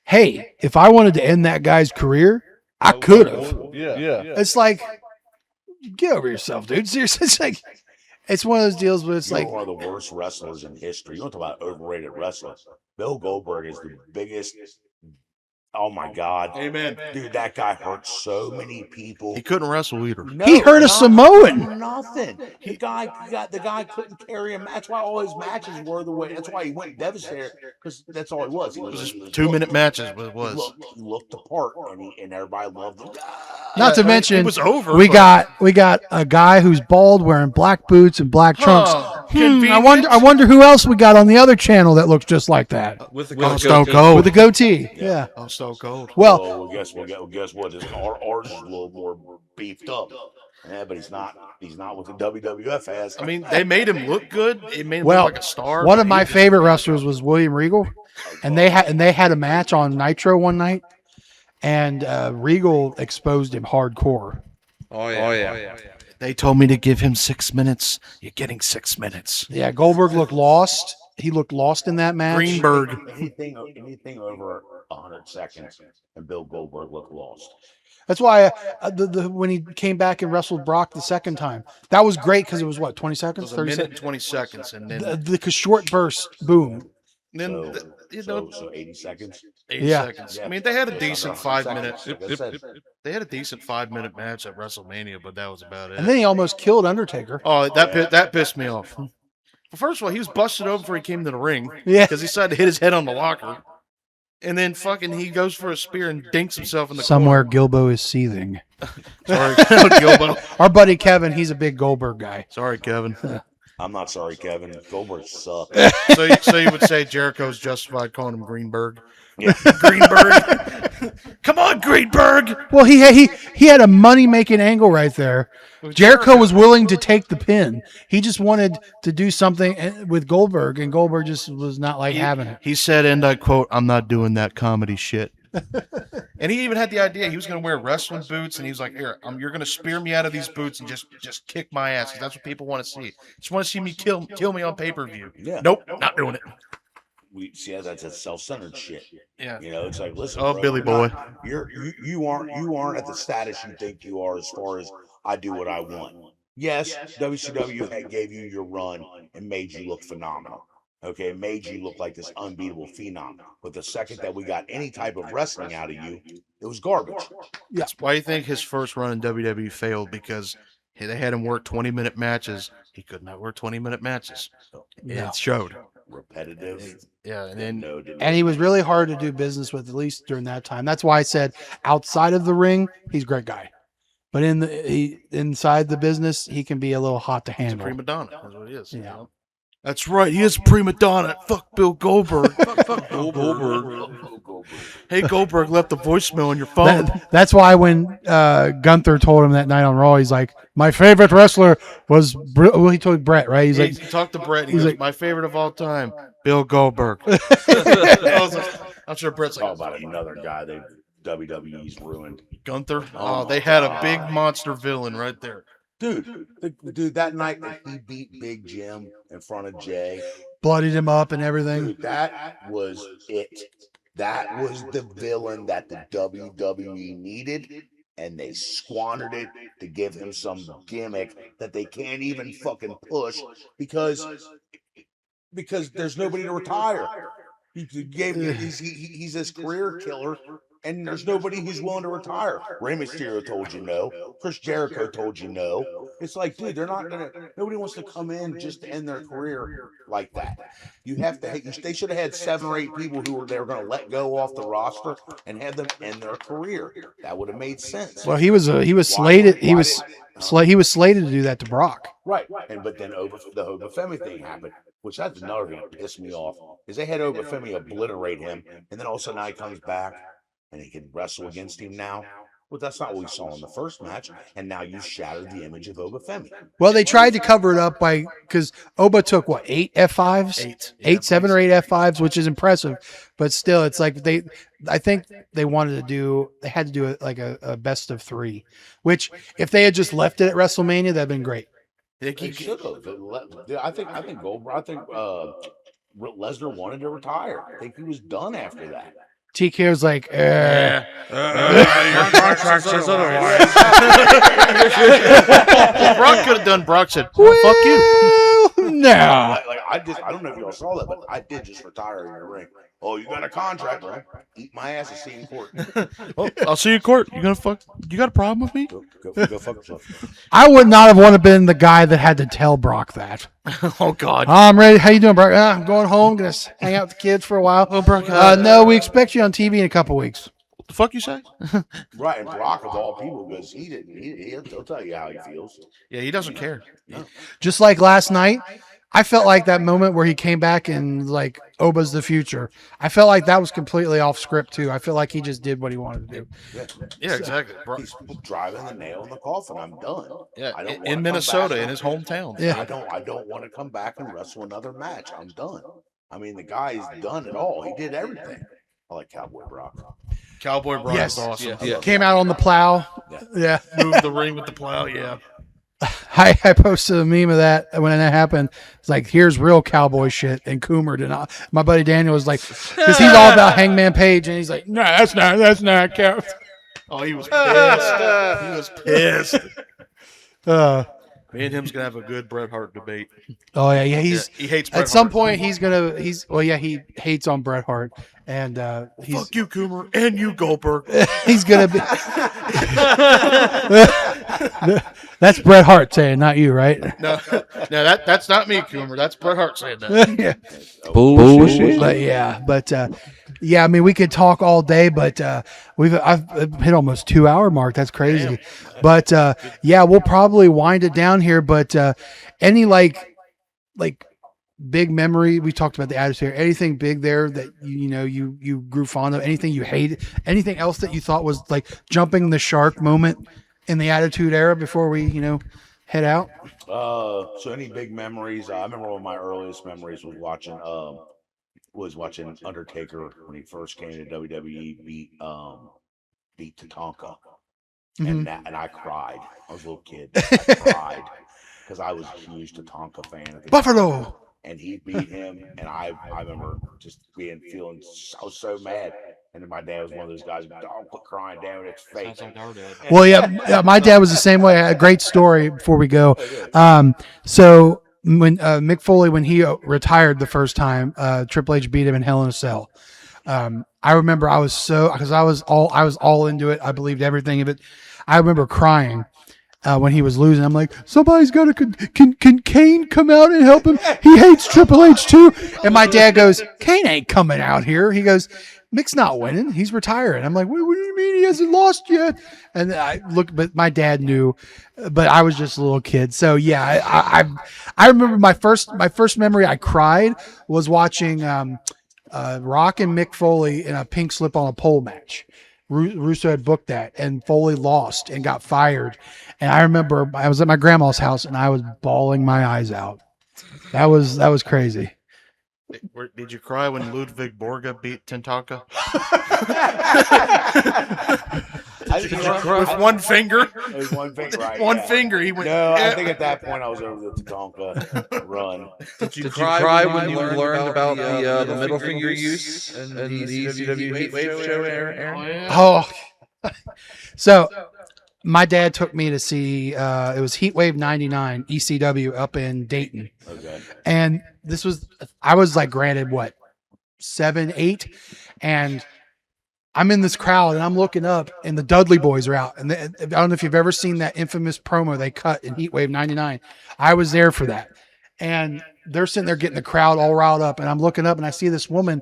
hey, if I wanted to end that guy's career, I could have. Yeah. It's like, get over yourself, dude. Seriously, it's one of those deals where it's You're like one of the worst wrestlers in history. You want to talk about overrated wrestlers? Bill Goldberg is the biggest. Oh my God, Amen. dude, that guy hurt so many people. He couldn't wrestle either. No, he hurt a Samoan. Nothing. The guy couldn't carry him. That's why all his matches were the way. That's why he went devastated because that's all he was. He It was was just 2-minute matches. What it was. He looked the part, and everybody loved him. Not to mention, it was over. We got a guy who's bald wearing black boots and black trunks. I wonder who else we got on the other channel that looks just like that With the Stone Cold. with a goatee. Yeah. Oh, Stone Cold. Well, Oh, guess what? Ours is a little more beefed up. Yeah, but he's not what the WWF has. I mean, they made him look good. It made him well, look like a star. one of my favorite wrestlers was William Regal, and they had a match on Nitro one night, and Regal exposed him hardcore. Oh yeah. They told me to give him 6 minutes. You're getting 6 minutes. Yeah, Goldberg looked lost. He looked lost in that match. Greenberg. anything over 100 seconds, and Bill Goldberg looked lost. That's why when he came back and wrestled Brock the second time, that was great because it was what, 20 It seconds, was a 30 minute seconds, and 20 seconds, and then the short burst, boom. So 80 seconds. 80 Yeah. seconds. I mean, they had a decent 5 minutes. Like I said, They had a decent 5-minute match at WrestleMania, but that was about it. And then he almost killed Undertaker. Oh, that pissed me off. Well, first of all, he was busted over before he came to the ring. Yeah. Because he decided to hit his head on the locker. And then fucking he goes for a spear and dinks himself in the Somewhere Gilbo is seething. corner. Sorry, Gilbo. Our buddy Kevin, he's a big Goldberg guy. Sorry, Kevin. I'm not sorry, Kevin. Goldberg sucked. So you would say Jericho's justified calling him Greenberg? Yeah. Greenberg. Come on, Greenberg. Well, he had a money making angle right there. Jericho was willing to take the pin. He just wanted to do something with Goldberg, and Goldberg just was not having it. He said, and I quote, "I'm not doing that comedy shit." And he even had the idea he was going to wear wrestling boots, and he was like, "Here, you're going to spear me out of these boots and just kick my ass. 'Cause that's what people want to see. Just want to see me kill me on pay-per-view." Yeah. Nope, not doing it. We see that's a self-centered shit. Yeah. You know, it's like, listen, Oh, bro, Billy you're boy. not- you aren't at the status you think you are as far as I do what I want. Yes, WCW gave you your run and made you look phenomenal. Okay, made you look like this unbeatable phenom. But the second that we got any type of wrestling out of you, it was garbage. Yeah. Why do you think his first run in WWE failed? Because they had him work 20-minute matches. He could not work 20-minute matches. And No. it showed. Repetitive. Yeah, and then And he was really hard to do business with, at least during that time. That's why I said outside of the ring, he's a great guy. But inside the business, he can be a little hot to he's a handle. prima donna. That's what he is. Yeah. You know? That's right. He is a prima donna. Fuck Bill Goldberg. Fuck Goldberg. Hey, Goldberg left a voicemail on your phone. That's why when Gunther told him that night on Raw, he's like, my favorite wrestler was, he told Brett, right? He's He like, talked to Brett. And he he's goes, like- my favorite of all time, Bill Goldberg. I was like, I'm sure Brett's Talk like, about another guy that WWE's ruined. Gunther. Oh, they had a big monster villain right there. Dude, that night that he beat Big Jim in front of Jay, bloodied him up and everything. dude, that was it. That was the villain that the WWE needed, and they squandered it to give him some gimmick that they can't even fucking push because there's nobody to retire. He's this career killer, and there's nobody who's willing to retire. Rey Mysterio told you no. Chris Jericho told you no. It's like, dude, they're not gonna. Nobody wants to come in just to end their career like that. You have to. They should have had 7 or 8 people who they were going to let go off the roster and have them end their career. That would have made sense. Well, he was slated. He was slated to do that to Brock. Right. But then the Hoba Femi thing happened. which that's another thing that pissed me off, is they had Obafemi obliterate him, and then all of a sudden now he comes back and he can wrestle against him now. Well, that's not what we saw in the first match, and now you shattered the image of Obafemi. Well, they tried to cover it up because Oba took what, 8 F5s, Eight. 7 or 8 F5s, which is impressive. But still, it's like I think they had to do it like a best of 3, which if they had just left it at WrestleMania, that'd been great. They should have. I think Goldberg. I think Lesnar wanted to retire. I think he was done after that. TK was like, Your contract says otherwise. Brock could have done. Brock said, well, "Fuck you." No. I don't know if y'all saw that, but I did just retire in the ring. Oh, you got a contract, right? Eat my ass and see you in court. Oh, I'll see you in court. You got a problem with me? Go fuck yourself. I would not have wanted to been the guy that had to tell Brock that. Oh God. I'm ready. How you doing, Brock? I'm going home. Gonna hang out with the kids for a while. Oh, Brock. No, we expect you on TV in a couple weeks. What the fuck you say? Right, and Brock of all people, because he'll tell you how he feels. Yeah, he doesn't care. Just like last night, I felt like that moment where he came back and like Oba's the future. I felt like that was completely off script too. I feel like he just did what he wanted to do. Yeah, exactly. He's driving the nail in the coffin. I'm done. Yeah, I don't wanna in come Minnesota, back. in his hometown. Yeah. I don't want to come back and wrestle another match. I'm done. I mean, the guy's done it all. He did everything. I like Cowboy Brock. Cowboy Brock Yes. is awesome. Yeah. Came out on the plow. Yeah. Moved the ring with the plow. Yeah. I posted a meme of that when that happened. It's like, here's real cowboy shit. And Coomer did not. My buddy Daniel was like, because he's all about Hangman Page. And he's like, no, that's not cow. Oh, he was pissed. He was pissed. Me and him's gonna have a good Bret Hart debate. Oh yeah. He's He hates Bret at some Hart. point he hates on Bret Hart. And he's Fuck you, Coomer, and you, Goldberg. he's gonna be that's Bret Hart saying, not you, right? No, that's not me, Coomer. That's Bret Hart saying that. Yeah. Bullshit. But I mean, we could talk all day, but I've hit almost 2 hour mark. That's crazy. Damn. But we'll probably wind it down here. But any like big memory, we talked about the Attitude Era. Anything big there that you grew fond of? Anything you hated? Anything else that you thought was like jumping the shark moment in the Attitude Era before we head out? So any big memories? I remember one of my earliest memories was watching Undertaker when he first came to WWE beat Tatanka, and I cried. I was a little kid. I cried because I was a huge Tatanka fan at the Buffalo. time. And he beat him, and I remember just feeling so mad. And then my dad was one of those guys, don't quit crying, damn it, it's fake. Well, yeah, my dad was the same way. A great story before we go. So when Mick Foley, when he retired the first time, Triple H beat him in Hell in a Cell. I remember I was all into it. I believed everything of it. I remember crying when he was losing. I'm like, somebody's got to, can Kane come out and help him? He hates Triple H too. And my dad goes, Kane ain't coming out here. He goes, Mick's not winning. He's retiring. I'm like, what do you mean he hasn't lost yet? And I looked, but my dad knew, but I was just a little kid. So yeah, I remember my first memory I cried was watching Rock and Mick Foley in a pink slip on a pole match. Russo had booked that, and Foley lost and got fired. And I remember I was at my grandma's house and I was bawling my eyes out. That was crazy. Did you cry when Ludwig Borga beat Tatanka? With one finger? It was one finger, right? One yeah. finger. He went. No, I think at that point I was over the Tatanka run. Did you cry when you learned about the middle finger use and the ECW Wave show, Aaron? Oh, so my dad took me to see it was Heatwave '99 ECW up in Dayton. Okay. And I was like granted 7, 8, and I'm in this crowd and I'm looking up and the Dudley Boys are out. And I don't know if you've ever seen that infamous promo they cut in Heatwave '99. I was there for that. And they're sitting there getting the crowd all riled up. And I'm looking up and I see this woman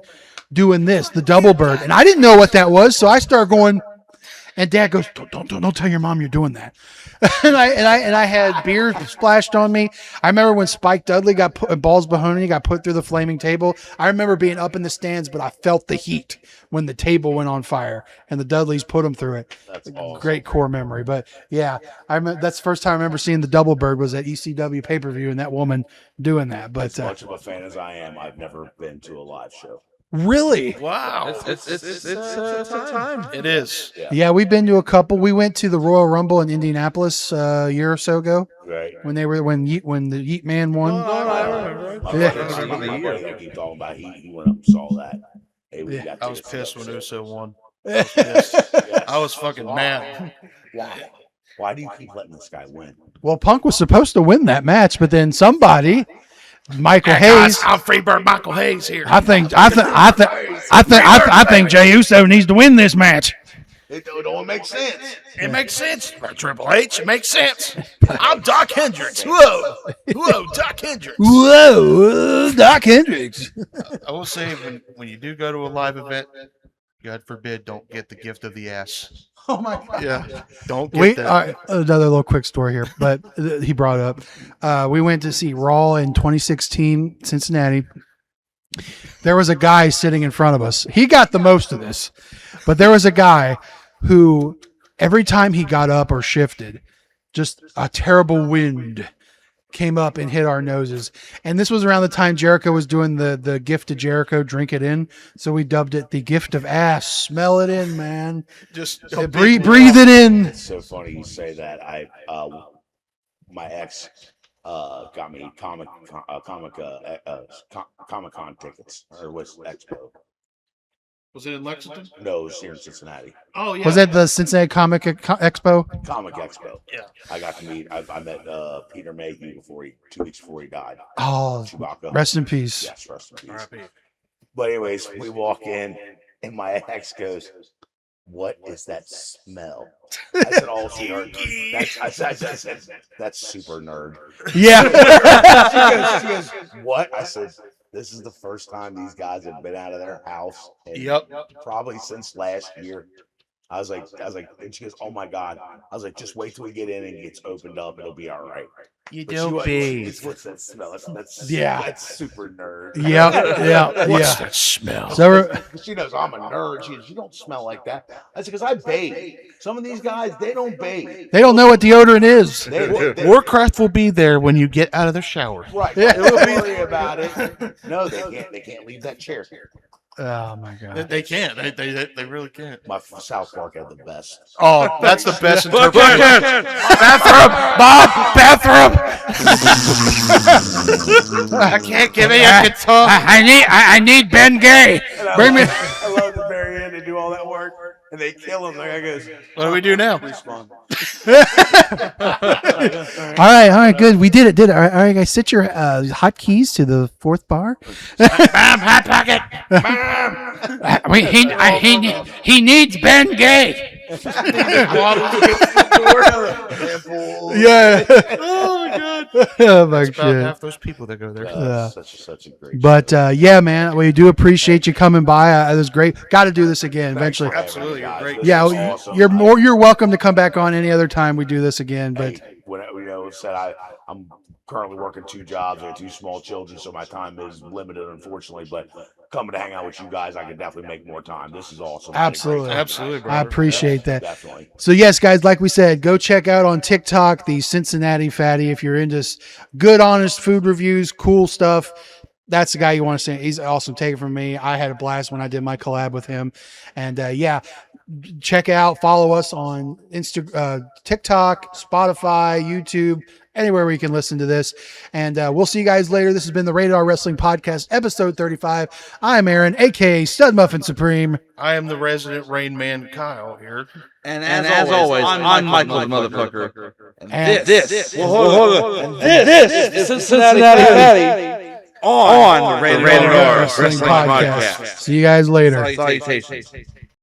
doing this, the double bird. And I didn't know what that was. So I start going, And Dad goes, don't tell your mom you're doing that. and I had beer splashed on me. I remember when Spike Dudley got put, Balls Mahoney got put through the flaming table. I remember being up in the stands, but I felt the heat when the table went on fire and the Dudleys put them through it. That's awesome. Great core memory. But yeah, that's the first time I remember seeing the Double Bird was at ECW pay-per-view and that woman doing that. But as much of a fan as I am, I've never been to a live show. Really? Wow. It's a time. It is. Yeah, we've been to a couple. We went to the Royal Rumble in Indianapolis a year or so ago Right. when the Yeet Man won. I remember. My buddy that keep talking about he went up and saw that. Hey, we got I was tickets pissed to when that Uso show. won. I was pissed. Yes. I was fucking mad. Why? Why do you keep letting this guy win? Well, Punk was supposed to win that match, but then somebody, Michael Hayes. I'm Freebird Michael Hayes here. I think Jey Uso needs to win this match. It don't make sense. It makes sense. Triple H, it makes sense. I'm Doc Hendricks. Whoa, Doc Hendricks. Whoa, Doc Hendricks. I will say, when you do go to a live event, God forbid, don't get the gift of the ass. Oh my God. Yeah, don't get that. All right, another little quick story here, but he brought up. We went to see Raw in 2016, Cincinnati. There was a guy sitting in front of us. He got the most of this, but there was a guy who every time he got up or shifted, just a terrible wind came up and hit our noses. And this was around the time Jericho was doing the gift of Jericho, drink it in. So we dubbed it the gift of ass. Smell it in, man. Just Breathe it in. It's so funny you say that. My ex got me Comic-Con tickets, or was Expo? Was it in Lexington? No, it was here in Cincinnati. Oh yeah. Was that the Cincinnati Comic Expo? Comic Expo. Yeah. I got to meet. I met Peter Mayhew 2 weeks before he died. Oh, Chewbacca. rest in peace. Yes, rest in peace. R.I.P. But anyways, we walk in, and my ex goes, "What is that smell?" I said, "Oh, nerd." I said, "That's super nerd." Yeah. She goes, "What?" I said, "This is the first time these guys have been out of their house. Yep. Probably since last year." I was like, and she goes, "Oh my God." I was like, "Just wait till we get in and it gets opened up. It'll be all right." You But don't be. What's that smell? That's super nerd. Yeah. What's that smell? So She knows I'm a nerd. She goes, "You don't smell like that." I said, "Because I bathe. Some of these guys, they don't bathe. they don't know what deodorant is. They Warcraft will be there when you get out of the shower. right. They don't worry about it. No, they can't. They can't leave that chair. Oh my God. They can't. They really can't. My South Park had the best. Oh, that's the best interpretation. Bathroom. I can't give me a guitar. I need Ben Gay. Bring me. I love the very end. They do all that work and they kill him. The guy goes, What do we do now? "Respawn." All right, good. We did it. All right, guys, sit your hotkeys to the fourth bar. Hot pocket. He needs Ben Gay. Yeah. Oh my God. Oh my About God. half those people that go there. Such a great. But yeah, man, we do appreciate you coming by. It was great. Got to do this again eventually. Absolutely, you're great. Yeah, Awesome. you're welcome to come back on any other time we do this again. But Hey, when I'm currently working 2 jobs. I have 2 small children, so my time is limited, unfortunately. But coming to hang out with you guys, I can definitely make more time. This is awesome. Absolutely. Absolutely, I brother. appreciate that. Definitely. So yes, guys, like we said, go check out on TikTok the Cincinnati Fattie if you're into good, honest food reviews, cool stuff. That's the guy you want to see. He's awesome. Take it from me. I had a blast when I did my collab with him. And yeah, check out, follow us on TikTok, Spotify, YouTube, anywhere where you can listen to this. And we'll see you guys later. This has been the Rated R Wrestling Podcast, episode 35. I'm Aaron, a.k.a. Stud Muffin Supreme. I am the resident Rain Man, Kyle here. And as always, I'm Michael the motherfucker. And This is Cincinnati Fattie on the Rated R Wrestling Podcast. See you guys later. Salutations.